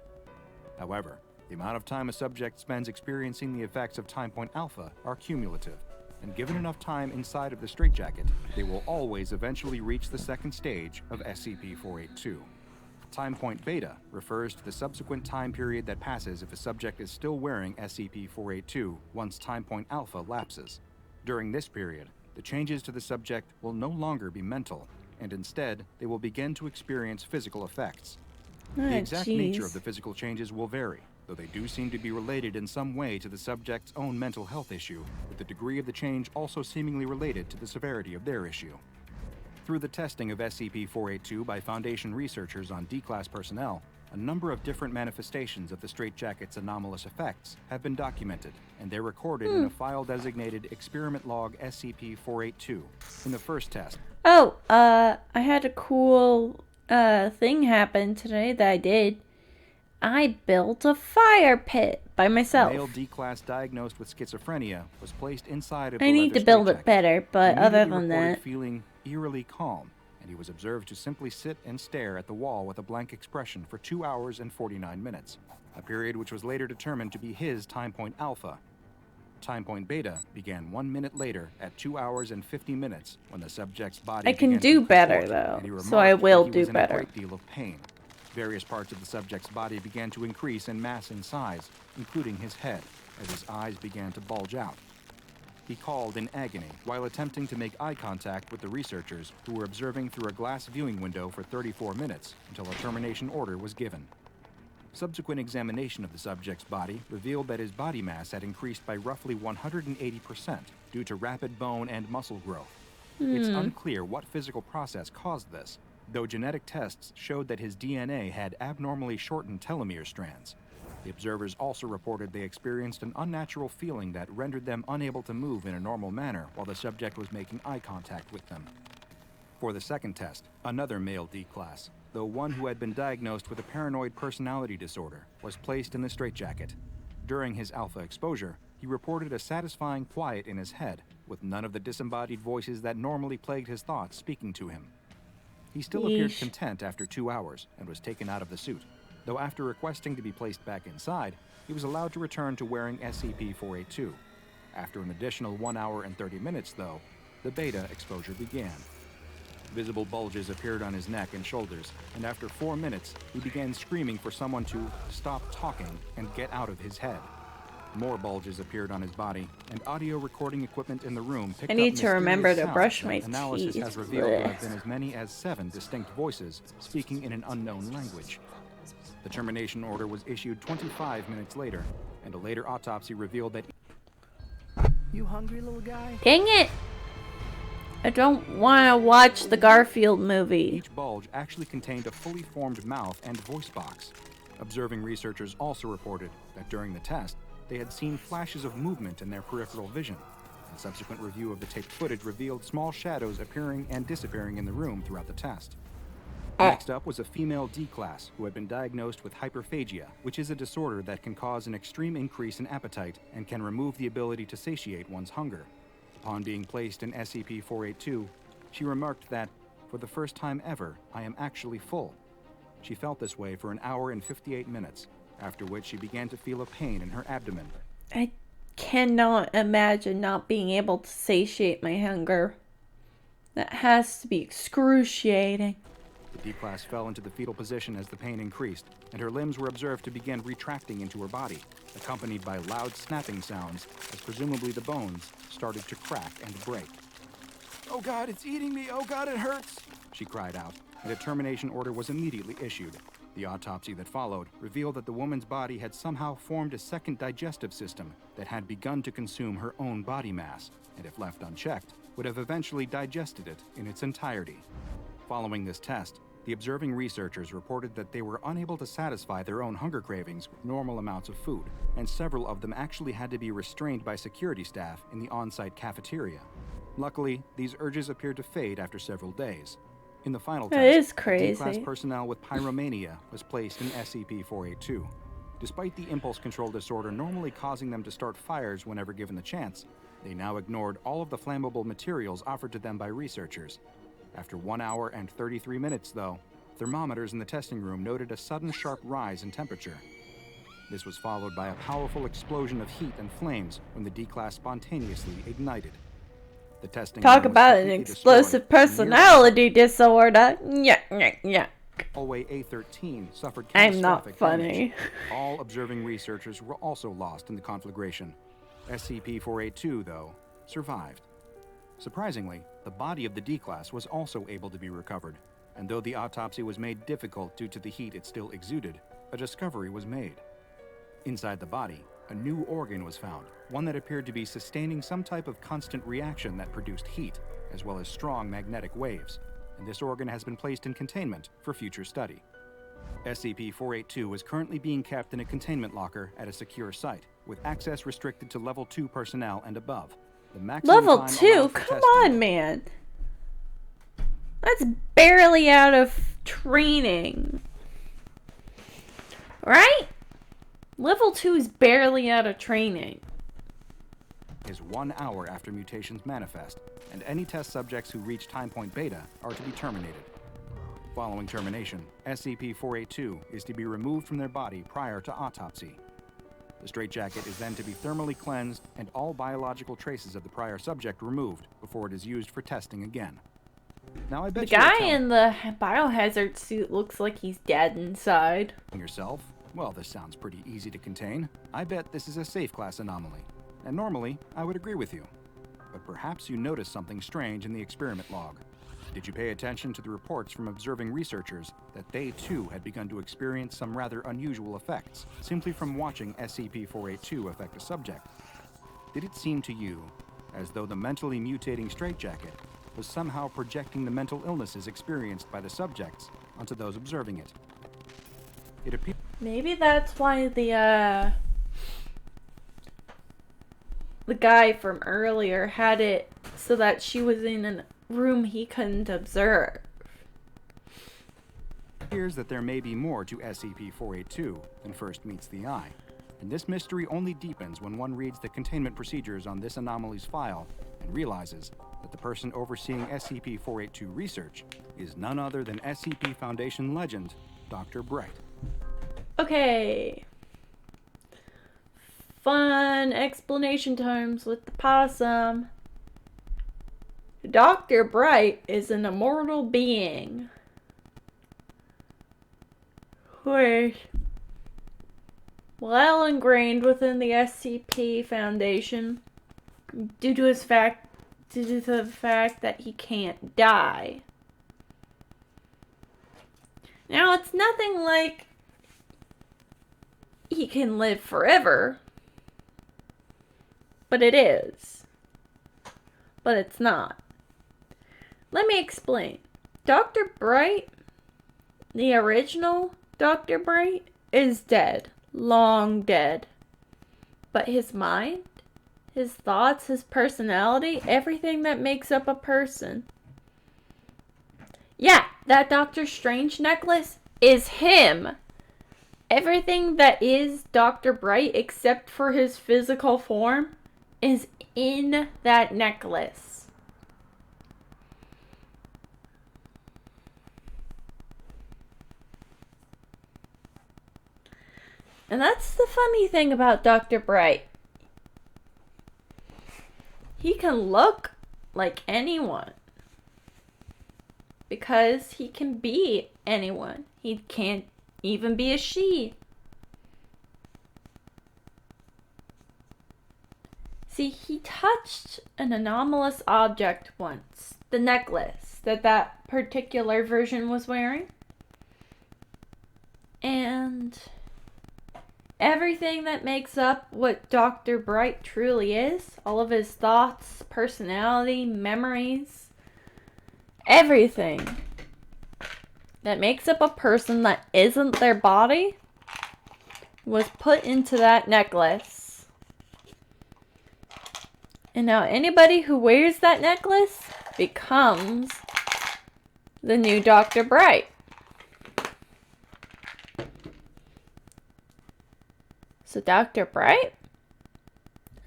However, the amount of time a subject spends experiencing the effects of time point alpha are cumulative, and given enough time inside of the straitjacket, they will always eventually reach the second stage of SCP-482. Time point beta refers to the subsequent time period that passes if a subject is still wearing SCP-482 once time point alpha lapses. During this period, the changes to the subject will no longer be mental, and instead, they will begin to experience physical effects. The exact nature of the physical changes will vary, though they do seem to be related in some way to the subject's own mental health issue, with the degree of the change also seemingly related to the severity of their issue. Through the testing of SCP-482 by Foundation researchers on D-Class personnel, a number of different manifestations of the straitjacket's anomalous effects have been documented, and they're recorded in a file designated Experiment Log SCP-482. In the first test... Oh, I had a cool thing happen today that I did. I built a fire pit by myself. A male D-Class diagnosed with schizophrenia was placed inside of I need to build it better, but other than that... feeling eerily calm, and he was observed to simply sit and stare at the wall with a blank expression for 2 hours and 49 minutes, a period which was later determined to be his time point alpha. Time point beta began 1 minute later at 2 hours and 50 minutes when the subject's body I can began do to better, contort, though, and he so I remarked will that he was do in better. a great deal of pain. Various parts of the subject's body began to increase in mass and size, including his head, as his eyes began to bulge out. He called in agony while attempting to make eye contact with the researchers who were observing through a glass viewing window for 34 minutes until a termination order was given. Subsequent examination of the subject's body revealed that his body mass had increased by roughly 180% due to rapid bone and muscle growth. It's unclear what physical process caused this, though genetic tests showed that his DNA had abnormally shortened telomere strands. The observers also reported they experienced an unnatural feeling that rendered them unable to move in a normal manner while the subject was making eye contact with them. For the second test, another male D-Class, though one who had been diagnosed with a paranoid personality disorder, was placed in the straitjacket. During his alpha exposure, he reported a satisfying quiet in his head, with none of the disembodied voices that normally plagued his thoughts speaking to him. He still appeared content after 2 hours and was taken out of the suit, though after requesting to be placed back inside, he was allowed to return to wearing SCP-482. After an additional 1 hour and 30 minutes, though, the beta exposure began. Visible bulges appeared on his neck and shoulders, and after 4 minutes, he began screaming for someone to stop talking and get out of his head. More bulges appeared on his body, and audio recording equipment in the room picked up I need to remember mysterious to sounds brush that my analysis teeth. has revealed to have been as many as 7 distinct voices speaking in an unknown language. The termination order was issued 25 minutes later, and a later autopsy revealed that... You hungry, little guy? Dang it! I don't want to watch the Garfield movie. Each bulge actually contained a fully formed mouth and voice box. Observing researchers also reported that during the test, they had seen flashes of movement in their peripheral vision, and subsequent review of the taped footage revealed small shadows appearing and disappearing in the room throughout the test. Next up was a female D-Class who had been diagnosed with hyperphagia, which is a disorder that can cause an extreme increase in appetite and can remove the ability to satiate one's hunger. Upon being placed in SCP-482, she remarked that, "For the first time ever, I am actually full." She felt this way for 1 hour and 58 minutes, after which she began to feel a pain in her abdomen. I cannot imagine not being able to satiate my hunger. That has to be excruciating. The D-Class fell into the fetal position as the pain increased, and her limbs were observed to begin retracting into her body, accompanied by loud snapping sounds as presumably the bones started to crack and break. "Oh God, it's eating me! Oh God, it hurts!" she cried out, and a termination order was immediately issued. The autopsy that followed revealed that the woman's body had somehow formed a second digestive system that had begun to consume her own body mass, and if left unchecked, would have eventually digested it in its entirety. Following this test, the observing researchers reported that they were unable to satisfy their own hunger cravings with normal amounts of food, and several of them actually had to be restrained by security staff in the on-site cafeteria. Luckily, these urges appeared to fade after several days. In the final That test, is crazy. D-Class personnel with pyromania was placed in SCP-482. Despite the impulse control disorder normally causing them to start fires whenever given the chance, they now ignored all of the flammable materials offered to them by researchers. After 1 hour and 33 minutes, though, thermometers in the testing room noted a sudden sharp rise in temperature. This was followed by a powerful explosion of heat and flames when the D-Class spontaneously ignited. The testing Talk room was about an completely explosive destroyed, and personality disorder. Yeah. Hallway A13 suffered I'm not catastrophic funny. damage. All observing researchers were also lost in the conflagration. SCP-482, though, survived. Surprisingly, the body of the D-Class was also able to be recovered, and though the autopsy was made difficult due to the heat it still exuded, a discovery was made. Inside the body, a new organ was found, one that appeared to be sustaining some type of constant reaction that produced heat, as well as strong magnetic waves, and this organ has been placed in containment for future study. SCP-482 is currently being kept in a containment locker at a secure site, with access restricted to Level 2 personnel and above. The maximum Level time 2? allowed for Come testing- on, man. That's barely out of training. Right? Level 2 is barely out of training. is 1 hour after mutations manifest, and any test subjects who reach time point beta are to be terminated. Following termination, SCP-482 is to be removed from their body prior to autopsy. The straitjacket is then to be thermally cleansed and all biological traces of the prior subject removed before it is used for testing again. Now I bet The you're guy telling in the biohazard suit looks like he's dead inside. yourself, well, this sounds pretty easy to contain. I bet this is a safe class anomaly. And normally, I would agree with you. But perhaps you noticed something strange in the experiment log. Did you pay attention to the reports from observing researchers that they too had begun to experience some rather unusual effects simply from watching SCP-482 affect a subject? Did it seem to you as though the mentally mutating straitjacket was somehow projecting the mental illnesses experienced by the subjects onto those observing it? It appears Maybe that's why the guy from earlier had it so that she was in a room he couldn't observe. that there may be more to SCP-482 than first meets the eye, and this mystery only deepens when one reads the containment procedures on this anomaly's file and realizes that the person overseeing SCP-482 research is none other than SCP Foundation legend, Dr. Bright. Okay. Fun explanation times with the possum. Dr. Bright is an immortal being who is well ingrained within the SCP Foundation due to the fact that he can't die. Now, it's nothing like he can live forever, but it is. But it's not. Let me explain. Dr. Bright, the original Dr. Bright, is dead. Long dead. But his mind, his thoughts, his personality, everything that makes up a person. Yeah, that Doctor Strange necklace is him. Everything that is Dr. Bright, except for his physical form, is in that necklace. And that's the funny thing about Dr. Bright. He can look like anyone. Because he can be anyone. He can't even be a she. See, he touched an anomalous object once. The necklace that particular version was wearing. And everything that makes up what Dr. Bright truly is, all of his thoughts, personality, memories, everything that makes up a person that isn't their body was put into that necklace. And now anybody who wears that necklace becomes the new Dr. Bright. So Dr. Bright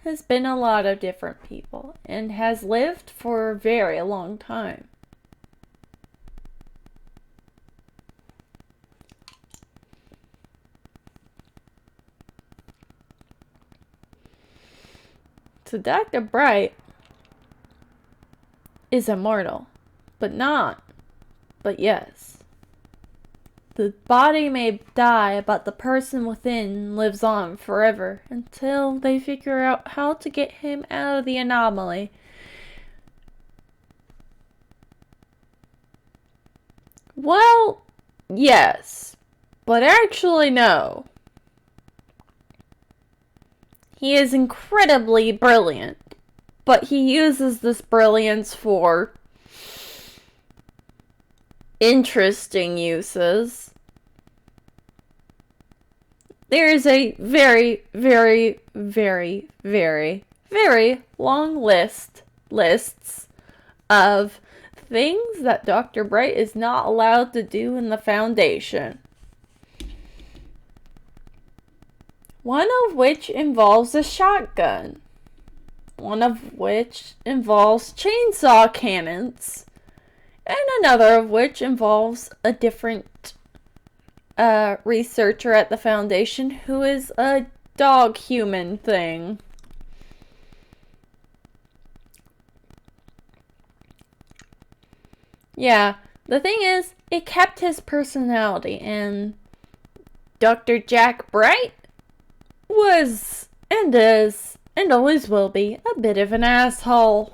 has been a lot of different people and has lived for a very long time. So Dr. Bright is immortal, but yes. The body may die, but the person within lives on forever until they figure out how to get him out of the anomaly. Well, yes, but actually no. He is incredibly brilliant, but he uses this brilliance for interesting uses. There is a very, very, very, very, very long lists of things that Dr. Bright is not allowed to do in the Foundation. One of which involves a shotgun. One of which involves chainsaw cannons. And another of which involves a different researcher at the Foundation who is a dog-human thing. Yeah, the thing is, it kept his personality, and Dr. Jack Bright was, and is, and always will be, a bit of an asshole.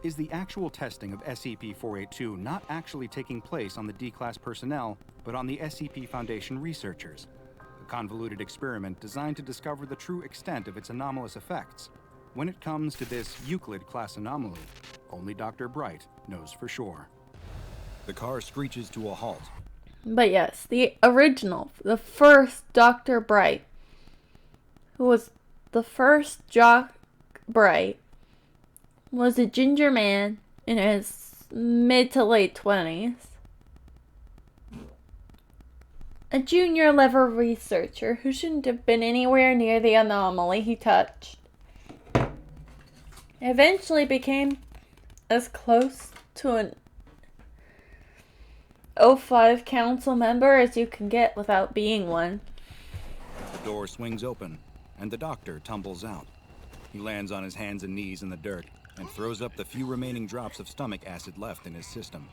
Is the actual testing of SCP-482 not actually taking place on the D-Class personnel, but on the SCP Foundation researchers? A convoluted experiment designed to discover the true extent of its anomalous effects. When it comes to this Euclid-class anomaly, only Dr. Bright knows for sure. The car screeches to a halt. But yes, the original, the first Dr. Bright, who was the first Jack Bright, was a ginger man in his mid to late 20s. A junior level researcher who shouldn't have been anywhere near the anomaly he touched. Eventually became as close to an O5 council member as you can get without being one. The door swings open, and the doctor tumbles out. He lands on his hands and knees in the dirt and throws up the few remaining drops of stomach acid left in his system.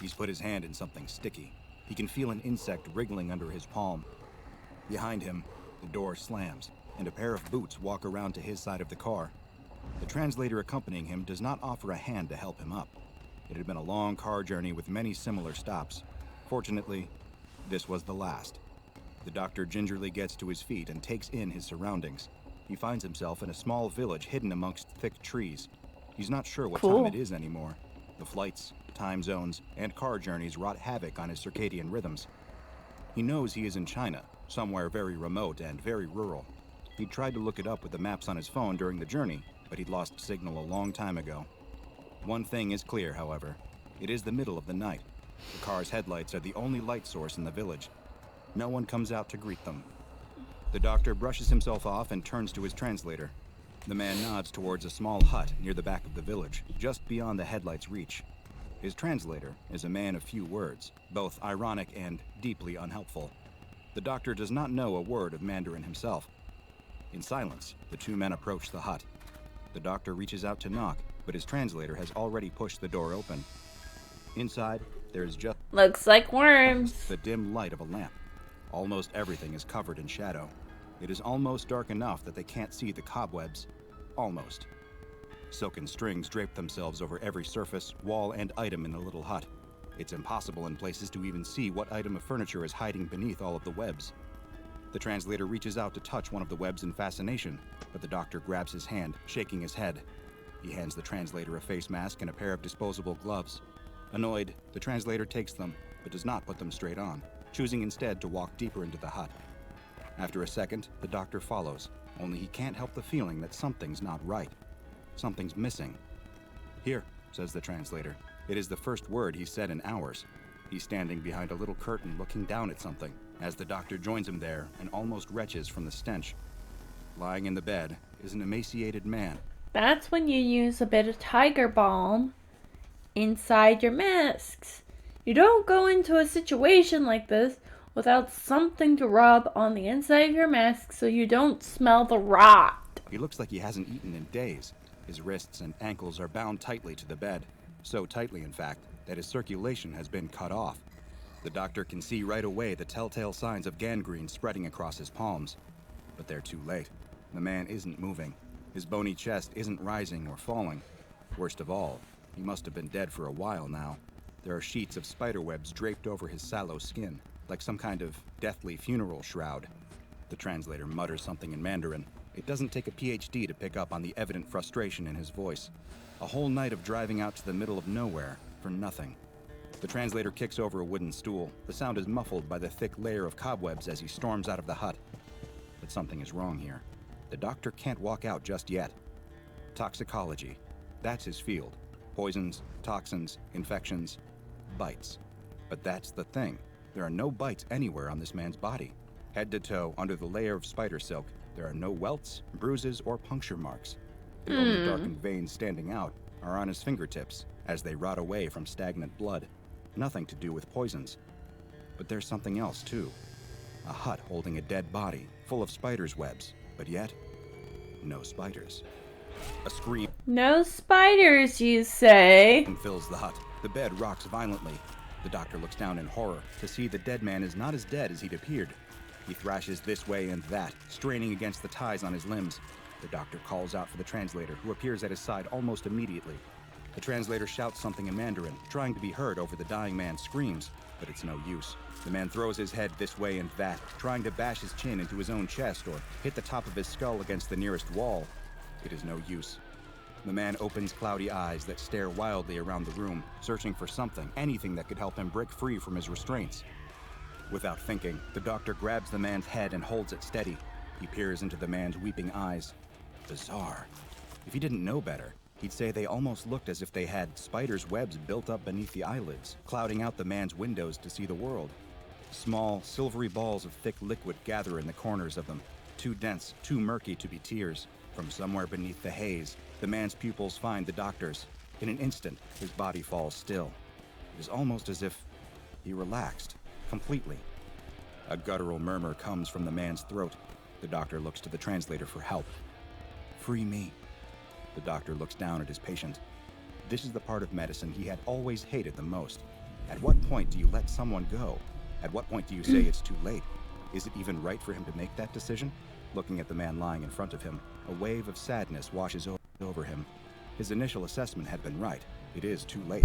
He's put his hand in something sticky. He can feel an insect wriggling under his palm. Behind him, the door slams, and a pair of boots walk around to his side of the car. The translator accompanying him does not offer a hand to help him up. It had been a long car journey with many similar stops. Fortunately, this was the last. The doctor gingerly gets to his feet and takes in his surroundings. He finds himself in a small village hidden amongst thick trees. He's not sure what time it is anymore. The flights, time zones, and car journeys wrought havoc on his circadian rhythms. He knows he is in China, somewhere very remote and very rural. He tried to look it up with the maps on his phone during the journey, but he'd lost signal a long time ago. One thing is clear, however. It is the middle of the night. The car's headlights are the only light source in the village. No one comes out to greet them. The doctor brushes himself off and turns to his translator. The man nods towards a small hut near the back of the village, just beyond the headlight's reach. His translator is a man of few words, both ironic and deeply unhelpful. The doctor does not know a word of Mandarin himself. In silence, the two men approach the hut. The doctor reaches out to knock, but his translator has already pushed the door open. Inside, there is just Looks like worms. the dim light of a lamp. Almost everything is covered in shadow. It is almost dark enough that they can't see the cobwebs. Almost. Silken strings drape themselves over every surface, wall, and item in the little hut. It's impossible in places to even see what item of furniture is hiding beneath all of the webs. The translator reaches out to touch one of the webs in fascination, but the doctor grabs his hand, shaking his head. He hands the translator a face mask and a pair of disposable gloves. Annoyed, the translator takes them, but does not put them straight on, choosing instead to walk deeper into the hut. After a second, the doctor follows, only he can't help the feeling that something's not right. Something's missing. "Here," says the translator. It is the first word he's said in hours. He's standing behind a little curtain looking down at something, as the doctor joins him there and almost retches from the stench. Lying in the bed is an emaciated man. That's when you use a bit of tiger balm inside your masks. You don't go into a situation like this without something to rub on the inside of your mask so you don't smell the rot. He looks like he hasn't eaten in days. His wrists and ankles are bound tightly to the bed. So tightly, in fact, that his circulation has been cut off. The doctor can see right away the telltale signs of gangrene spreading across his palms. But they're too late. The man isn't moving. His bony chest isn't rising or falling. Worst of all, he must have been dead for a while now. There are sheets of spiderwebs draped over his sallow skin, like some kind of deathly funeral shroud. The translator mutters something in Mandarin. It doesn't take a PhD to pick up on the evident frustration in his voice. A whole night of driving out to the middle of nowhere for nothing. The translator kicks over a wooden stool. The sound is muffled by the thick layer of cobwebs as he storms out of the hut. But something is wrong here. The doctor can't walk out just yet. Toxicology. That's his field. Poisons, toxins, infections, bites. But that's the thing. There are no bites anywhere on this man's body. Head to toe, under the layer of spider silk, there are no welts, bruises, or puncture marks. The only darkened veins standing out are on his fingertips, as they rot away from stagnant blood. Nothing to do with poisons. But there's something else, too. A hut holding a dead body, full of spiders' webs, but yet, no spiders. A scream No spiders, you say? fills the hut. The bed rocks violently. The doctor looks down in horror to see the dead man is not as dead as he'd appeared. He thrashes this way and that, straining against the ties on his limbs. The doctor calls out for the translator, who appears at his side almost immediately. The translator shouts something in Mandarin, trying to be heard over the dying man's screams, but it's no use. The man throws his head this way and that, trying to bash his chin into his own chest or hit the top of his skull against the nearest wall. It is no use. The man opens cloudy eyes that stare wildly around the room, searching for something, anything that could help him break free from his restraints. Without thinking, the doctor grabs the man's head and holds it steady. He peers into the man's weeping eyes. Bizarre. If he didn't know better, he'd say they almost looked as if they had spiders' webs built up beneath the eyelids, clouding out the man's windows to see the world. Small, silvery balls of thick liquid gather in the corners of them, too dense, too murky to be tears. From somewhere beneath the haze, the man's pupils find the doctor's. In an instant, his body falls still. It is almost as if he relaxed, completely. A guttural murmur comes from the man's throat. The doctor looks to the translator for help. "Free me." The doctor looks down at his patient. This is the part of medicine he had always hated the most. At what point do you let someone go? At what point do you say it's too late? Is it even right for him to make that decision? Looking at the man lying in front of him, a wave of sadness washes over him. His initial assessment had been right. It is too late.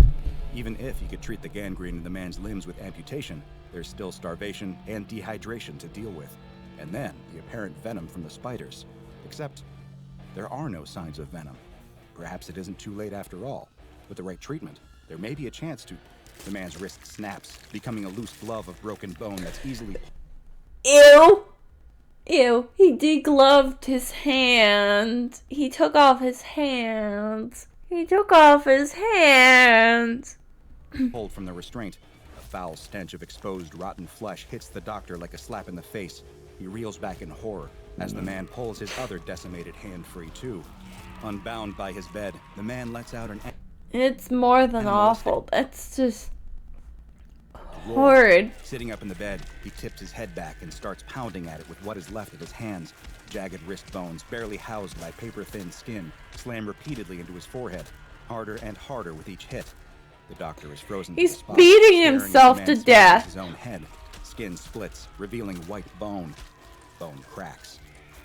Even if he could treat the gangrene in the man's limbs with amputation, there's still starvation and dehydration to deal with. And then the apparent venom from the spiders. Except, there are no signs of venom. Perhaps it isn't too late after all. With the right treatment, there may be a chance to... The man's wrist snaps, becoming a loose glove of broken bone that's easily... Ew! Ew, he degloved his hand. He took off his hands. He took off his hands. pulled from the restraint. A foul stench of exposed rotten flesh hits the doctor like a slap in the face. He reels back in horror as the man pulls his other decimated hand free too. Unbound by his bed, the man lets out an... It's more than awful. That's just roar. Horrid. Sitting up in the bed, he tips his head back and starts pounding at it with what is left of his hands. Jagged wrist bones, barely housed by paper-thin skin, slam repeatedly into his forehead, harder and harder with each hit. The doctor is frozen to He's the spot, beating staring at the himself man to smashing death. his own head. Skin splits, revealing white bone. Bone cracks.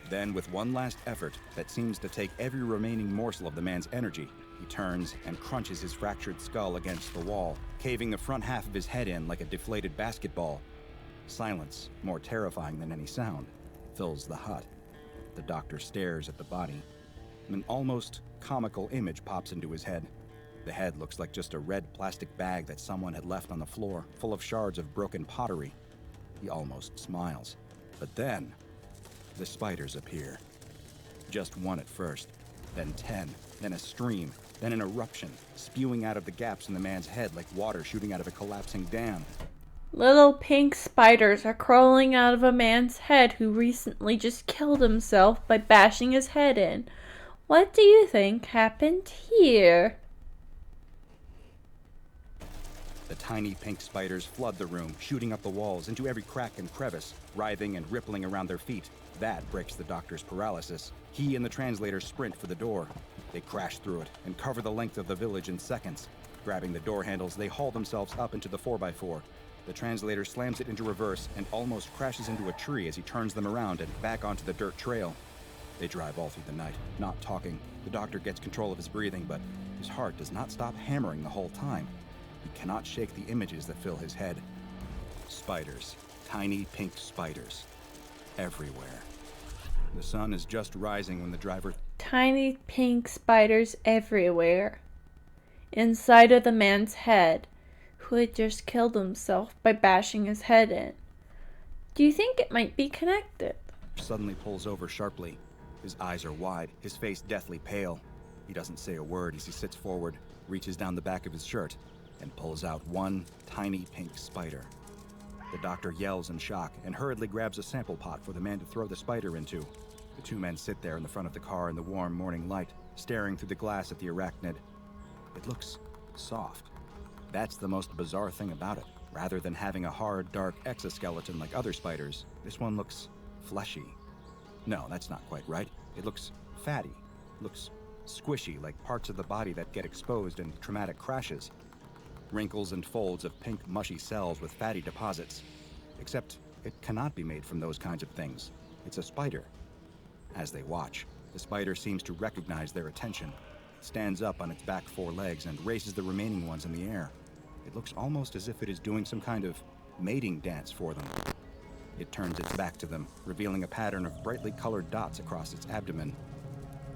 Then, with one last effort that seems to take every remaining morsel of the man's energy, he turns and crunches his fractured skull against the wall, caving the front half of his head in like a deflated basketball. Silence, more terrifying than any sound, fills the hut. The doctor stares at the body. An almost comical image pops into his head. The head looks like just a red plastic bag that someone had left on the floor, full of shards of broken pottery. He almost smiles. But then, the spiders appear. Just one at first, then 10, then a stream, then an eruption, spewing out of the gaps in the man's head like water shooting out of a collapsing dam. Little pink spiders are crawling out of a man's head who recently just killed himself by bashing his head in. What do you think happened here? The tiny pink spiders flood the room, shooting up the walls into every crack and crevice, writhing and rippling around their feet. That breaks the doctor's paralysis. He and the translator sprint for the door. They crash through it and cover the length of the village in seconds. Grabbing the door handles, they haul themselves up into the 4x4. The translator slams it into reverse and almost crashes into a tree as he turns them around and back onto the dirt trail. They drive all through the night, not talking. The doctor gets control of his breathing, but his heart does not stop hammering the whole time. He cannot shake the images that fill his head. Spiders. Tiny pink spiders. Everywhere. The sun is just rising when the driver... Tiny pink spiders everywhere. Inside of the man's head, who had just killed himself by bashing his head in. Do you think it might be connected? suddenly pulls over sharply. His eyes are wide, his face deathly pale. He doesn't say a word as he sits forward, reaches down the back of his shirt, and pulls out one tiny pink spider. The doctor yells in shock and hurriedly grabs a sample pot for the man to throw the spider into. The two men sit there in the front of the car in the warm morning light, staring through the glass at the arachnid. It looks soft. That's the most bizarre thing about it. Rather than having a hard, dark exoskeleton like other spiders, this one looks fleshy. No, that's not quite right. It looks fatty. Looks squishy, like parts of the body that get exposed in traumatic crashes. Wrinkles and folds of pink, mushy cells with fatty deposits. Except it cannot be made from those kinds of things. It's a spider. As they watch, the spider seems to recognize their attention, stands up on its back four legs and races the remaining ones in the air. It looks almost as if it is doing some kind of mating dance for them. It turns its back to them, revealing a pattern of brightly colored dots across its abdomen.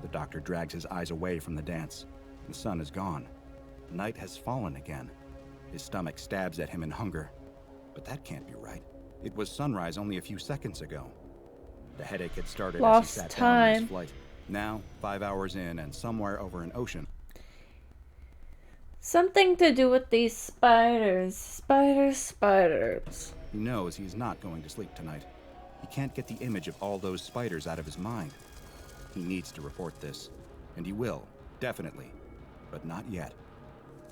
The doctor drags his eyes away from the dance. The sun is gone. Night has fallen again. His stomach stabs at him in hunger. But that can't be right. It was sunrise only a few seconds ago. The headache had started as he sat down on his flight. Now, 5 hours in and somewhere over an ocean. Something to do with these spiders. Spiders. He knows he's not going to sleep tonight. He can't get the image of all those spiders out of his mind. He needs to report this. And he will, definitely. But not yet.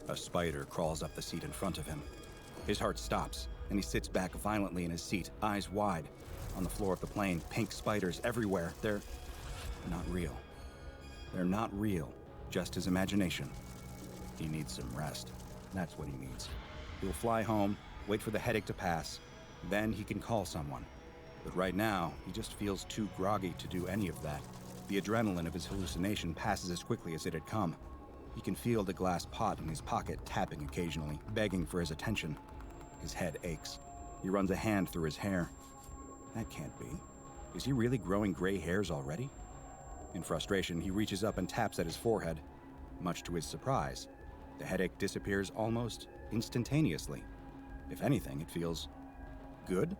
A spider crawls up the seat in front of him. His heart stops, and he sits back violently in his seat, eyes wide. On the floor of the plane, pink spiders everywhere. They're not real. They're not real, just his imagination. He needs some rest. That's what he needs. He'll fly home, wait for the headache to pass, then he can call someone. But right now, he just feels too groggy to do any of that. The adrenaline of his hallucination passes as quickly as it had come. He can feel the glass pot in his pocket tapping occasionally, begging for his attention. His head aches. He runs a hand through his hair. That can't be. Is he really growing gray hairs already? In frustration, he reaches up and taps at his forehead. Much to his surprise, the headache disappears almost instantaneously. If anything, it feels good.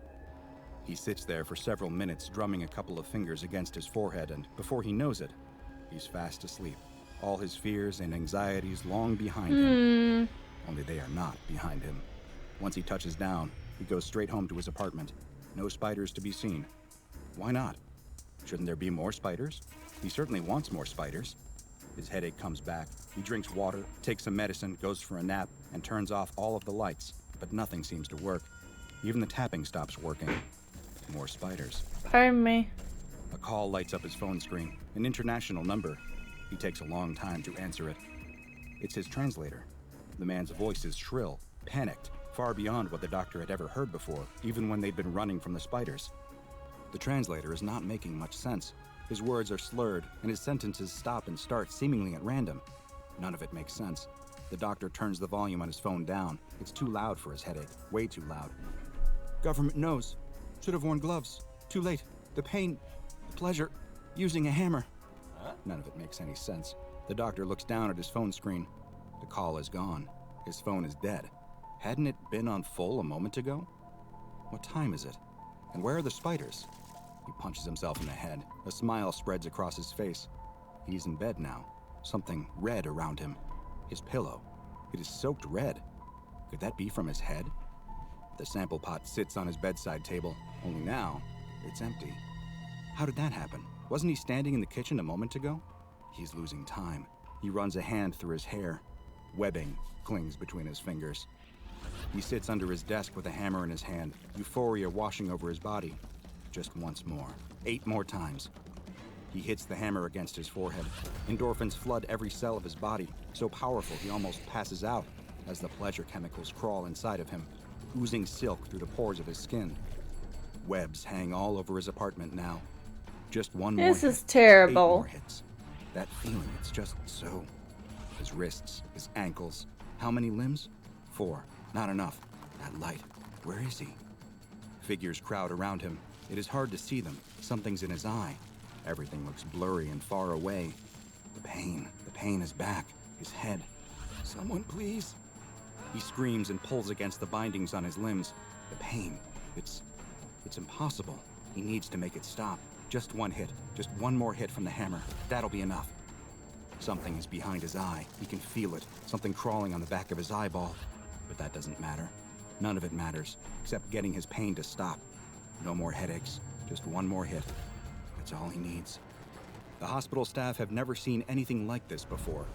He sits there for several minutes, drumming a couple of fingers against his forehead, and before he knows it, he's fast asleep. All his fears and anxieties long behind him. Only they are not behind him. Once he touches down, he goes straight home to his apartment. No spiders to be seen. Why not? Shouldn't there be more spiders? He certainly wants more spiders. His headache comes back. He drinks water, takes some medicine, goes for a nap, and turns off all of the lights. but nothing seems to work. Even the tapping stops working. More spiders. Pardon me. A call lights up his phone screen, an international number. He takes a long time to answer it. It's his translator. The man's voice is shrill, panicked, far beyond what the doctor had ever heard before, even when they'd been running from the spiders. The translator is not making much sense. His words are slurred, and his sentences stop and start seemingly at random. None of it makes sense. The doctor turns the volume on his phone down. It's too loud for his headache, way too loud. Government knows. Should have worn gloves. Too late. The pain, the pleasure, using a hammer. None of it makes any sense. The doctor looks down at his phone screen. The call is gone. His phone is dead. Hadn't it been on full a moment ago? What time is it? And where are the spiders? He punches himself in the head. A smile spreads across his face. He's in bed now. Something red around him. His pillow. It is soaked red. Could that be from his head? The sample pot sits on his bedside table, only now it's empty. How did that happen? Wasn't he standing in the kitchen a moment ago? He's losing time. He runs a hand through his hair. Webbing clings between his fingers. He sits under his desk with a hammer in his hand, euphoria washing over his body. Just once more. 8 more times. He hits the hammer against his forehead. Endorphins flood every cell of his body, so powerful he almost passes out as the pleasure chemicals crawl inside of him, oozing silk through the pores of his skin. Webs hang all over his apartment now. Just one more This hit. is 8 terrible. more hits. That feeling, it's just so. His wrists, his ankles. How many limbs? 4. Not enough. That light. Where is he? Figures crowd around him. It is hard to see them. Something's in his eye. Everything looks blurry and far away. The pain is back. His head. Someone, please. He screams and pulls against the bindings on his limbs. The pain. It's impossible. He needs to make it stop. Just one hit. Just one more hit from the hammer. That'll be enough. Something is behind his eye. He can feel it. Something crawling on the back of his eyeball. But that doesn't matter. None of it matters, except getting his pain to stop. No more headaches. Just one more hit. That's all he needs. The hospital staff have never seen anything like this before.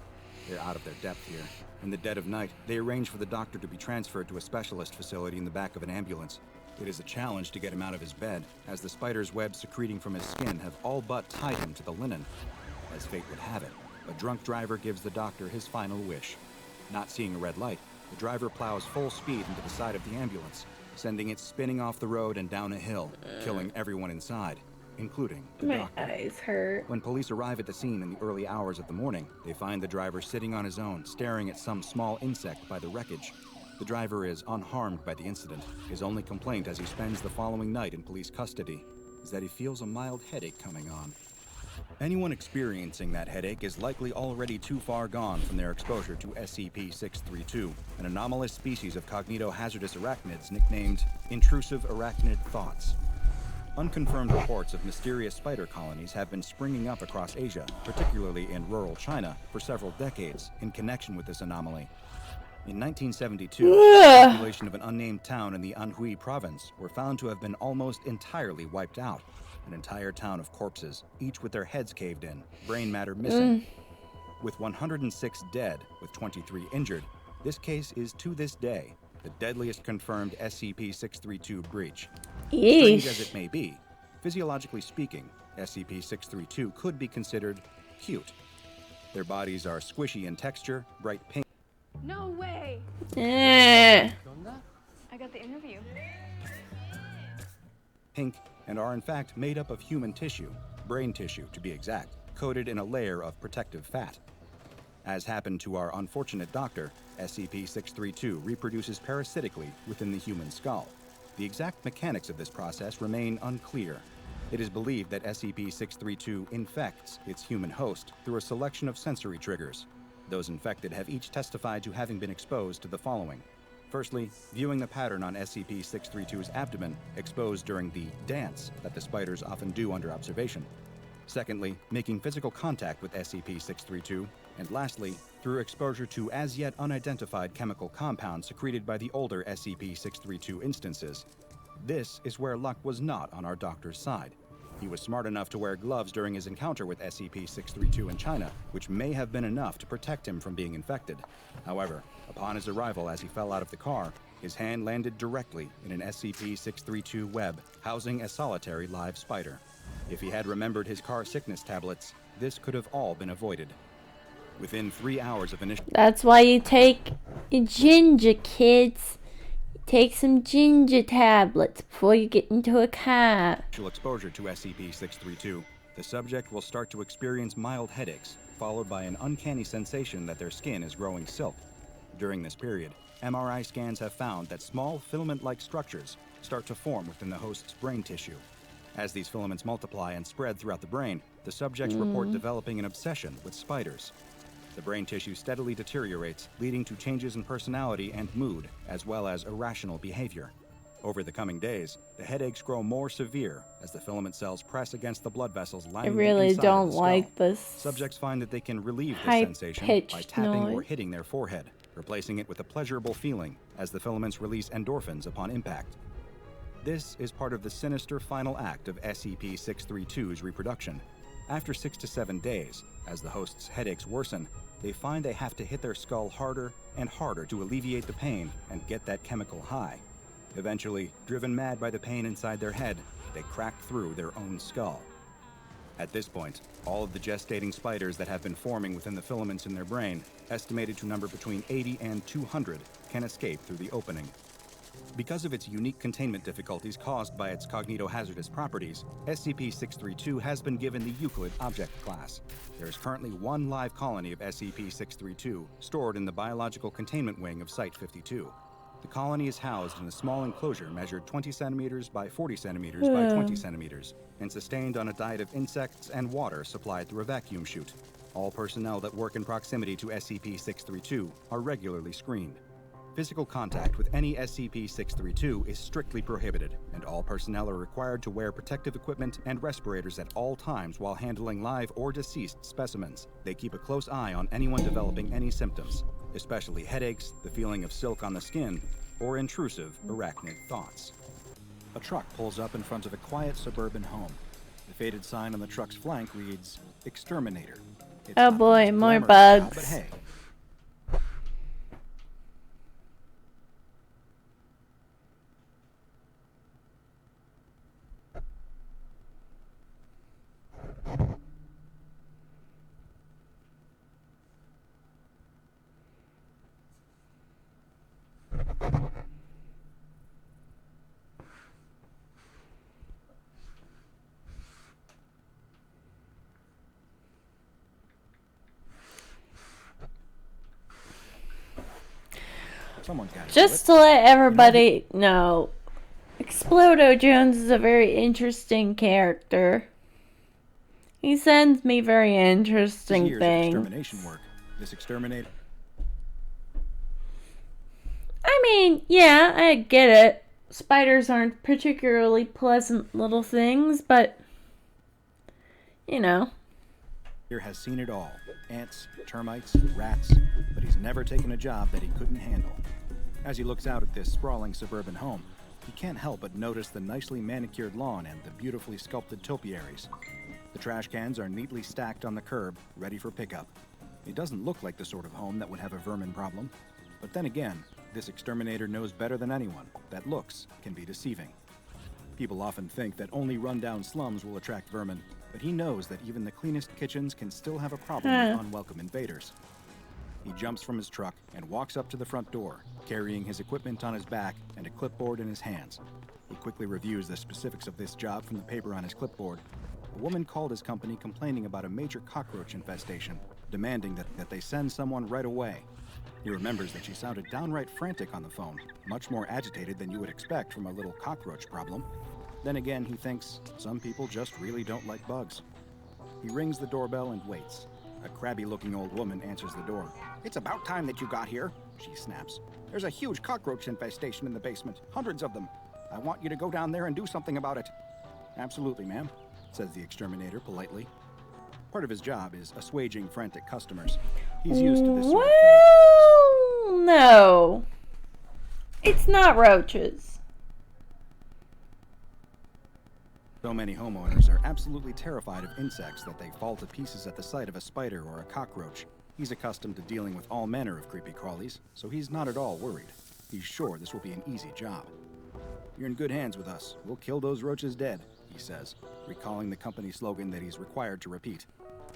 They're out of their depth here. In the dead of night, they arrange for the doctor to be transferred to a specialist facility in the back of an ambulance. It is a challenge to get him out of his bed, as the spider's webs secreting from his skin have all but tied him to the linen. As fate would have it, a drunk driver gives the doctor his final wish. Not seeing a red light, the driver plows full speed into the side of the ambulance, sending it spinning off the road and down a hill, killing everyone inside, including the My doctor. eyes hurt. When police arrive at the scene in the early hours of the morning, they find the driver sitting on his own, staring at some small insect by the wreckage. The driver is unharmed by the incident. His only complaint as he spends the following night in police custody is that he feels a mild headache coming on. Anyone experiencing that headache is likely already too far gone from their exposure to SCP-632, an anomalous species of cognitohazardous arachnids nicknamed intrusive arachnid thoughts. Unconfirmed reports of mysterious spider colonies have been springing up across Asia, particularly in rural China, for several decades in connection with this anomaly. In 1972, the population of an unnamed town in the Anhui province were found to have been almost entirely wiped out. An entire town of corpses, each with their heads caved in, brain matter missing. With 106 dead, with 23 injured, this case is to this day the deadliest confirmed SCP-632 breach. Strange as it may be, physiologically speaking, SCP-632 could be considered cute. Their bodies are squishy in texture, bright pink. No way! Eh. I got the interview. And are in fact made up of human tissue, brain tissue to be exact, coated in a layer of protective fat. As happened to our unfortunate doctor, SCP-632 reproduces parasitically within the human skull. The exact mechanics of this process remain unclear. It is believed that SCP-632 infects its human host through a selection of sensory triggers. Those infected have each testified to having been exposed to the following. Firstly, viewing the pattern on SCP-632's abdomen exposed during the dance that the spiders often do under observation. Secondly, making physical contact with SCP-632. And lastly, through exposure to as yet unidentified chemical compounds secreted by the older SCP-632 instances. This is where luck was not on our doctor's side. He was smart enough to wear gloves during his encounter with SCP-632 in China, which may have been enough to protect him from being infected. However, upon his arrival as he fell out of the car, His hand landed directly in an SCP-632 web, housing a solitary live spider. If he had remembered his car sickness tablets, this could have all been avoided. Within 3 hours of initial That's why you take your ginger, kids. Take some ginger tablets before you get into a car. exposure to SCP-632, the subject will start to experience mild headaches, followed by an uncanny sensation that their skin is growing silk. During this period, MRI scans have found that small filament-like structures start to form within the host's brain tissue. As these filaments multiply and spread throughout the brain, the subjects report developing an obsession with spiders. The brain tissue steadily deteriorates, leading to changes in personality and mood, as well as irrational behavior. Over the coming days, the headaches grow more severe as the filament cells press against the blood vessels I lining the really inside of don't the skull. like this. Subjects find that they can relieve this sensation high-pitched by tapping or noise. hitting their forehead, replacing it with a pleasurable feeling as the filaments release endorphins upon impact. This is part of the sinister final act of SCP-632's reproduction. After 6 to 7 days, as the host's headaches worsen, they find they have to hit their skull harder and harder to alleviate the pain and get that chemical high. Eventually, driven mad by the pain inside their head, they crack through their own skull. At this point, all of the gestating spiders that have been forming within the filaments in their brain, estimated to number between 80 and 200, can escape through the opening. Because of its unique containment difficulties caused by its cognitohazardous properties, SCP-632 has been given the Euclid Object Class. There is currently one live colony of SCP-632 stored in the Biological Containment Wing of Site-52. The colony is housed in a small enclosure measured 20 centimeters by 40 centimeters by 20 centimeters and sustained on a diet of insects and water supplied through a vacuum chute. All personnel that work in proximity to SCP-632 are regularly screened. Physical contact with any SCP-632 is strictly prohibited, and all personnel are required to wear protective equipment and respirators at all times while handling live or deceased specimens. They keep a close eye on anyone developing any symptoms, especially headaches, the feeling of silk on the skin, or intrusive arachnid thoughts. A truck pulls up in front of a quiet suburban home. The faded sign on the truck's flank reads, Exterminator. It's Oh not the boy, most more glamorous job, bugs. But hey, someone's got to do Just it. to let everybody know, Explodo Jones is a very interesting character. He sends me very interesting Years of things. extermination work. This exterminator. I mean, yeah, I get it. Spiders aren't particularly pleasant little things, but, you know. Here has seen it all. Ants, termites, rats, but he's never taken a job that he couldn't handle. As he looks out at this sprawling suburban home, he can't help but notice the nicely manicured lawn and the beautifully sculpted topiaries. The trash cans are neatly stacked on the curb, ready for pickup. It doesn't look like the sort of home that would have a vermin problem. But then again, this exterminator knows better than anyone that looks can be deceiving. People often think that only rundown slums will attract vermin, but he knows that even the cleanest kitchens can still have a problem with unwelcome invaders. He jumps from his truck and walks up to the front door, carrying his equipment on his back and a clipboard in his hands. He quickly reviews the specifics of this job from the paper on his clipboard. A woman called his company complaining about a major cockroach infestation, demanding that they send someone right away. He remembers that she sounded downright frantic on the phone, much more agitated than you would expect from a little cockroach problem. Then again, he thinks some people just really don't like bugs. He rings the doorbell and waits. A crabby-looking old woman answers the door. "It's about time that you got here," she snaps. "There's a huge cockroach infestation in the basement, hundreds of them. I want you to go down there and do something about it." "Absolutely, ma'am," says the exterminator politely. Part of his job is assuaging frantic customers. He's used to this sort of thing. Well, no. It's not roaches. So many homeowners are absolutely terrified of insects that they fall to pieces at the sight of a spider or a cockroach. He's accustomed to dealing with all manner of creepy crawlies, so he's not at all worried. He's sure this will be an easy job. You're in good hands with us. We'll kill those roaches dead, he says, recalling the company slogan that he's required to repeat.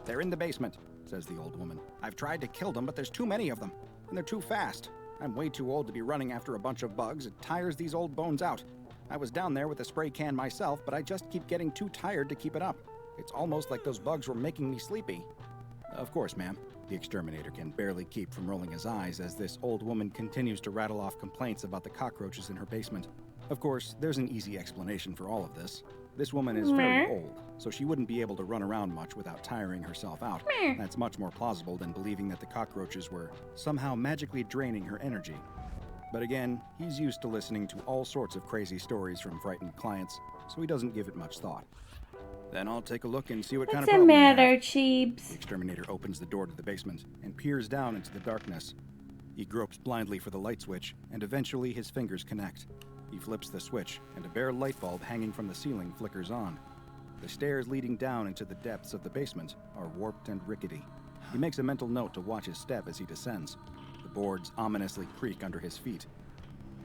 They're in the basement, says the old woman. I've tried to kill them, but there's too many of them, and they're too fast. I'm way too old to be running after a bunch of bugs. It tires these old bones out. I was down there with a spray can myself, but I just keep getting too tired to keep it up. It's almost like those bugs were making me sleepy. Of course, ma'am. The exterminator can barely keep from rolling his eyes as this old woman continues to rattle off complaints about the cockroaches in her basement. Of course, there's an easy explanation for all of this. This woman is very old, so she wouldn't be able to run around much without tiring herself out. That's much more plausible than believing that the cockroaches were somehow magically draining her energy. But again, he's used to listening to all sorts of crazy stories from frightened clients, so he doesn't give it much thought. Then I'll take a look and see what kind of What's the problem you have. matter, Cheebs? The exterminator opens the door to the basement and peers down into the darkness. He gropes blindly for the light switch, and eventually his fingers connect. He flips the switch, and a bare light bulb hanging from the ceiling flickers on. The stairs leading down into the depths of the basement are warped and rickety. He makes a mental note to watch his step as he descends. The boards ominously creak under his feet.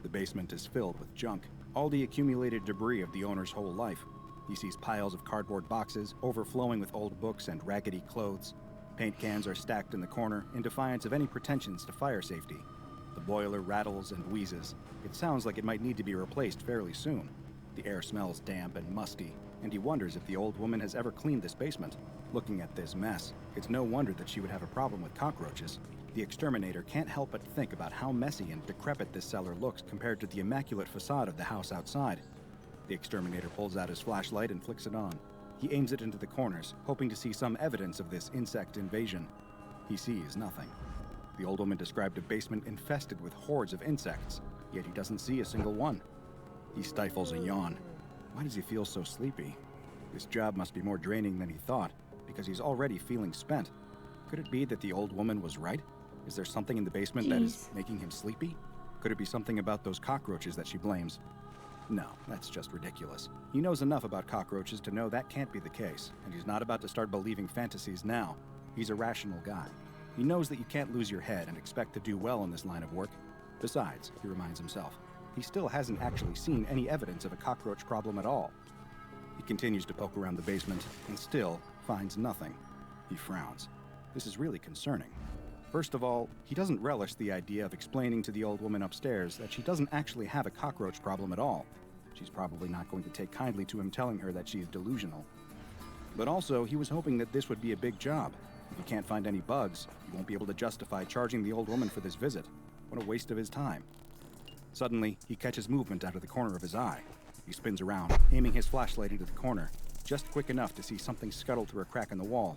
The basement is filled with junk, all the accumulated debris of the owner's whole life. He sees piles of cardboard boxes overflowing with old books and raggedy clothes. Paint cans are stacked in the corner in defiance of any pretensions to fire safety. The boiler rattles and wheezes. It sounds like it might need to be replaced fairly soon. The air smells damp and musty, and he wonders if the old woman has ever cleaned this basement. Looking at this mess, it's no wonder that she would have a problem with cockroaches. The exterminator can't help but think about how messy and decrepit this cellar looks compared to the immaculate facade of the house outside. The exterminator pulls out his flashlight and flicks it on. He aims it into the corners, hoping to see some evidence of this insect invasion. He sees nothing. The old woman described a basement infested with hordes of insects, yet he doesn't see a single one. He stifles a yawn. Why does he feel so sleepy? This job must be more draining than he thought, because he's already feeling spent. Could it be that the old woman was right? Is there something in the basement that is making him sleepy? Could it be something about those cockroaches that she blames? No, that's just ridiculous. He knows enough about cockroaches to know that can't be the case, and he's not about to start believing fantasies now. He's a rational guy. He knows that you can't lose your head and expect to do well in this line of work. Besides, he reminds himself, he still hasn't actually seen any evidence of a cockroach problem at all. He continues to poke around the basement and still finds nothing. He frowns. This is really concerning. First of all, he doesn't relish the idea of explaining to the old woman upstairs that she doesn't actually have a cockroach problem at all. She's probably not going to take kindly to him telling her that she's delusional. But also, he was hoping that this would be a big job. If he can't find any bugs, he won't be able to justify charging the old woman for this visit. What a waste of his time. Suddenly, he catches movement out of the corner of his eye. He spins around, aiming his flashlight into the corner, just quick enough to see something scuttle through a crack in the wall.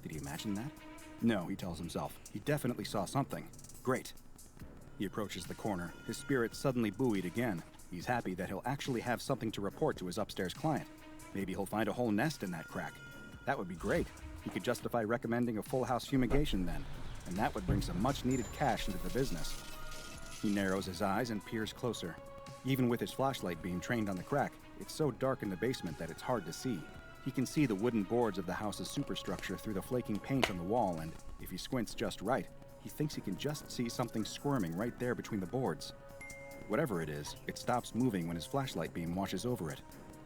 Did he imagine that? No, he tells himself. He definitely saw something. Great. He approaches the corner, his spirits suddenly buoyed again. He's happy that he'll actually have something to report to his upstairs client. Maybe he'll find a whole nest in that crack. That would be great. He could justify recommending a full house fumigation then, and that would bring some much-needed cash into the business. He narrows his eyes and peers closer. Even with his flashlight being trained on the crack, it's so dark in the basement that it's hard to see. He can see the wooden boards of the house's superstructure through the flaking paint on the wall, and if he squints just right, he thinks he can just see something squirming right there between the boards. Whatever it is, it stops moving when his flashlight beam washes over it.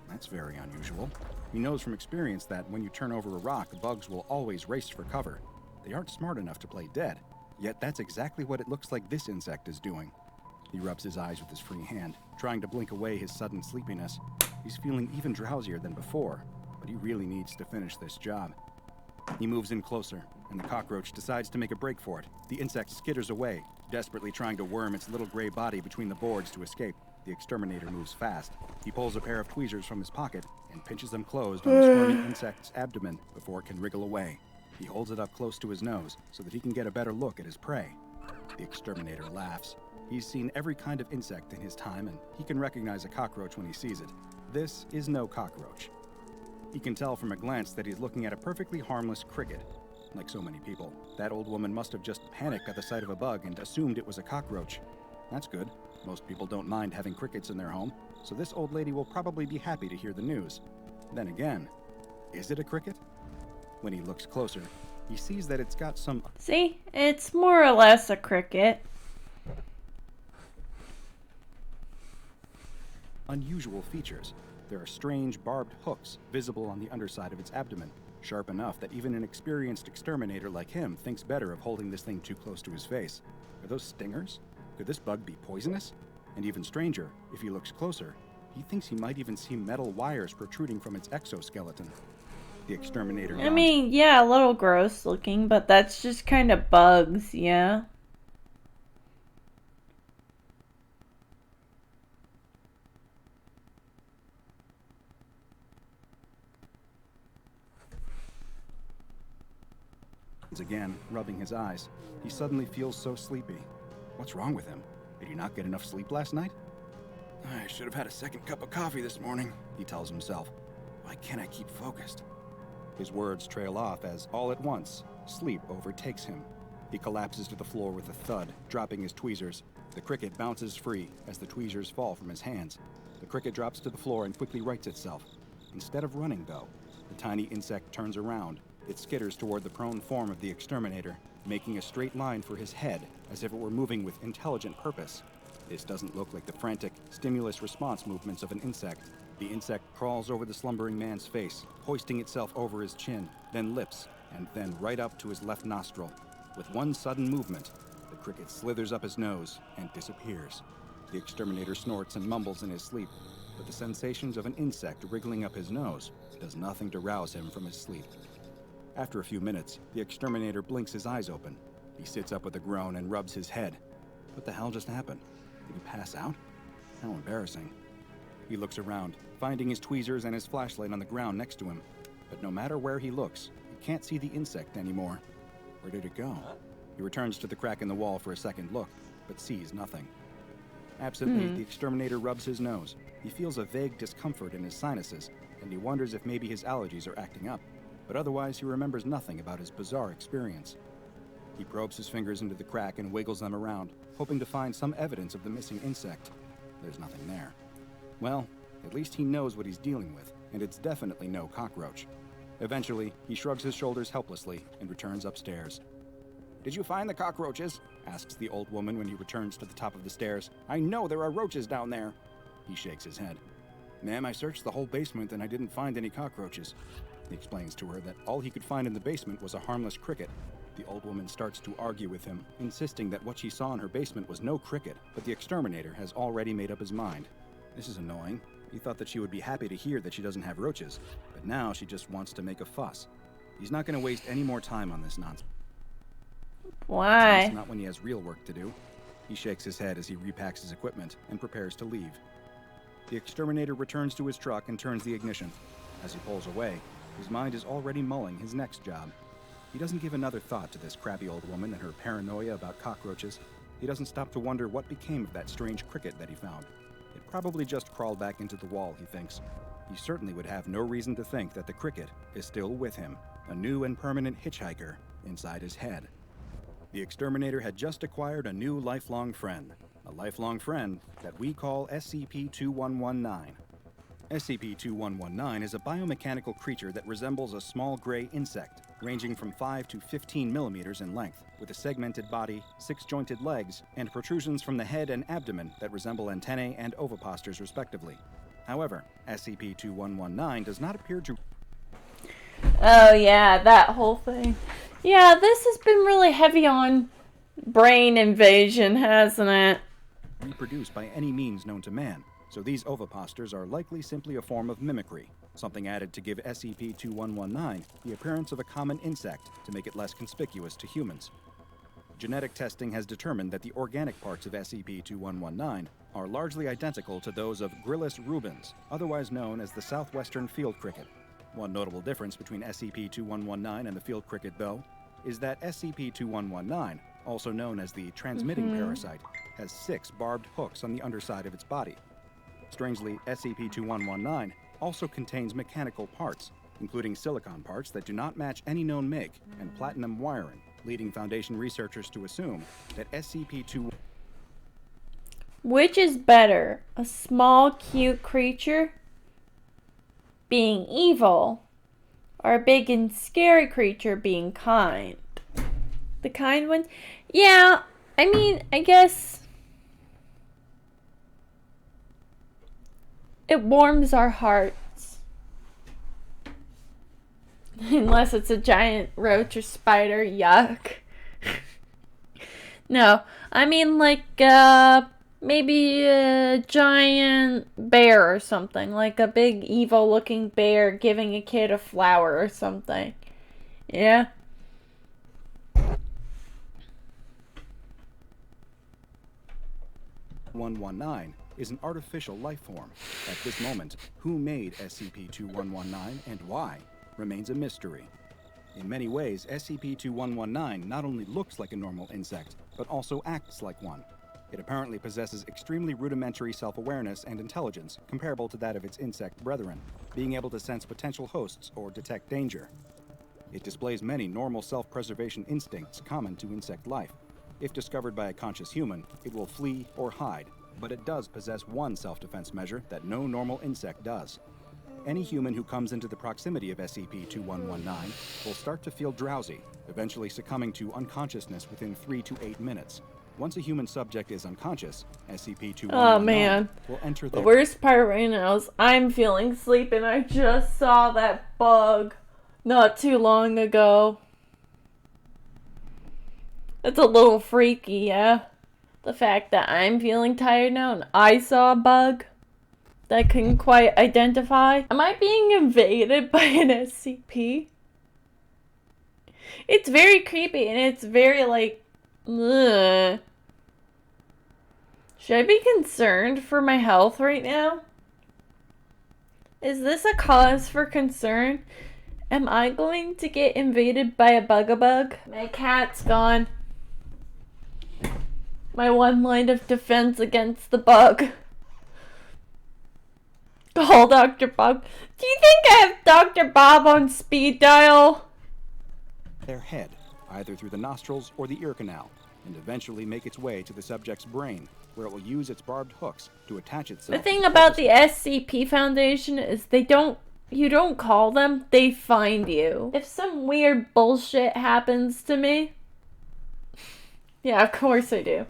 That's very unusual. He knows from experience that when you turn over a rock, bugs will always race for cover. They aren't smart enough to play dead, yet that's exactly what it looks like this insect is doing. He rubs his eyes with his free hand, trying to blink away his sudden sleepiness. He's feeling even drowsier than before, but he really needs to finish this job. He moves in closer, and the cockroach decides to make a break for it. The insect skitters away, desperately trying to worm its little gray body between the boards to escape. The exterminator moves fast. He pulls a pair of tweezers from his pocket and pinches them closed on the squirming insect's abdomen before it can wriggle away. He holds it up close to his nose so that he can get a better look at his prey. The exterminator laughs. He's seen every kind of insect in his time, and he can recognize a cockroach when he sees it. This is no cockroach. He can tell from a glance that he's looking at a perfectly harmless cricket. Like so many people, that old woman must have just panicked at the sight of a bug and assumed it was a cockroach. That's good. Most people don't mind having crickets in their home, so this old lady will probably be happy to hear the news. Then again, is it a cricket? When he looks closer, he sees that it's got some... See? It's more or less a cricket. unusual features. There are strange barbed hooks visible on the underside of its abdomen, sharp enough that even an experienced exterminator like him thinks better of holding this thing too close to his face. Are those stingers? Could this bug be poisonous? And even stranger, if he looks closer, he thinks he might even see metal wires protruding from its exoskeleton. The exterminator I mean, yeah, a little gross looking, but that's just kind of bugs, yeah? again, rubbing his eyes. He suddenly feels so sleepy. What's wrong with him? Did he not get enough sleep last night? I should have had a second cup of coffee this morning, he tells himself. Why can't I keep focused? His words trail off as, all at once, sleep overtakes him. He collapses to the floor with a thud, dropping his tweezers. The cricket bounces free as the tweezers fall from his hands. The cricket drops to the floor and quickly rights itself. Instead of running, though, the tiny insect turns around. It skitters toward the prone form of the exterminator, making a straight line for his head, as if it were moving with intelligent purpose. This doesn't look like the frantic, stimulus response movements of an insect. The insect crawls over the slumbering man's face, hoisting itself over his chin, then lips, and then right up to his left nostril. With one sudden movement, the cricket slithers up his nose and disappears. The exterminator snorts and mumbles in his sleep, but the sensations of an insect wriggling up his nose does nothing to rouse him from his sleep. After a few minutes, the exterminator blinks his eyes open. He sits up with a groan and rubs his head. What the hell just happened? Did he pass out? How embarrassing. He looks around, finding his tweezers and his flashlight on the ground next to him. But no matter where he looks, he can't see the insect anymore. Where did it go? He returns to the crack in the wall for a second look, but sees nothing. Absently, the exterminator rubs his nose. He feels a vague discomfort in his sinuses, and he wonders if maybe his allergies are acting up. But otherwise, he remembers nothing about his bizarre experience. He probes his fingers into the crack and wiggles them around, hoping to find some evidence of the missing insect. There's nothing there. Well, at least he knows what he's dealing with, and it's definitely no cockroach. Eventually, he shrugs his shoulders helplessly and returns upstairs. "Did you find the cockroaches?" asks the old woman when he returns to the top of the stairs. "I know there are roaches down there." He shakes his head. "Ma'am, I searched the whole basement and I didn't find any cockroaches." He explains to her that all he could find in the basement was a harmless cricket. The old woman starts to argue with him, insisting that what she saw in her basement was no cricket, but the exterminator has already made up his mind. This is annoying. He thought that she would be happy to hear that she doesn't have roaches, but now she just wants to make a fuss. He's not going to waste any more time on this nonsense. Why? Not when he has real work to do. He shakes his head as he repacks his equipment and prepares to leave. The exterminator returns to his truck and turns the ignition. As he pulls away, his mind is already mulling his next job. He doesn't give another thought to this crabby old woman and her paranoia about cockroaches. He doesn't stop to wonder what became of that strange cricket that he found. It probably just crawled back into the wall, he thinks. He certainly would have no reason to think that the cricket is still with him, a new and permanent hitchhiker inside his head. The exterminator had just acquired a new lifelong friend, a lifelong friend that we call SCP-2119. SCP-2119 is a biomechanical creature that resembles a small gray insect, ranging from 5 to 15 millimeters in length, with a segmented body, 6-jointed legs, and protrusions from the head and abdomen that resemble antennae and oviposters respectively. However, SCP-2119 does not appear to... Oh yeah, that whole thing. Yeah, this has been really heavy on brain invasion, hasn't it? ...reproduce by any means known to man, so these oviposters are likely simply a form of mimicry, something added to give SCP-2119 the appearance of a common insect to make it less conspicuous to humans. Genetic testing has determined that the organic parts of SCP-2119 are largely identical to those of Gryllus rubens, otherwise known as the southwestern field cricket. One notable difference between SCP-2119 and the field cricket, though, is that SCP-2119, also known as the transmitting parasite, has 6 barbed hooks on the underside of its body. Strangely, SCP-2119 also contains mechanical parts, including silicon parts that do not match any known make, and platinum wiring, leading Foundation researchers to assume that SCP-2119... Which is better, a small, cute creature being evil, or a big and scary creature being kind? The kind one? Yeah, I mean, I guess... It warms our hearts. Unless it's a giant roach or spider, yuck. No, I mean like, maybe a giant bear or something. Like a big evil looking bear giving a kid a flower or something. Yeah? 119 is an artificial life form. At this moment, who made SCP-2119 and why remains a mystery. In many ways, SCP-2119 not only looks like a normal insect, but also acts like one. It apparently possesses extremely rudimentary self-awareness and intelligence, comparable to that of its insect brethren, being able to sense potential hosts or detect danger. It displays many normal self-preservation instincts common to insect life. If discovered by a conscious human, it will flee or hide, but it does possess one self-defense measure that no normal insect does. Any human who comes into the proximity of SCP-2119 will start to feel drowsy, eventually succumbing to unconsciousness within 3 to 8 minutes. Once a human subject is unconscious, SCP-2119 will enter the worst part right now is I'm feeling sleepy and I just saw that bug not too long ago. It's a little freaky, yeah? The fact that I'm feeling tired now and I saw a bug that I couldn't quite identify. Am I being invaded by an SCP? It's very creepy and it's very like, ugh. Should I be concerned for my health right now? Is this a cause for concern? Am I going to get invaded by a bug-a-bug? My cat's gone. My one line of defense against the bug. Call Dr. Bob. Do you think I have Dr. Bob on speed dial? Their head, either through the nostrils or the ear canal, and eventually make its way to the subject's brain, where it will use its barbed hooks to attach itself. The thing about the SCP Foundation is you don't call them, they find you. If some weird bullshit happens to me, yeah, of course I do.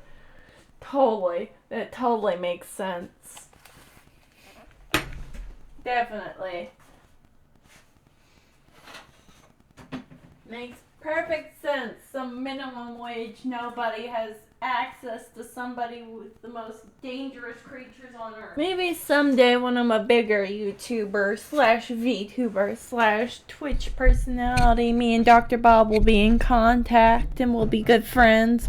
Totally. That totally makes sense. Definitely. Makes perfect sense. Some minimum wage, nobody has access to somebody with the most dangerous creatures on earth. Maybe someday when I'm a bigger YouTuber / VTuber / Twitch personality, me and Dr. Bob will be in contact and we'll be good friends.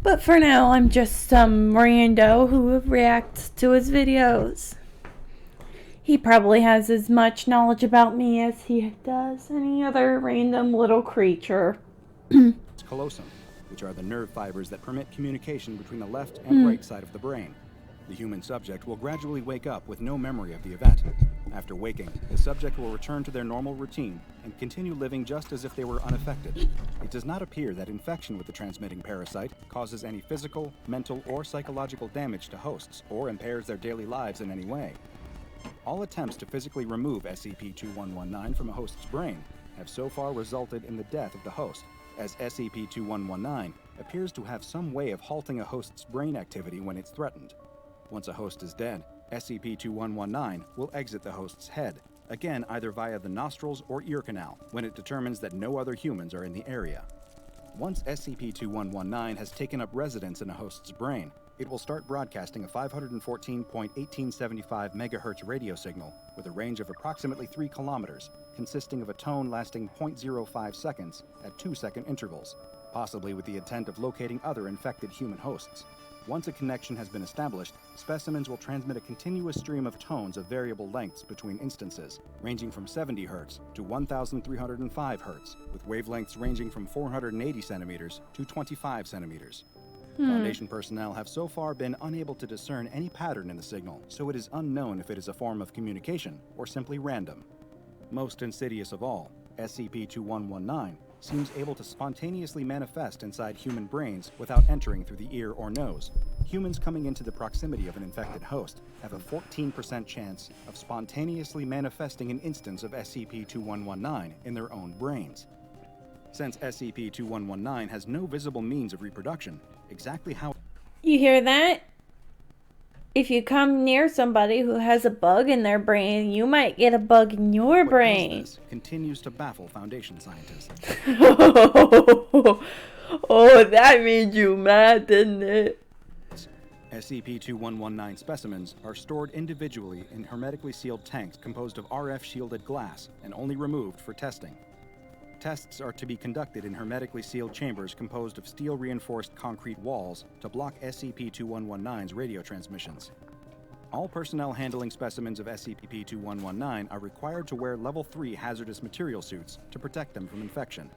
But for now, I'm just some rando who reacts to his videos. He probably has as much knowledge about me as he does any other random little creature. Callosum, which are the nerve fibers that permit communication between the left and right side of the brain. The human subject will gradually wake up with no memory of the event. After waking, the subject will return to their normal routine and continue living just as if they were unaffected. It does not appear that infection with the transmitting parasite causes any physical, mental, or psychological damage to hosts or impairs their daily lives in any way. All attempts to physically remove SCP-2119 from a host's brain have so far resulted in the death of the host, as SCP-2119 appears to have some way of halting a host's brain activity when it's threatened. Once a host is dead, SCP-2119 will exit the host's head, again either via the nostrils or ear canal, when it determines that no other humans are in the area. Once SCP-2119 has taken up residence in a host's brain, it will start broadcasting a 514.1875 MHz radio signal with a range of approximately 3 kilometers, consisting of a tone lasting 0.05 seconds at 2-second intervals, possibly with the intent of locating other infected human hosts. Once a connection has been established, specimens will transmit a continuous stream of tones of variable lengths between instances, ranging from 70 Hz to 1,305 Hz, with wavelengths ranging from 480 centimeters to 25 centimeters. Foundation personnel have so far been unable to discern any pattern in the signal, so it is unknown if it is a form of communication or simply random. Most insidious of all, SCP-2119 seems able to spontaneously manifest inside human brains without entering through the ear or nose. Humans coming into the proximity of an infected host have a 14% chance of spontaneously manifesting an instance of SCP-2119 in their own brains. Since SCP-2119 has no visible means of reproduction, exactly how... You hear that? if you come near somebody who has a bug in their brain, you might get a bug in your What brain. does this continues to baffle Foundation scientists. Oh, that made you mad, didn't it? SCP-2119 specimens are stored individually in hermetically sealed tanks composed of RF-shielded glass and only removed for testing. Tests are to be conducted in hermetically sealed chambers composed of steel-reinforced concrete walls to block SCP-2119's radio transmissions. All personnel handling specimens of SCP-2119 are required to wear Level 3 hazardous material suits to protect them from infection.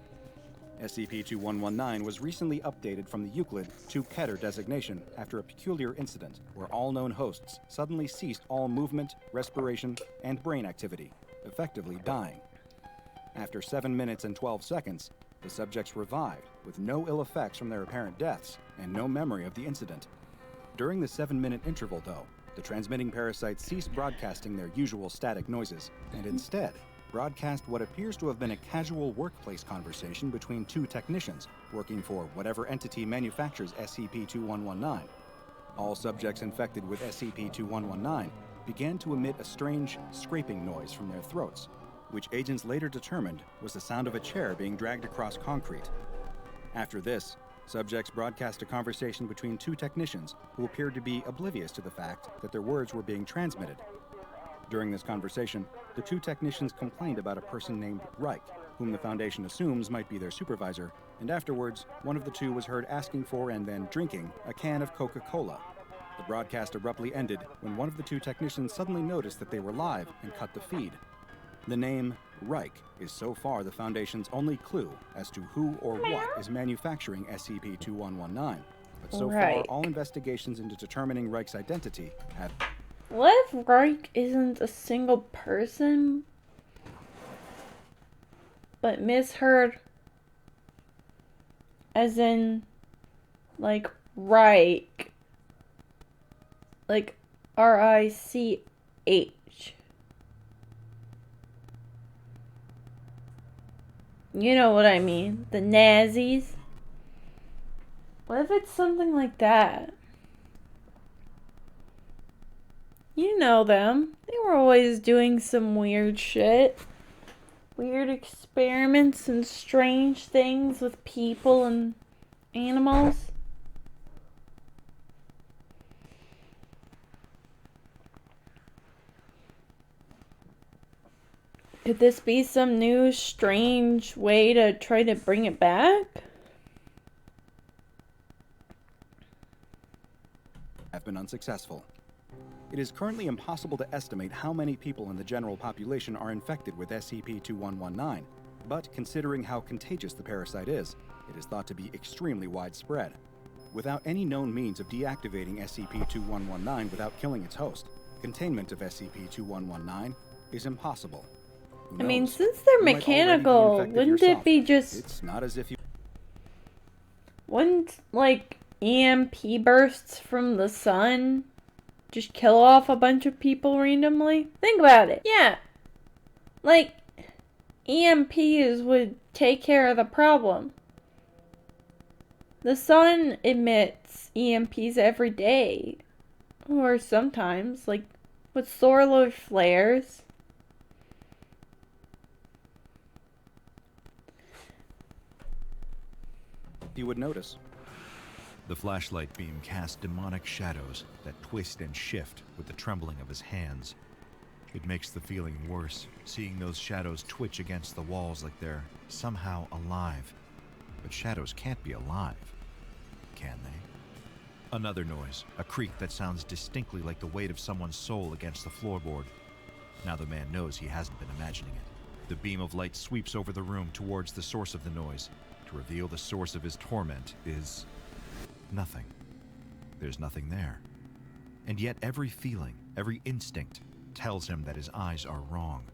SCP-2119 was recently updated from the Euclid to Keter designation after a peculiar incident where all known hosts suddenly ceased all movement, respiration, and brain activity, effectively dying. After 7 minutes and 12 seconds, the subjects revived with no ill effects from their apparent deaths and no memory of the incident. During the 7-minute interval, though, the transmitting parasites ceased broadcasting their usual static noises and instead broadcast what appears to have been a casual workplace conversation between two technicians working for whatever entity manufactures SCP-2119. All subjects infected with SCP-2119 began to emit a strange scraping noise from their throats, which agents later determined was the sound of a chair being dragged across concrete. After this, subjects broadcast a conversation between two technicians who appeared to be oblivious to the fact that their words were being transmitted. During this conversation, the two technicians complained about a person named Reich, whom the Foundation assumes might be their supervisor, and afterwards, one of the two was heard asking for and then drinking a can of Coca-Cola. The broadcast abruptly ended when one of the two technicians suddenly noticed that they were live and cut the feed. The name Reich is so far the Foundation's only clue as to who or what is manufacturing SCP-2119. But so far, Reich. all investigations into determining Reich's identity have... What if Reich isn't a single person, but misheard as in, like, Reich, like R-I-C-H. You know what I mean, the Nazis. What if it's something like that? You know them. They were always doing some weird shit. Weird experiments and strange things with people and animals. Could this be some new strange way to try to bring it back? have been unsuccessful. It is currently impossible to estimate how many people in the general population are infected with SCP-2119, but considering how contagious the parasite is, it is thought to be extremely widespread. Without any known means of deactivating SCP-2119 without killing its host, containment of SCP-2119 is impossible. Who I mean, knows? since they're You might already be mechanical, infected wouldn't yourself. it be just... It's not as if you... Wouldn't, like, EMP bursts from the sun just kill off a bunch of people randomly? Think about it. Yeah. Like, EMPs would take care of the problem. The sun emits EMPs every day. Or sometimes, like, with solar flares. You would notice. The flashlight beam casts demonic shadows that twist and shift with the trembling of his hands. It makes the feeling worse, seeing those shadows twitch against the walls like they're somehow alive. But shadows can't be alive, can they? Another noise, a creak that sounds distinctly like the weight of someone's soul against the floorboard. Now the man knows he hasn't been imagining it. The beam of light sweeps over the room towards the source of the noise, to reveal the source of his torment is... nothing. There's nothing there. And yet every feeling, every instinct, tells him that his eyes are wrong.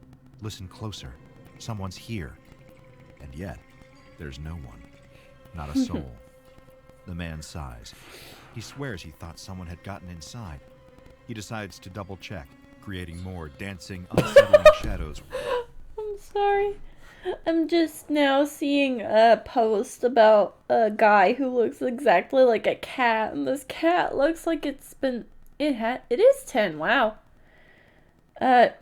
Listen closer. Someone's here. And yet, there's no one. Not a soul. The man sighs. He swears he thought someone had gotten inside. He decides to double check, creating more dancing, unsettling shadows. I'm sorry. I'm just now seeing a post about a guy who looks exactly like a cat, and this cat looks like it's been It is 10. Wow.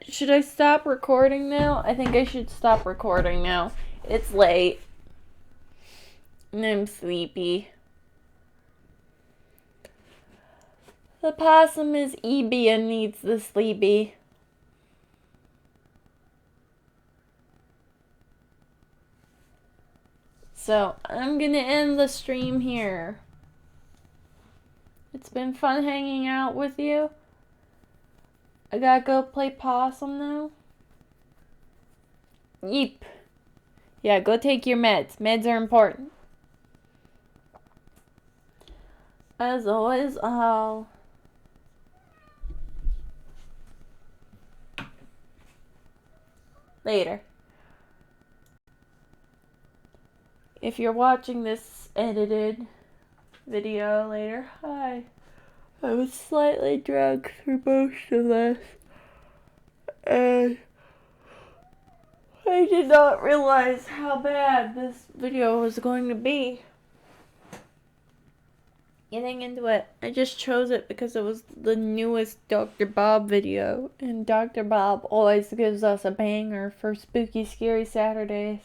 Should I stop recording now? I think I should stop recording now. It's late. And I'm sleepy. The possum is EB and needs the sleepy. So, I'm gonna end the stream here. It's been fun hanging out with you. I gotta go play possum now. Yeep. Yeah, go take your meds. Meds are important. As always, I'll... later. If you're watching this edited video later, hi. I was slightly drunk through most of this, and I did not realize how bad this video was going to be. Getting into it, I just chose it because it was the newest Dr. Bob video, and Dr. Bob always gives us a banger for Spooky Scary Saturdays.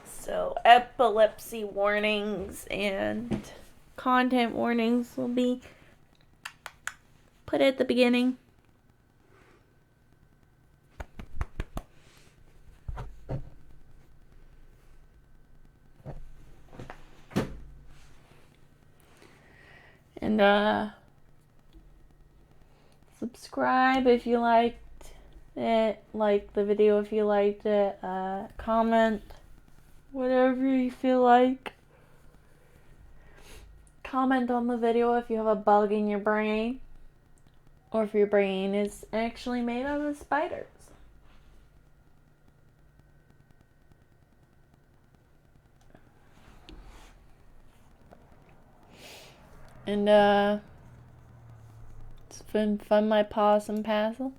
So, epilepsy warnings and content warnings will be put at the beginning. And, subscribe if you liked it, like the video if you liked it, comment. Whatever you feel like. Comment on the video if you have a bug in your brain. Or if your brain is actually made out of spiders. And, it's been fun, my possum passel.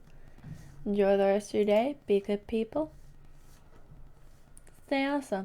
Enjoy the rest of your day. Be good people. Stay awesome.